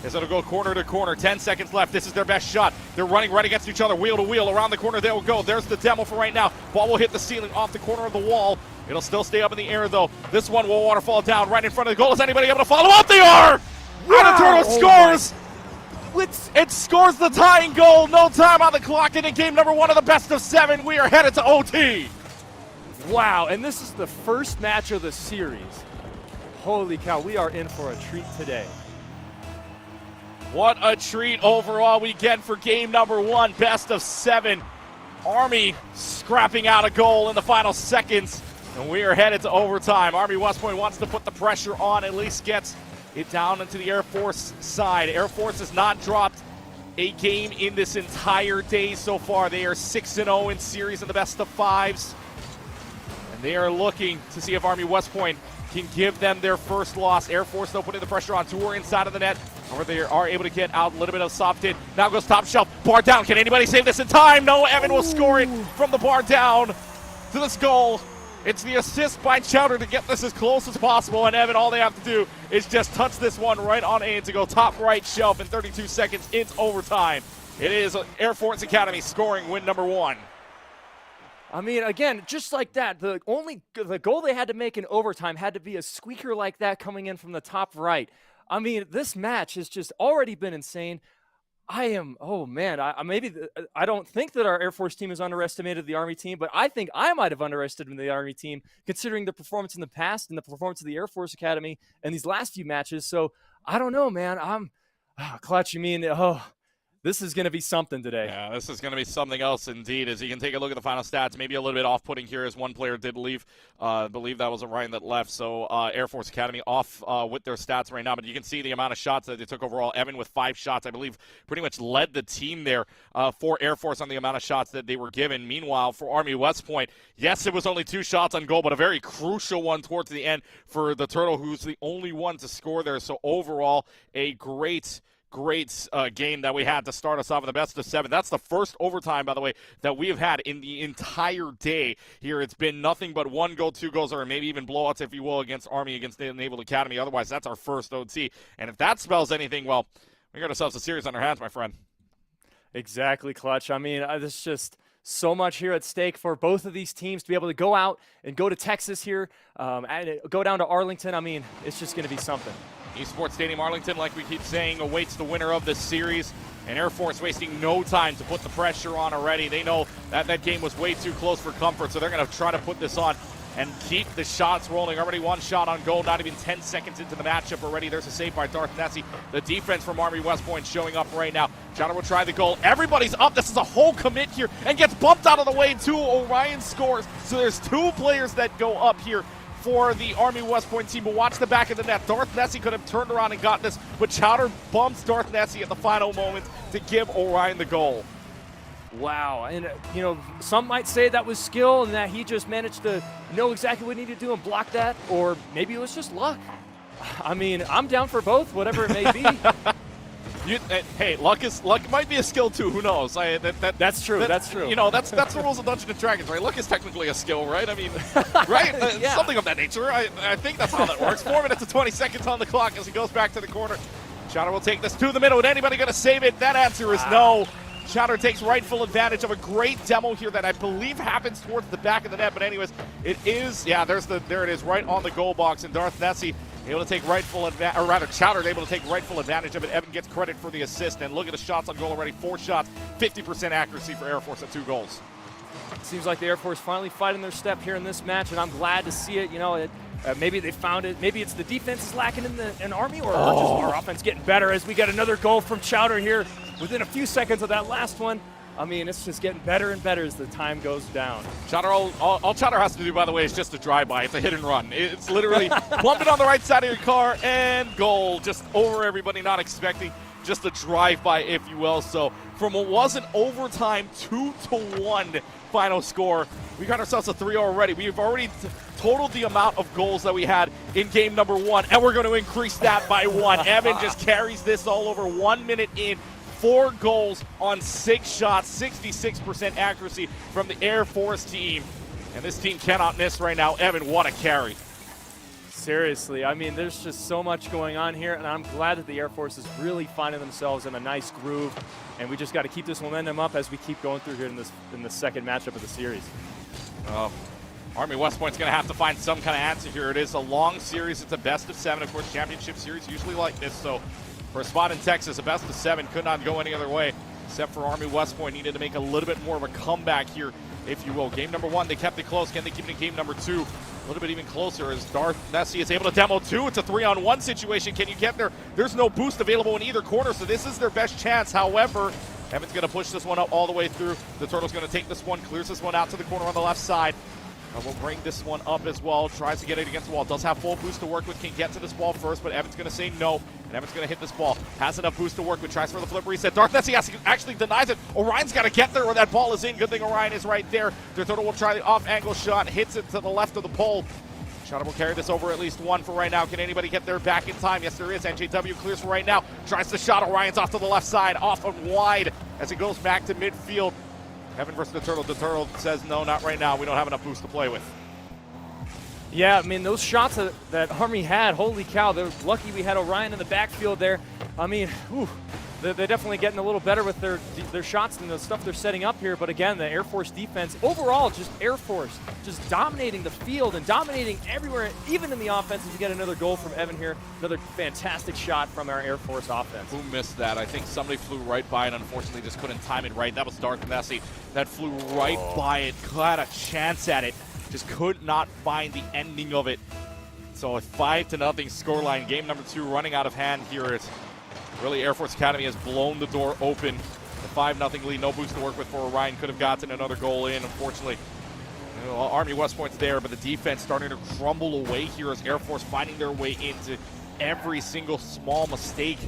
as it'll go corner to corner. 10 seconds left. This is their best shot. They're running right against each other, wheel to wheel. Around the corner they will go. There's the demo for right now. Ball will hit the ceiling off the corner of the wall. It'll still stay up in the air, though. This one will waterfall down right in front of the goal. Is anybody able to follow up? They are! Wow. And the Turtle scores! It scores the tying goal. No time on the clock, and in game number 1 of the best of 7, we are headed to OT. Wow, and this is the first match of the series. Holy cow, we are in for a treat today. What a treat overall we get for game number 1, best of 7. Army scrapping out a goal in the final seconds, and we are headed to overtime. Army West Point wants to put the pressure on, at least gets it down into the Air Force side. Air Force has not dropped a game in this entire day so far. They are 6-0 in series in the best of 5s. And they are looking to see if Army West Point can give them their first loss. Air Force, though, putting the pressure on. Tour inside of the net, or they are able to get out a little bit of soft hit. Now goes top shelf, bar down. Can anybody save this in time? No, Evan will score it from the bar down to this goal. It's the assist by Chowder to get this as close as possible, and Evan, all they have to do is just touch this one right on in to go top right shelf in 32 seconds. It's overtime. It is Air Force Academy scoring win number 1. I mean, again, just like that, the goal they had to make in overtime had to be a squeaker like that coming in from the top right. I mean, this match has just already been insane. I don't think that our Air Force team has underestimated the Army team, but I think I might have underestimated the Army team considering the performance in the past and the performance of the Air Force Academy in these last few matches. So I don't know, man. Clutch, you mean, this is going to be something today. Yeah, this is going to be something else indeed. As you can take a look at the final stats, maybe a little bit off-putting here as one player did leave. I believe that was Orion that left. So Air Force Academy off with their stats right now. But you can see the amount of shots that they took overall. Evan with 5 shots, I believe, pretty much led the team there for Air Force on the amount of shots that they were given. Meanwhile, for Army West Point, yes, it was only 2 shots on goal, but a very crucial one towards the end for the Turtle, who's the only one to score there. So overall, a great great game that we had to start us off in the best of 7. That's the first overtime, by the way, that we have had in the entire day here. It's been nothing but 1 goal, 2 goals, or maybe even blowouts, if you will, against Army, against the Naval Academy. Otherwise, that's our first OT. And if that spells anything, well, we got ourselves a series on our hands, my friend. Exactly, Clutch. I mean, there's just so much here at stake for both of these teams to be able to go out and go to Texas here, and go down to Arlington. I mean, it's just going to be something. Esports Stadium Arlington, like we keep saying, awaits the winner of this series. And Air Force wasting no time to put the pressure on already. They know that that game was way too close for comfort, so they're going to try to put this on and keep the shots rolling. Already 1 shot on goal, not even 10 seconds into the matchup already. There's a save by Darth Nessie. The defense from Army West Point showing up right now. Chowder will try the goal. Everybody's up. This is a whole commit here and gets bumped out of the way too. Orion scores. So there's 2 players that go up here for the Army West Point team. But watch the back of the net. Darth Nessie could have turned around and got this, but Chowder bumps Darth Nessie at the final moment to give Orion the goal. Wow, and you know, some might say that was skill and that he just managed to know exactly what he needed to do and block that, or maybe it was just luck. I mean, I'm down for both, whatever it may be. Hey, luck might be a skill too. Who knows? That's true. That's true. You know, that's the rules of Dungeons and Dragons, right? Luck is technically a skill, right? I mean, right? Yeah. Something of that nature. I think that's how that works. 4 minutes and 20 seconds on the clock as he goes back to the corner. Chowder will take this to the middle. Is anybody going to save it? That answer is no. Chowder takes rightful advantage of a great demo here that I believe happens towards the back of the net. But anyways, it is, yeah, there it is, right on the goal box. And Darth Nessie able to take rightful advantage, or rather Chowder able to take rightful advantage of it. Evan gets credit for the assist. And look at the shots on goal already. 4 shots, 50% accuracy for Air Force at 2 goals. Seems like the Air Force finally fighting their step here in this match, and I'm glad to see it. You know, maybe they found it. Maybe it's the defense is lacking in Army, or just our offense getting better as we get another goal from Chowder here within a few seconds of that last one. I mean, it's just getting better and better as the time goes down. Chowder, all Chowder has to do, by the way, is just a drive-by. It's a hit and run. It's literally bump it on the right side of your car and goal, just over everybody, not expecting, just a drive-by, if you will. So from what was an overtime 2-1 final score, we got ourselves a 3-0 already. We've already totaled the amount of goals that we had in game number 1, and we're going to increase that by 1. Evan just carries this all over 1 minute in. 4 goals on 6 shots, 66% accuracy from the Air Force team. And this team cannot miss right now. Evan, what a carry. Seriously, I mean, there's just so much going on here, and I'm glad that the Air Force is really finding themselves in a nice groove, and we just got to keep this momentum up as we keep going through here in the second matchup of the series. Army West Point's going to have to find some kind of answer here. It is a long series. It's a best of 7. Of course, championship series usually like this, so for a spot in Texas, a best of 7 could not go any other way, except for Army West Point needed to make a little bit more of a comeback here, if you will. Game number 1, they kept it close. Can they keep it in game number 2? A little bit even closer as Darth Nessie is able to demo 2. It's a 3-on-1 situation. Can you get there? There's no boost available in either corner, so this is their best chance. However, Evan's going to push this one up all the way through. The Turtle's going to take this one, clears this one out to the corner on the left side. We'll bring this one up as well. Tries to get it against the wall. Does have full boost to work with. Can get to this ball first, but Evan's going to say no. And Evan's going to hit this ball. Has enough boost to work with. Tries for the flip reset. Darth Nessie actually denies it. Orion's got to get there or that ball is in. Good thing Orion is right there. The Turtle will try the off-angle shot. Hits it to the left of the pole. Chowder will carry this over at least 1 for right now. Can anybody get there back in time? Yes, there is. NJW clears for right now. Tries the shot. Orion's off to the left side. Off and wide as it goes back to midfield. Evan versus the Turtle. The Turtle says no, not right now. We don't have enough boost to play with. Yeah, I mean, those shots that Army had, holy cow, they're lucky we had Orion in the backfield there. I mean, they're definitely getting a little better with their shots and the stuff they're setting up here. But again, the Air Force defense, overall, just Air Force, just dominating the field and dominating everywhere, even in the offense. As we get another goal from Evan here, another fantastic shot from our Air Force offense. Who missed that? I think somebody flew right by it, unfortunately just couldn't time it right. That was Darth Nessie that flew right by it, had a chance at it. Just could not find the ending of it. So a 5-0 scoreline. Game number 2 running out of hand here. It's really Air Force Academy has blown the door open. The 5-0 lead, no boost to work with for Orion. Could have gotten another goal in. Unfortunately, Army West Point's there, but the defense starting to crumble away here as Air Force finding their way into every single small mistake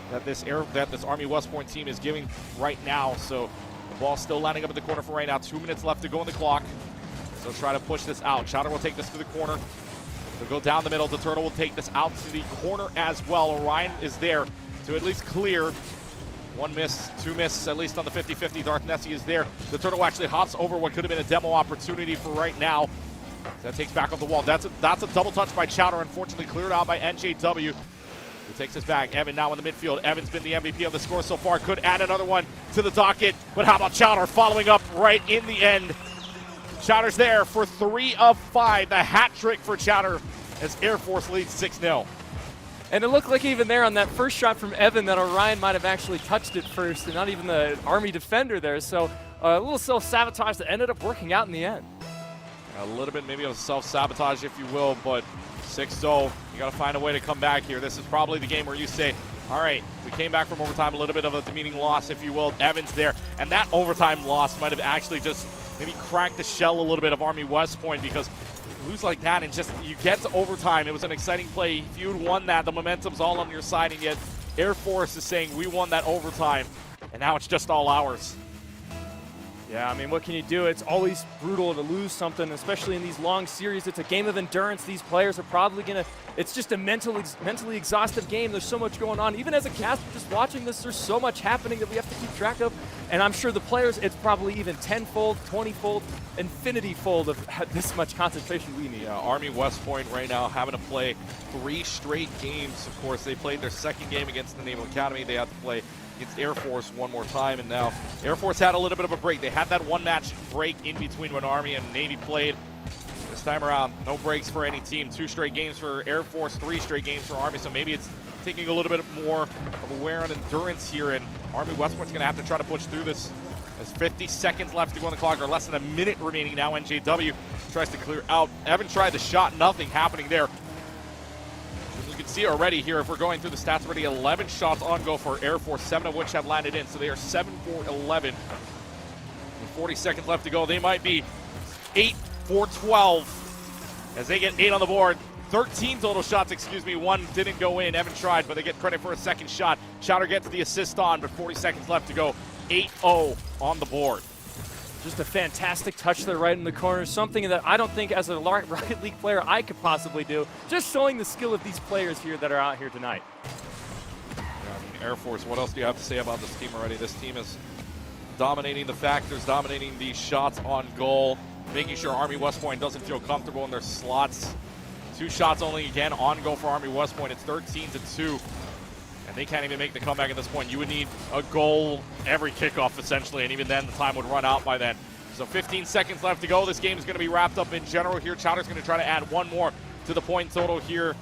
that this Army West Point team is giving right now. So the ball's still lining up at the corner for right now. 2 minutes left to go on the clock. So try to push this out. Chowder will take this to the corner. They'll go down the middle. The Turtle will take this out to the corner as well. Orion is there. to at least clear. One miss, two miss, at least on the 50-50. Darth Nessie is there. The turtle actually hops over what could have been a demo opportunity for right now. That takes back off the wall. That's a double touch by Chowder, unfortunately cleared out by NJW. Who takes us back. Evan now in the midfield. Evan's been the MVP of the score so far. Could add another one to the docket. But how about Chowder following up right in the end? Chowder's there for 3 of 5. The hat trick for Chowder as Air Force leads 6-0. And it looked like even there on that first shot from Evan that Orion might have actually touched it first and not even the Army defender there. So a little self-sabotage that ended up working out in the end. A little bit maybe of self-sabotage, if you will, but 6-0, you got to find a way to come back here. This is probably the game where you say, all right, we came back from overtime, a little bit of a demeaning loss, if you will. Evans there, and that overtime loss might have actually just maybe cracked the shell a little bit of Army West Point, because you lose like that and just you get to overtime. It was an exciting play. If you had won that, the momentum's all on your side, and yet Air Force is saying we won that overtime, and now it's just all ours. Yeah, I mean, what can you do? It's always brutal to lose something, especially in these long series. It's a game of endurance. These players are probably going to – it's just a mentally exhaustive game. There's so much going on. Even as a cast, just watching this, there's so much happening that we have to keep track of. And I'm sure the players, it's probably even 10-fold, 20-fold, infinity-fold of this much concentration we need. Yeah, Army West Point right now having to play 3 straight games. Of course, they played their second game against the Naval Academy. They have to play against Air Force one more time, and now Air Force had a little bit of a break. They had that one-match break in between when Army and Navy played. This time around, no breaks for any team. 2 straight games for Air Force, 3 straight games for Army, so maybe it's taking a little bit more of a wear on endurance here, and Army West Point's going to have to try to push through this. There's 50 seconds left to go on the clock, or less than a minute remaining now. NJW tries to clear out. Evan tried the shot, nothing happening there. You can see already here, if we're going through the stats already, 11 shots on goal for Air Force, 7 of which have landed in, so they are 7 for 11. With 40 seconds left to go, they might be 8 for 12 as they get 8 on the board. 13 total shots, excuse me, 1 didn't go in. Evan tried, but they get credit for a second shot. Chowder gets the assist on, but 40 seconds left to go. 8-0 on the board. Just a fantastic touch there right in the corner. Something that I don't think as a Rocket League player I could possibly do. Just showing the skill of these players here that are out here tonight. Yeah, I mean, Air Force, what else do you have to say about this team already? This team is dominating the factors, dominating the shots on goal, making sure Army West Point doesn't feel comfortable in their slots. 2 shots only again on goal for Army West Point. It's 13-2. And they can't even make the comeback at this point. You would need a goal every kickoff, essentially, and even then the time would run out by then. So 15 seconds left to go. This game is going to be wrapped up in general here. Chowder's going to try to add 1 more to the point total here.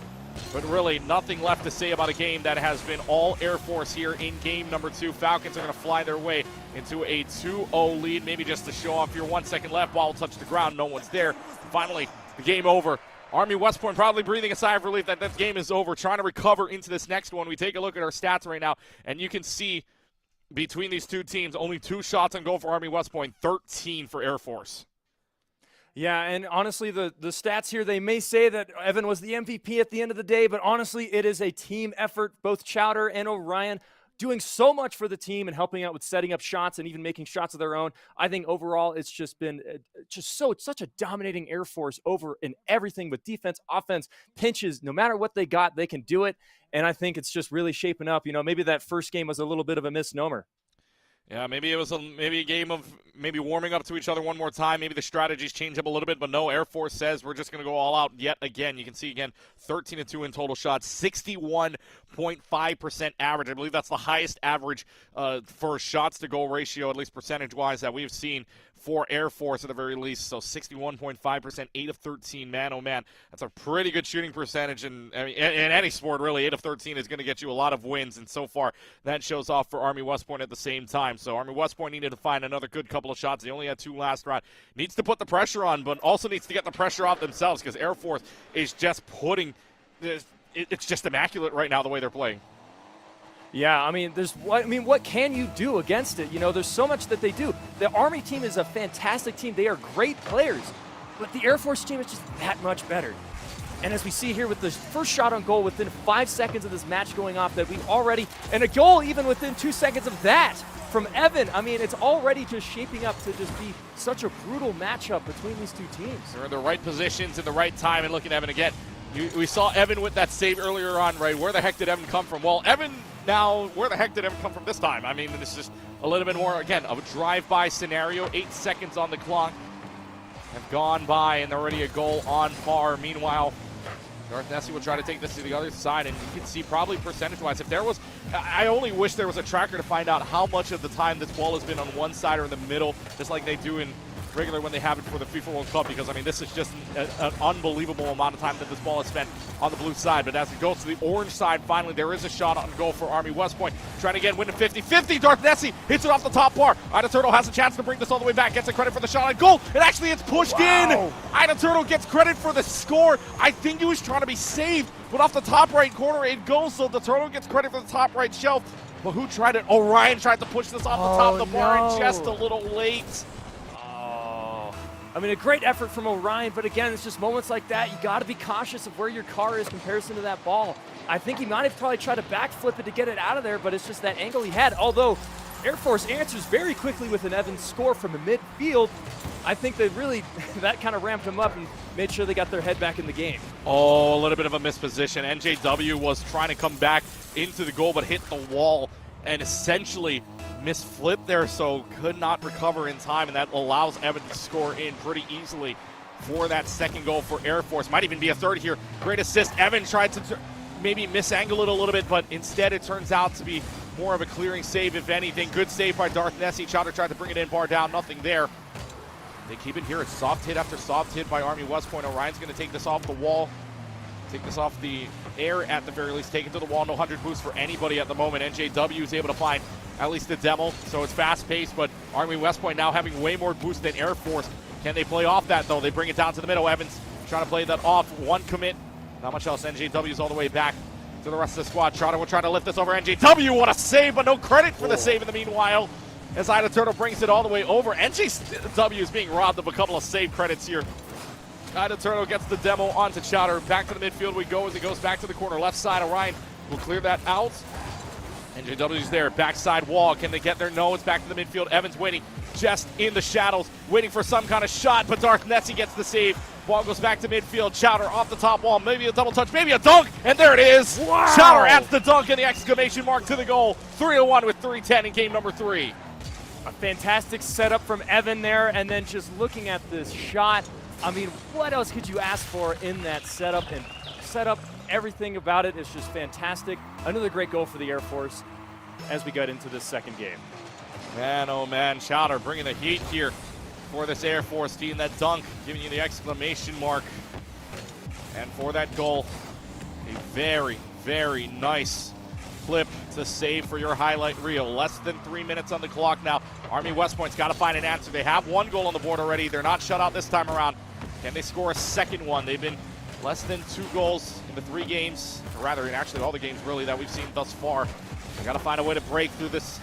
But really, nothing left to say about a game that has been all Air Force here in game number 2. Falcons are going to fly their way into a 2-0 lead, maybe just to show off here. 1 second left, ball will touch the ground, no one's there. Finally, the game over. Army West Point probably breathing a sigh of relief that this game is over, trying to recover into this next one. We take a look at our stats right now, and you can see between these 2 teams, only 2 shots on goal for Army West Point, 13 for Air Force. Yeah, and honestly, the stats here, they may say that Evan was the MVP at the end of the day, but honestly, it is a team effort. Both Chowder and Orion doing so much for the team and helping out with setting up shots and even making shots of their own. I think overall it's just been such a dominating Air Force over in everything with defense, offense, pinches. No matter what they got, they can do it. And I think it's just really shaping up. You know, maybe that first game was a little bit of a misnomer. Yeah, maybe it was a game of maybe warming up to each other one more time. Maybe the strategies change up a little bit, but no, Air Force says we're just going to go all out yet again. You can see again, 13-2 in total shots, 61.5% average. I believe that's the highest average for shots to goal ratio, at least percentage-wise, that we've seen for Air Force at the very least. So 61.5%, 8 of 13. Man, oh man, that's a pretty good shooting percentage. And I mean, in any sport, really, 8 of 13 is going to get you a lot of wins. And so far, that shows off for Army West Point at the same time. So Army West Point needed to find another good couple of shots. They only had 2 last round. Needs to put the pressure on, but also needs to get the pressure off themselves, because Air Force is just putting it's just immaculate right now the way they're playing. Yeah, I mean, what can you do against it? You know, there's so much that they do. The Army team is a fantastic team. They are great players, but the Air Force team is just that much better. And as we see here with the first shot on goal within 5 seconds of this match going off, that we already, and a goal even within 2 seconds of that from Evan. I mean, it's already just shaping up to just be such a brutal matchup between these 2 teams. They're in the right positions in the right time, and looking at Evan again. We saw Evan with that save earlier on, right? Where the heck did Evan come from? Well, Evan now, where the heck did Evan come from this time? I mean, it's just a little bit more, again, of a drive-by scenario. 8 seconds on the clock have gone by, and already a goal on par. Meanwhile, Darth Nessie will try to take this to the other side, and you can see probably percentage-wise, if there was, I only wish there was a tracker to find out how much of the time this ball has been on one side or in the middle, just like they do in regular when they have it for the FIFA World Cup, because, I mean, this is just an unbelievable amount of time that this ball has spent on the blue side. But as it goes to the orange side, finally, there is a shot on goal for Army West Point. Trying to get win to 50-50. Darth Nessie hits it off the top bar. Ida Turtle has a chance to bring this all the way back. Gets a credit for the shot on goal. And actually, it's pushed in. Ida Turtle gets credit for the score. I think he was trying to be saved, but off the top right corner, it goes. So the Turtle gets credit for the top right shelf. But who tried it? Orion tried to push this off the top of the bar, and just a little late. I mean, a great effort from Orion, but again, it's just moments like that. You got to be cautious of where your car is in comparison to that ball. I think he might have probably tried to backflip it to get it out of there, but it's just that angle he had. Although Air Force answers very quickly with an Evans score from the midfield, I think they really, that kind of ramped them up and made sure they got their head back in the game. Oh, a little bit of a misposition. NJW was trying to come back into the goal, but hit the wall and essentially misflip there, so could not recover in time, and that allows Evan to score in pretty easily for that second goal for Air Force. Might even be a third here. Great assist. Evan tried to maybe misangle it a little bit, but instead it turns out to be more of a clearing save, if anything. Good save by Darth Nessie. Chowder tried to bring it in, bar down, nothing there. They keep it here. It's soft hit after soft hit by Army West Point. Orion's going to take this off the wall. Take this off the air at the very least. Take it to the wall. No 100 boost for anybody at the moment. NJW is able to find at least the demo, so it's fast-paced, but Army West Point now having way more boost than Air Force. Can they play off that, though? They bring it down to the middle. Evans trying to play that off. One commit. Not much else. NJW's all the way back to the rest of the squad. Trotter will try to lift this over NJW. What a save, but no credit for the save in the meanwhile, as Ida Turtle brings it all the way over. NJW is being robbed of a couple of save credits here. Ida Turtle gets the demo onto Chowder. Back to the midfield we go as he goes back to the corner. Left side, Orion will clear that out. NJW's there, backside wall. Can they get their nose back to the midfield? Evans waiting just in the shadows, waiting for some kind of shot, but Darth Nessie gets the save. Ball goes back to midfield. Chowder off the top wall. Maybe a double touch, maybe a dunk, and there it is. Wow. Chowder adds the dunk and the exclamation mark to the goal. 3-1 with 3:10 in game number 3. A fantastic setup from Evan there, and then just looking at this shot, I mean, what else could you ask for in that setup? And setup, everything about it is just fantastic. Another great goal for the Air Force as we get into this second game. Man, oh man, Chowder bringing the heat here for this Air Force team. That dunk giving you the exclamation mark. And for that goal, a very, very nice clip to save for your highlight reel. Less than 3 minutes on the clock now. Army West Point's got to find an answer. They have one goal on the board already. They're not shut out this time around. Can they score a second one? They've been less than 2 goals in the 3 games, or rather in actually all the games really that we've seen thus far. They got to find a way to break through this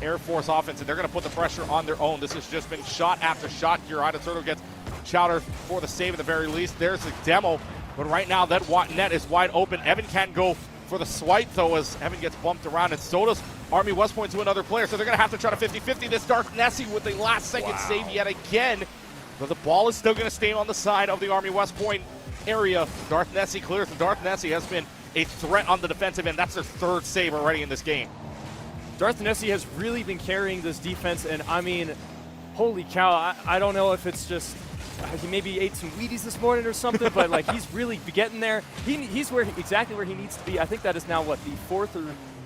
Air Force offense, and they're going to put the pressure on their own. This has just been shot after shot here. Ida Turtle gets Chowder for the save at the very least. There's a demo, but right now that net is wide open. Evan can't go for the swipe, though, as Evan gets bumped around, and so does Army West Point to another player, so they're going to have to try to 50-50 this. Darth Nessie with the last-second save yet again, but the ball is still going to stay on the side of the Army West Point area. Darth Nessie clears, and Darth Nessie has been a threat on the defensive end. That's their 3rd save already in this game. Darth Nessie has really been carrying this defense, and I mean, holy cow, I don't know if it's just he maybe ate some Wheaties this morning or something, but like he's really getting there. He's exactly where he needs to be. I think that is now what, the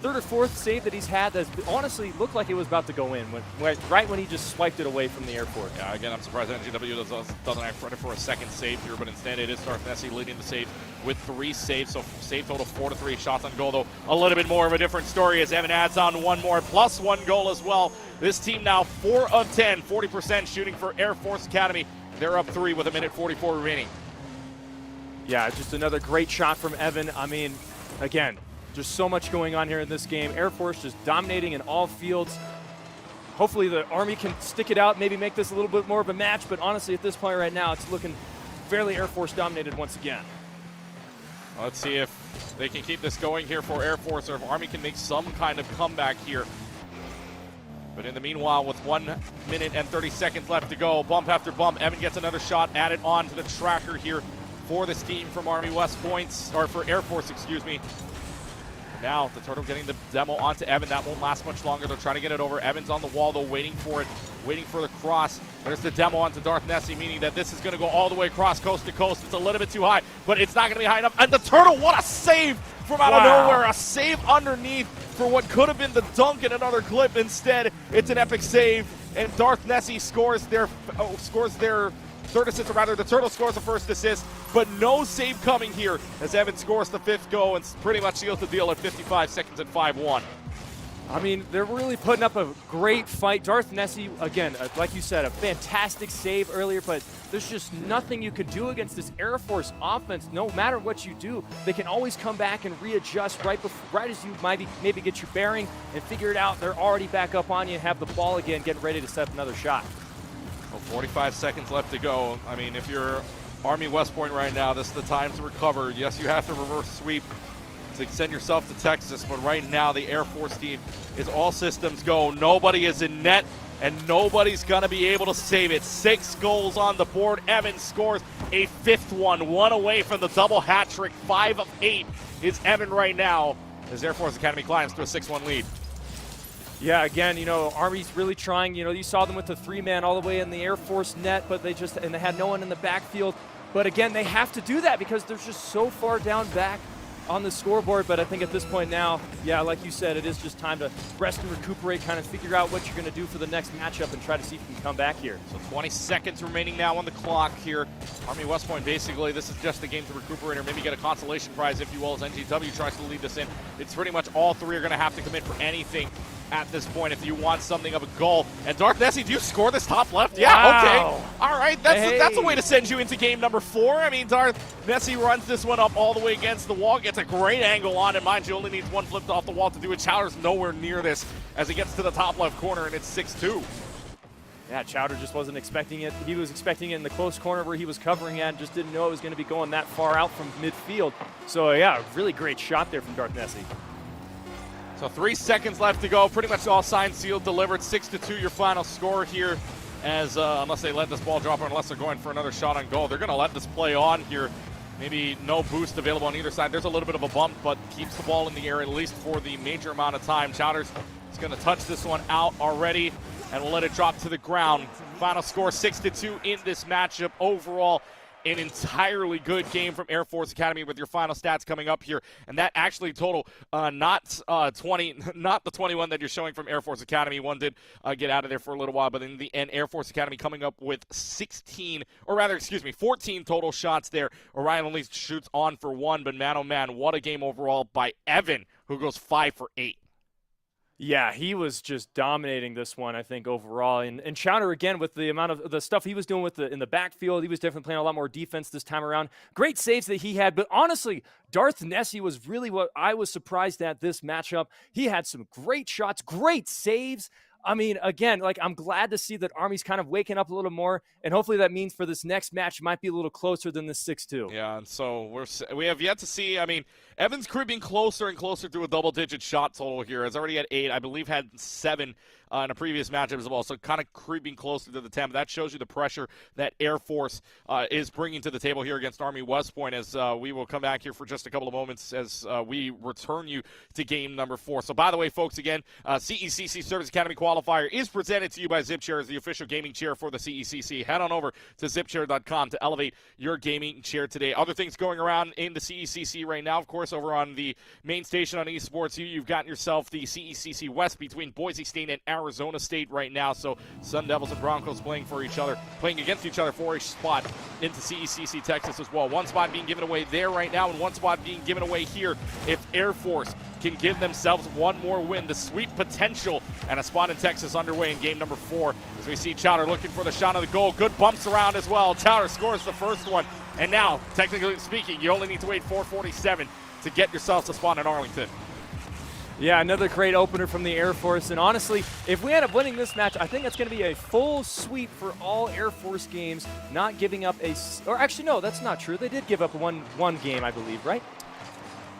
third or fourth save that he's had that honestly looked like it was about to go in right when he just swiped it away from the Air Force. Yeah, again, I'm surprised NGW doesn't have credit for a second save here, but instead it is Darth Nessie leading the save with 3 saves, so save total 4-3 shots on goal, though a little bit more of a different story as Evan adds on one more, plus 1 goal as well. This team now 4 of 10, 40% shooting for Air Force Academy. They're up 3 with 1:44 remaining. Yeah, just another great shot from Evan. I mean, again, just so much going on here in this game. Air Force just dominating in all fields. Hopefully the Army can stick it out, maybe make this a little bit more of a match, but honestly at this point right now, it's looking fairly Air Force dominated once again. Let's see if they can keep this going here for Air Force, or if Army can make some kind of comeback here. But in the meanwhile, with 1 minute and 30 seconds left to go, bump after bump, Evan gets another shot added on to the tracker here for this team from Army West Points, or for Air Force, excuse me. Now the Turtle getting the demo onto Evan. That won't last much longer. They're trying to get it over. Evan's on the wall though, waiting for it, waiting for the cross. There's the demo onto Darth Nessie, meaning that this is going to go all the way across coast to coast. It's a little bit too high, but it's not going to be high enough. And the Turtle, what a save from out of nowhere. A save underneath for what could have been the dunk in another clip. Instead, it's an epic save, and Darth Nessie scores their third assist, or rather the Turtle scores the first assist, but no save coming here as Evan scores the 5th goal and pretty much seals the deal at 55 seconds at 5-1. I mean, they're really putting up a great fight. Darth Nessie, again, like you said, a fantastic save earlier, but there's just nothing you could do against this Air Force offense. No matter what you do, they can always come back and readjust right as you maybe get your bearing and figure it out. They're already back up on you and have the ball again, getting ready to set up another shot. Well, 45 seconds left to go. I mean, if you're Army West Point right now, this is the time to recover. Yes, you have to reverse sweep to send yourself to Texas, but right now the Air Force team is all systems go. Nobody is in net, and nobody's going to be able to save it. 6 goals on the board. Evan scores a 5th one away from the double hat trick. 5 of 8 is Evan right now as Air Force Academy climbs to a 6-1 lead. Yeah, again, you know, Army's really trying. You know, you saw them with the 3-man all the way in the Air Force net, but they had no one in the backfield. But again, they have to do that because they're just so far down back on the scoreboard. But I think at this point now, yeah, like you said, it is just time to rest and recuperate, kind of figure out what you're going to do for the next matchup and try to see if you can come back here. So 20 seconds remaining now on the clock here. Army West Point, basically, this is just a game to recuperate or maybe get a consolation prize, if you will, as NGW tries to lead this in. It's pretty much all 3 are going to have to commit for anything at this point if you want something of a goal. And Darth Nessie, do you score this top left? Yeah, wow. Okay. All right, that's a way to send you into game number 4. I mean, Darth Nessie runs this one up all the way against the wall, gets a great angle on it. Mind you, only needs one flipped off the wall to do it. Chowder's nowhere near this as he gets to the top left corner, and it's 6-2. Yeah, Chowder just wasn't expecting it. He was expecting it in the close corner where he was covering at and just didn't know it was going to be going that far out from midfield. So, yeah, really great shot there from Darth Nessie. So 3 seconds left to go. Pretty much all signed, sealed, delivered. 6-2 your final score here as unless they let this ball drop or unless they're going for another shot on goal. They're going to let this play on here. Maybe no boost available on either side. There's a little bit of a bump, but keeps the ball in the air at least for the major amount of time. Chowders is going to touch this one out already, and we'll let it drop to the ground. Final score 6-2 in this matchup. Overall, an entirely good game from Air Force Academy with your final stats coming up here. And that actually total not the 21 that you're showing from Air Force Academy. One did get out of there for a little while, but in the end, Air Force Academy coming up with 14 total shots there. Orion only shoots on for 1, but man, oh man, what a game overall by Evan, who goes 5 for 8. Yeah, he was just dominating this one, I think, overall. And Chowder, again, with the amount of the stuff he was doing in the backfield, he was definitely playing a lot more defense this time around. Great saves that he had, but honestly, Darth Nessie was really what I was surprised at this matchup. He had some great shots, great saves. I mean, again, like, I'm glad to see that Army's kind of waking up a little more, and hopefully that means for this next match might be a little closer than this 6-2. Yeah, and so we have yet to see. I mean, Evans creeping closer and closer to a double-digit shot total here. Has already had 8, I believe had 7 in a previous matchup as well, so kind of creeping closer to the 10. But that shows you the pressure that Air Force is bringing to the table here against Army West Point, as we will come back here for just a couple of moments as we return you to game number 4. So, by the way, folks, again, CECC Service Academy Qualifier is presented to you by ZipChair as the official gaming chair for the CECC. Head on over to zipchair.com to elevate your gaming chair today. Other things going around in the CECC right now, of course, over on the main station on eSports, you've gotten yourself the CECC West between Boise State and Arizona State right now. So Sun Devils and Broncos playing against each other for a spot into CECC Texas as well. One spot being given away there right now, and one spot being given away here if Air Force can give themselves one more win. The sweep potential and a spot in Texas underway in game number 4 as we see Chowder looking for the shot of the goal. Good bumps around as well. Chowder scores the first one, and now, technically speaking, you only need to wait 4:47 to get yourselves a spot in Arlington. Yeah, another great opener from the Air Force. And honestly, if we end up winning this match, I think it's going to be a full sweep for all Air Force games, not giving up or actually, no, that's not true. They did give up one game, I believe, right?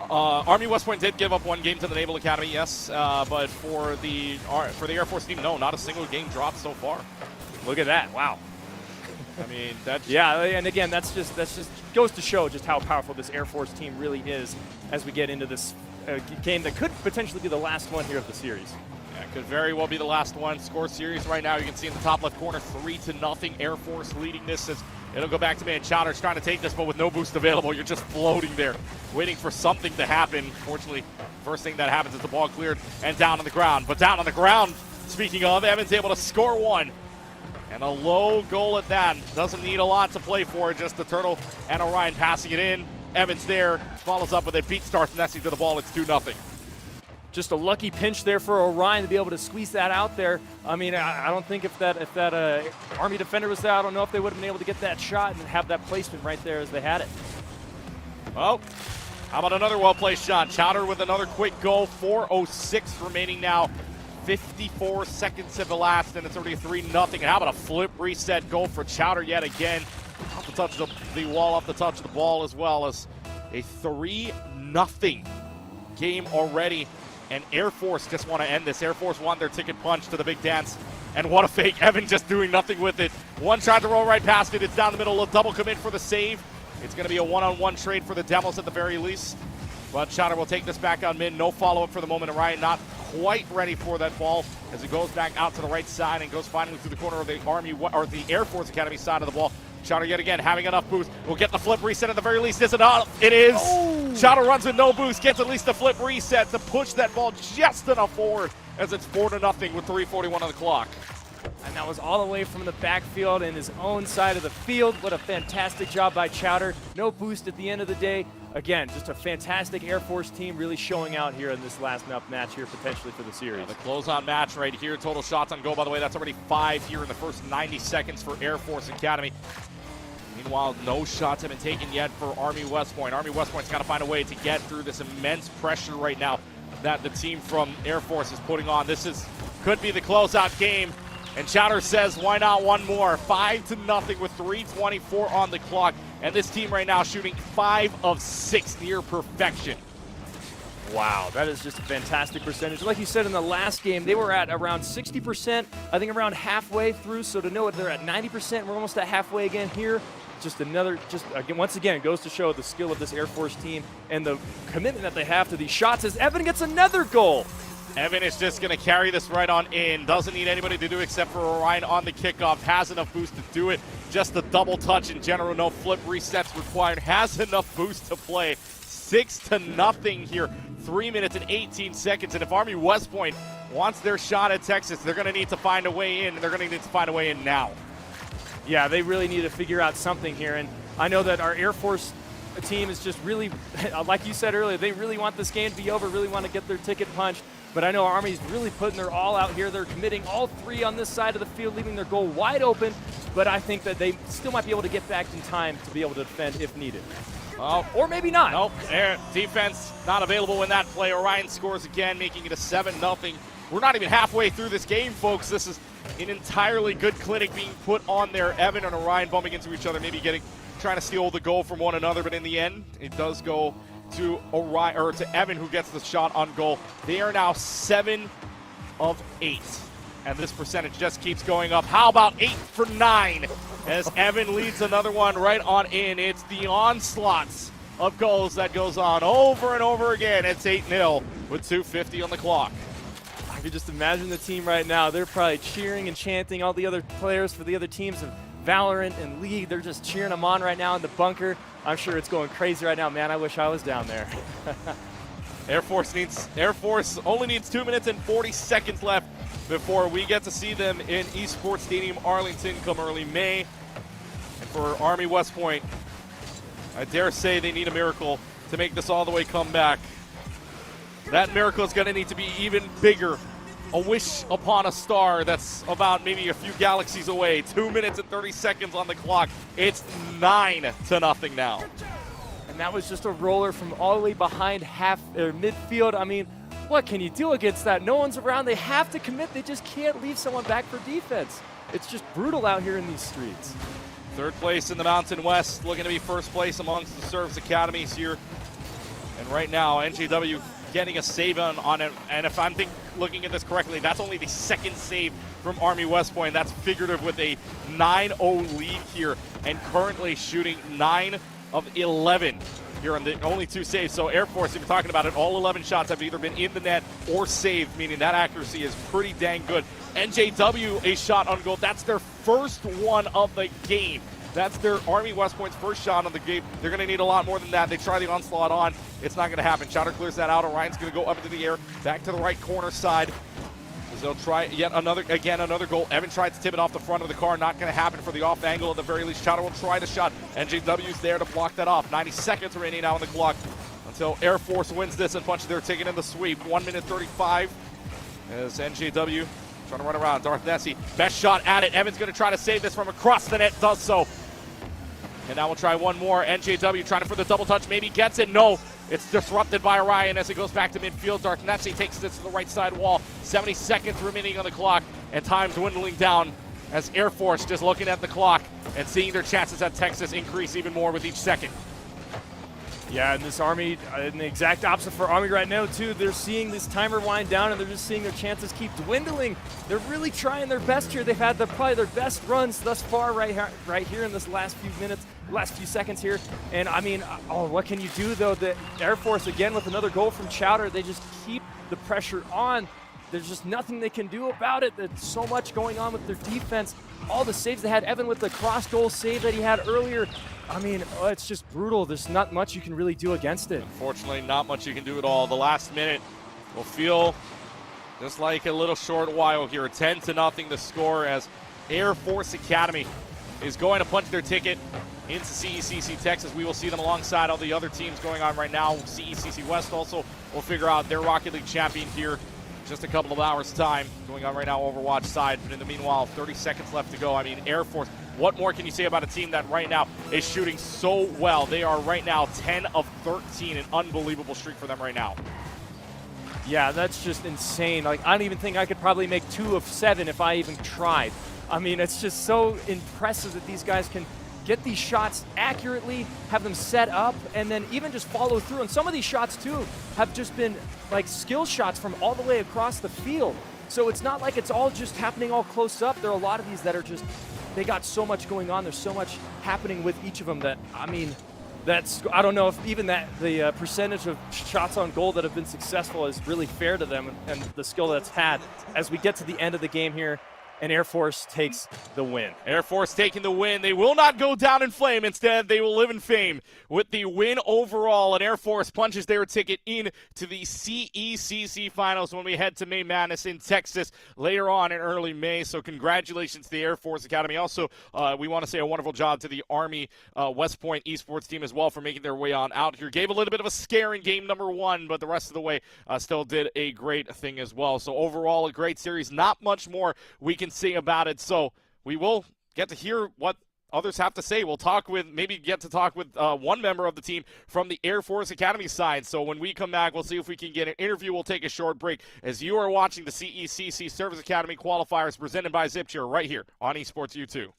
Army West Point did give up 1 game to the Naval Academy, yes, but for the Air Force team, no, not a single game dropped so far. Look at that, wow. I mean, that's Yeah, and again, that's just goes to show just how powerful this Air Force team really is as we get into this game that could potentially be the last one here of the series. Yeah, could very well be the last one. Score series right now, you can see in the top left corner, 3-0. Air Force leading this as it'll go back to man. Chowder's trying to take this, but with no boost available, you're just floating there, waiting for something to happen. Fortunately, first thing that happens is the ball cleared and down on the ground. But down on the ground, speaking of, Evan's able to score one. And a low goal at that. Doesn't need a lot to play for, just the Turtle and Orion passing it in. Evans there, follows up with it, beat starts nesting to the ball, it's 2-0. Just a lucky pinch there for Orion to be able to squeeze that out there. I mean, I don't think if that Army defender was there, I don't know if they would have been able to get that shot and have that placement right there as they had it. Oh, how about another well-placed shot? Chowder with another quick goal, 4:06 remaining now. 54 seconds to the last, and it's already 3-0. And how about a flip reset goal for Chowder yet again? Off the touch of the wall, off the touch of the ball, as well as a 3-0 game already. And Air Force just want to end this. Air Force won their ticket punch to the big dance. And what a fake. Evan just doing nothing with it. One shot to roll right past it. It's down the middle. A double commit for the save. It's going to be a one-on-one trade for the Devils at the very least. But Chowder will take this back on mid. No follow-up for the moment. Orion not quite ready for that ball as it goes back out to the right side and goes finally through the corner of the Army or the Air Force Academy side of the ball. Chowder yet again having enough boost. Will get the flip reset at the very least. Is it up? It is. Oh. Chowder runs with no boost. Gets at least a flip reset to push that ball just enough forward as it's 4-0 with 3:41 on the clock. And that was all the way from the backfield in his own side of the field. What a fantastic job by Chowder. No boost at the end of the day. Again, just a fantastic Air Force team really showing out here in this last match here potentially for the series. Yeah, the close-on match right here. Total shots on goal, by the way. That's already 5 here in the first 90 seconds for Air Force Academy. Meanwhile, no shots have been taken yet for Army West Point. Army West Point's got to find a way to get through this immense pressure right now that the team from Air Force is putting on. This could be the closeout game. And Chowder says, why not one more? 5-0 with 3:24 on the clock. And this team right now shooting 5 of 6 near perfection. Wow, that is just a fantastic percentage. Like you said in the last game, they were at around 60%, I think around halfway through. So to know it, they're at 90%, we're almost at halfway again here. Once again, it goes to show the skill of this Air Force team and the commitment that they have to these shots as Evan gets another goal. Evan is just going to carry this right on in. Doesn't need anybody to do except for Orion on the kickoff. Has enough boost to do it. Just a double touch in general. No flip resets required. Has enough boost to play. 6-0 here. 3 minutes and 18 seconds. And if Army West Point wants their shot at Texas, they're going to need to find a way in. And they're going to need to find a way in now. Yeah, they really need to figure out something here. And I know that our Air Force team is just really, like you said earlier, they really want this game to be over, really want to get their ticket punched. But I know Army's really putting their all out here. They're committing all 3 on this side of the field, leaving their goal wide open. But I think that they still might be able to get back in time to be able to defend if needed. Or maybe not. Nope, defense not available in that play. Orion scores again, making it a 7-0. We're not even halfway through this game, folks. This is an entirely good clinic being put on there. Evan and Orion bumping into each other, maybe trying to steal the goal from one another. But in the end, it does go to Orion, or to Evan, who gets the shot on goal. They are now 7 of 8. And this percentage just keeps going up. How about 8 for 9 as Evan leads another one right on in. It's the onslaughts of goals that goes on over and over again. It's 8-0 with 2:50 on the clock. I could just imagine the team right now. They're probably cheering and chanting all the other players for the other teams of Valorant and League. They're just cheering them on right now in the bunker. I'm sure it's going crazy right now. Man, I wish I was down there. Air Force only needs 2 minutes and 40 seconds left before we get to see them in Esports Stadium Arlington come early May. And for Army West Point, I dare say they need a miracle to make this all the way come back. That miracle is going to need to be even bigger. A wish upon a star that's about maybe a few galaxies away. 2 minutes and 30 seconds on the clock. It's 9-0 now. And that was just a roller from all the way behind midfield. I mean, what can you do against that? No one's around. They have to commit. They just can't leave someone back for defense. It's just brutal out here in these streets. Third place in the Mountain West, looking to be first place amongst the Service Academies here. And right now, NJW getting a save on it. And if I'm thinking, looking at this correctly, that's only the second save from Army West Point. That's figurative with a 9-0 lead here, and currently shooting 9 of 11 here on the only 2 saves. So Air Force, if you're talking about it, all 11 shots have either been in the net or saved, meaning that accuracy is pretty dang good. NJW, a shot on goal. That's their first one of the game. That's their Army West Point's first shot on the game. They're going to need a lot more than that. They try the onslaught on. It's not going to happen. Chowder clears that out. Orion's going to go up into the air, back to the right corner side. They'll try yet another goal. Evan tried to tip it off the front of the car. Not going to happen for the off angle at the very least. Chowder will try the shot. NJW's there to block that off. 90 seconds remaining now on the clock until Air Force wins this and punches their ticket in the sweep. 1 minute 35 as NJW trying to run around. Darth Nessie, best shot at it. Evan's going to try to save this from across the net. Does so. And now we'll try one more. NJW trying for the double touch. Maybe gets it. No. It's disrupted by Orion as it goes back to midfield. Darth Nessie takes this to the right side wall. 70 seconds remaining on the clock, and time dwindling down as Air Force just looking at the clock and seeing their chances at Texas increase even more with each second. Yeah, and this Army, and the exact opposite for Army right now, too. They're seeing this timer wind down, and they're just seeing their chances keep dwindling. They're really trying their best here. They've had probably their best runs thus far right here in this last few minutes, last few seconds here. And, I mean, what can you do, though? The Air Force, again, with another goal from Chowder, they just keep the pressure on. There's just nothing they can do about it. There's so much going on with their defense. All the saves they had, Evan with the cross-goal save that he had earlier. I mean, it's just brutal. There's not much you can really do against it. Unfortunately, not much you can do at all. The last minute will feel just like a little short while here. 10-0 the score as Air Force Academy is going to punch their ticket into CECC Texas. We will see them alongside all the other teams going on right now. CECC West also will figure out their Rocket League champion here just a couple of hours' time going on right now, Overwatch side. But in the meanwhile, 30 seconds left to go. I mean, Air Force, what more can you say about a team that right now is shooting so well? They are right now 10 of 13, an unbelievable streak for them right now. Yeah, that's just insane. Like, I don't even think I could probably make 2 of 7 if I even tried. I mean, it's just so impressive that these guys can get these shots accurately, have them set up, and then even just follow through. And some of these shots, too, have just been like skill shots from all the way across the field. So it's not like it's all just happening all close up. There are a lot of these that are just, they got so much going on. There's so much happening with each of them that, I mean, that's, I don't know if even that the percentage of shots on goal that have been successful is really fair to them and the skill that's had as we get to the end of the game here. And Air Force takes the win. Air Force taking the win. They will not go down in flame. Instead, they will live in fame with the win overall. And Air Force punches their ticket in to the CECC Finals when we head to May Madness in Texas later on in early May. So congratulations to the Air Force Academy. Also, we want to say a wonderful job to the Army West Point esports team as well for making their way on out here. Gave a little bit of a scare in game number 1, but the rest of the way still did a great thing as well. So overall, a great series. Not much more we can say about it, so we will get to hear what others have to say. We'll get to talk with one member of the team from the Air Force Academy side. So when we come back, we'll see if we can get an interview. We'll take a short break as you are watching the CECC Service Academy Qualifiers presented by ZipChair right here on Esports U2.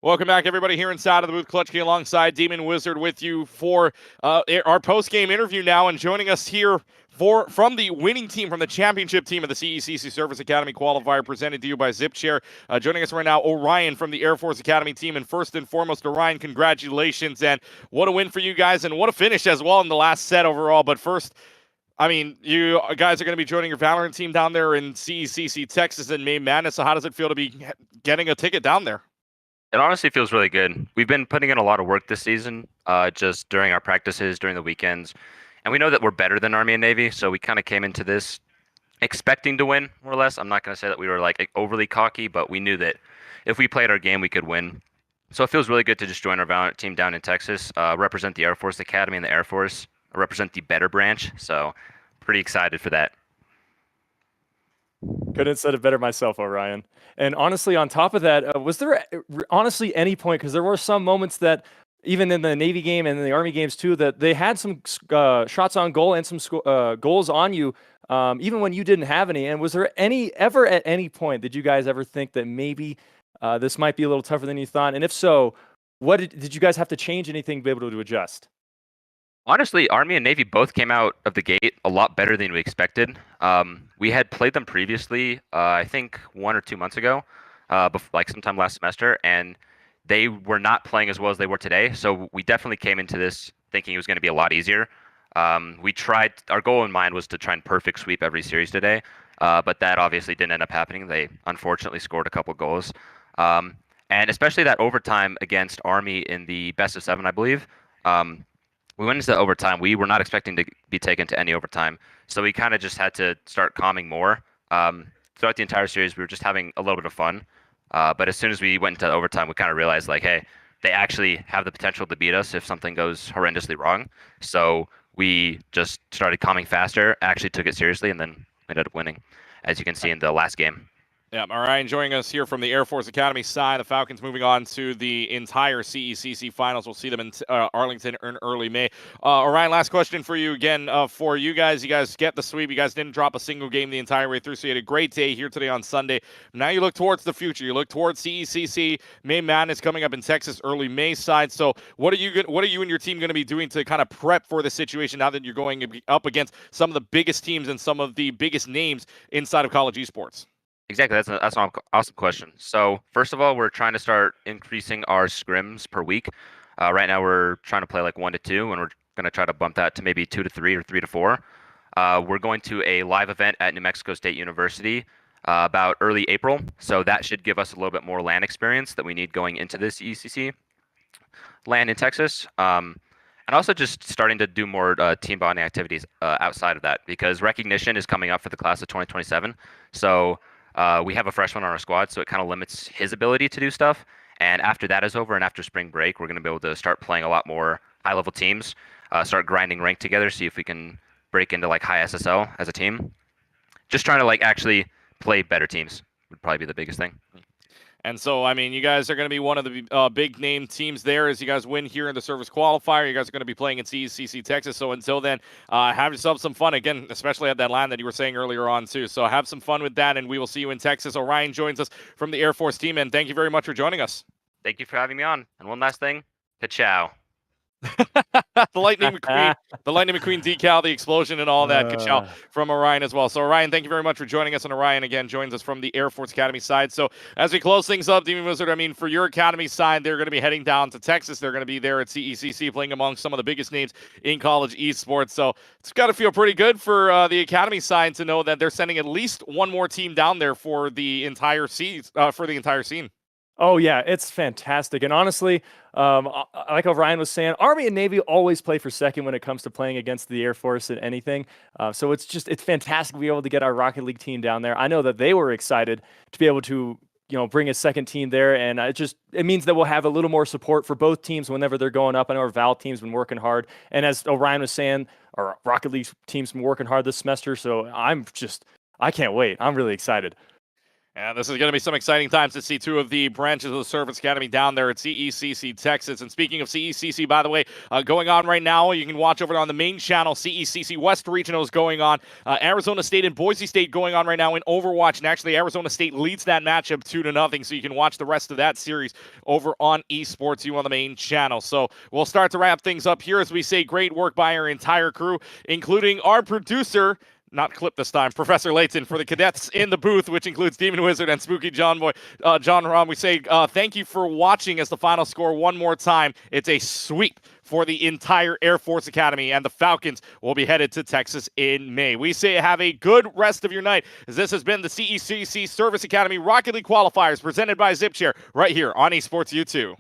Welcome back, everybody, here inside of the booth. Clutch Key alongside Demon Wizard with you for our post-game interview now, and joining us here from the winning team, from the championship team of the CECC Service Academy Qualifier, presented to you by ZipChair. Joining us right now, Orion from the Air Force Academy team. And first and foremost, Orion, congratulations, and what a win for you guys, and what a finish as well in the last set overall. But first, I mean, you guys are going to be joining your Valorant team down there in CECC, Texas in May Madness. So how does it feel to be getting a ticket down there? It honestly feels really good. We've been putting in a lot of work this season, just during our practices, during the weekends. And we know that we're better than Army and Navy, so we kind of came into this expecting to win, more or less. I'm not going to say that we were like overly cocky, but we knew that if we played our game, we could win. So it feels really good to just join our Valorant team down in Texas, represent the Air Force Academy and the Air Force, represent the better branch. So pretty excited for that. Couldn't have said it better myself, Orion. And honestly, on top of that, was there honestly any point, because there were some moments that even in the Navy game and in the Army games too, that they had some shots on goal and some goals on you, even when you didn't have any. And was there ever at any point did you guys ever think that maybe this might be a little tougher than you thought? And if so, what did you guys have to change anything to be able to adjust? Honestly, Army and Navy both came out of the gate a lot better than we expected. We had played them previously, I think 1 or 2 months ago, like sometime last semester, and they were not playing as well as they were today. So we definitely came into this thinking it was going to be a lot easier. We tried, our goal in mind was to try and perfect sweep every series today, but that obviously didn't end up happening. They unfortunately scored a couple goals. And especially that overtime against Army in the best of 7, I believe. We went into the overtime. We were not expecting to be taken to any overtime, so we kind of just had to start calming more. Throughout the entire series, we were just having a little bit of fun. But as soon as we went into the overtime, we kind of realized, like, hey, they actually have the potential to beat us if something goes horrendously wrong. So we just started calming faster, actually took it seriously, and then ended up winning, as you can see in the last game. Yeah, Orion joining us here from the Air Force Academy side. The Falcons moving on to the entire CECC finals. We'll see them in Arlington in early May. Orion, last question for you again. For you guys get the sweep. You guys didn't drop a single game the entire way through, so you had a great day here today on Sunday. Now you look towards the future. You look towards CECC, May Madness coming up in Texas early May side. So what are you and your team going to be doing to kind of prep for the situation now that you're going up against some of the biggest teams and some of the biggest names inside of college esports? Exactly, that's an awesome question. So first of all, we're trying to start increasing our scrims per week. Right now, we're trying to play like 1 to 2, and we're going to try to bump that to maybe 2 to 3 or 3 to 4. We're going to a live event at New Mexico State University about early April, so that should give us a little bit more LAN experience that we need going into this ECC LAN in Texas. And also just starting to do more team bonding activities outside of that, because recognition is coming up for the class of 2027. So we have a freshman on our squad, so it kind of limits his ability to do stuff. And after that is over and after spring break, we're going to be able to start playing a lot more high-level teams, start grinding rank together, see if we can break into like high SSL as a team. Just trying to like actually play better teams would probably be the biggest thing. And so, I mean, you guys are going to be one of the big-name teams there as you guys win here in the Service Qualifier. You guys are going to be playing in CECC Texas. So until then, have yourself some fun. Again, especially at that LAN that you were saying earlier on, too. So have some fun with that, and we will see you in Texas. Orion joins us from the Air Force team, and thank you very much for joining us. Thank you for having me on. And one last thing, ka-chow. the Lightning McQueen decal, the explosion, and all that. Ka-chow from Orion as well. So Orion, thank you very much for joining us. And Orion again joins us from the Air Force Academy side. So as we close things up, Demon Wizard, I mean, for your Academy side, they're going to be heading down to Texas. They're going to be there at CECC playing among some of the biggest names in college esports. So it's got to feel pretty good for the Academy side to know that they're sending at least one more team down there for the entire scene. Oh, yeah, it's fantastic. And honestly, like Orion was saying, Army and Navy always play for second when it comes to playing against the Air Force and anything. So it's fantastic to be able to get our Rocket League team down there. I know that they were excited to be able to, bring a second team there. And it means that we'll have a little more support for both teams whenever they're going up. I know our Val team's been working hard. And as Orion was saying, our Rocket League team's been working hard this semester. So I can't wait. I'm really excited. Yeah, this is going to be some exciting times to see two of the branches of the Service Academy down there at CECC, Texas. And speaking of CECC, by the way, going on right now, you can watch over on the main channel, CECC West Regional is going on. Arizona State and Boise State going on right now in Overwatch. And actually, Arizona State leads that matchup 2-0, so you can watch the rest of that series over on Esports U on the main channel. So we'll start to wrap things up here as we say great work by our entire crew, including our producer, not Clip this time, Professor Layton, for the cadets in the booth, which includes Demon Wizard and Spooky John Rom. We say thank you for watching as the final score one more time. It's a sweep for the entire Air Force Academy, and the Falcons will be headed to Texas in May. We say have a good rest of your night, as this has been the CECC Service Academy Rocket League Qualifiers presented by ZipChair right here on Esports U2.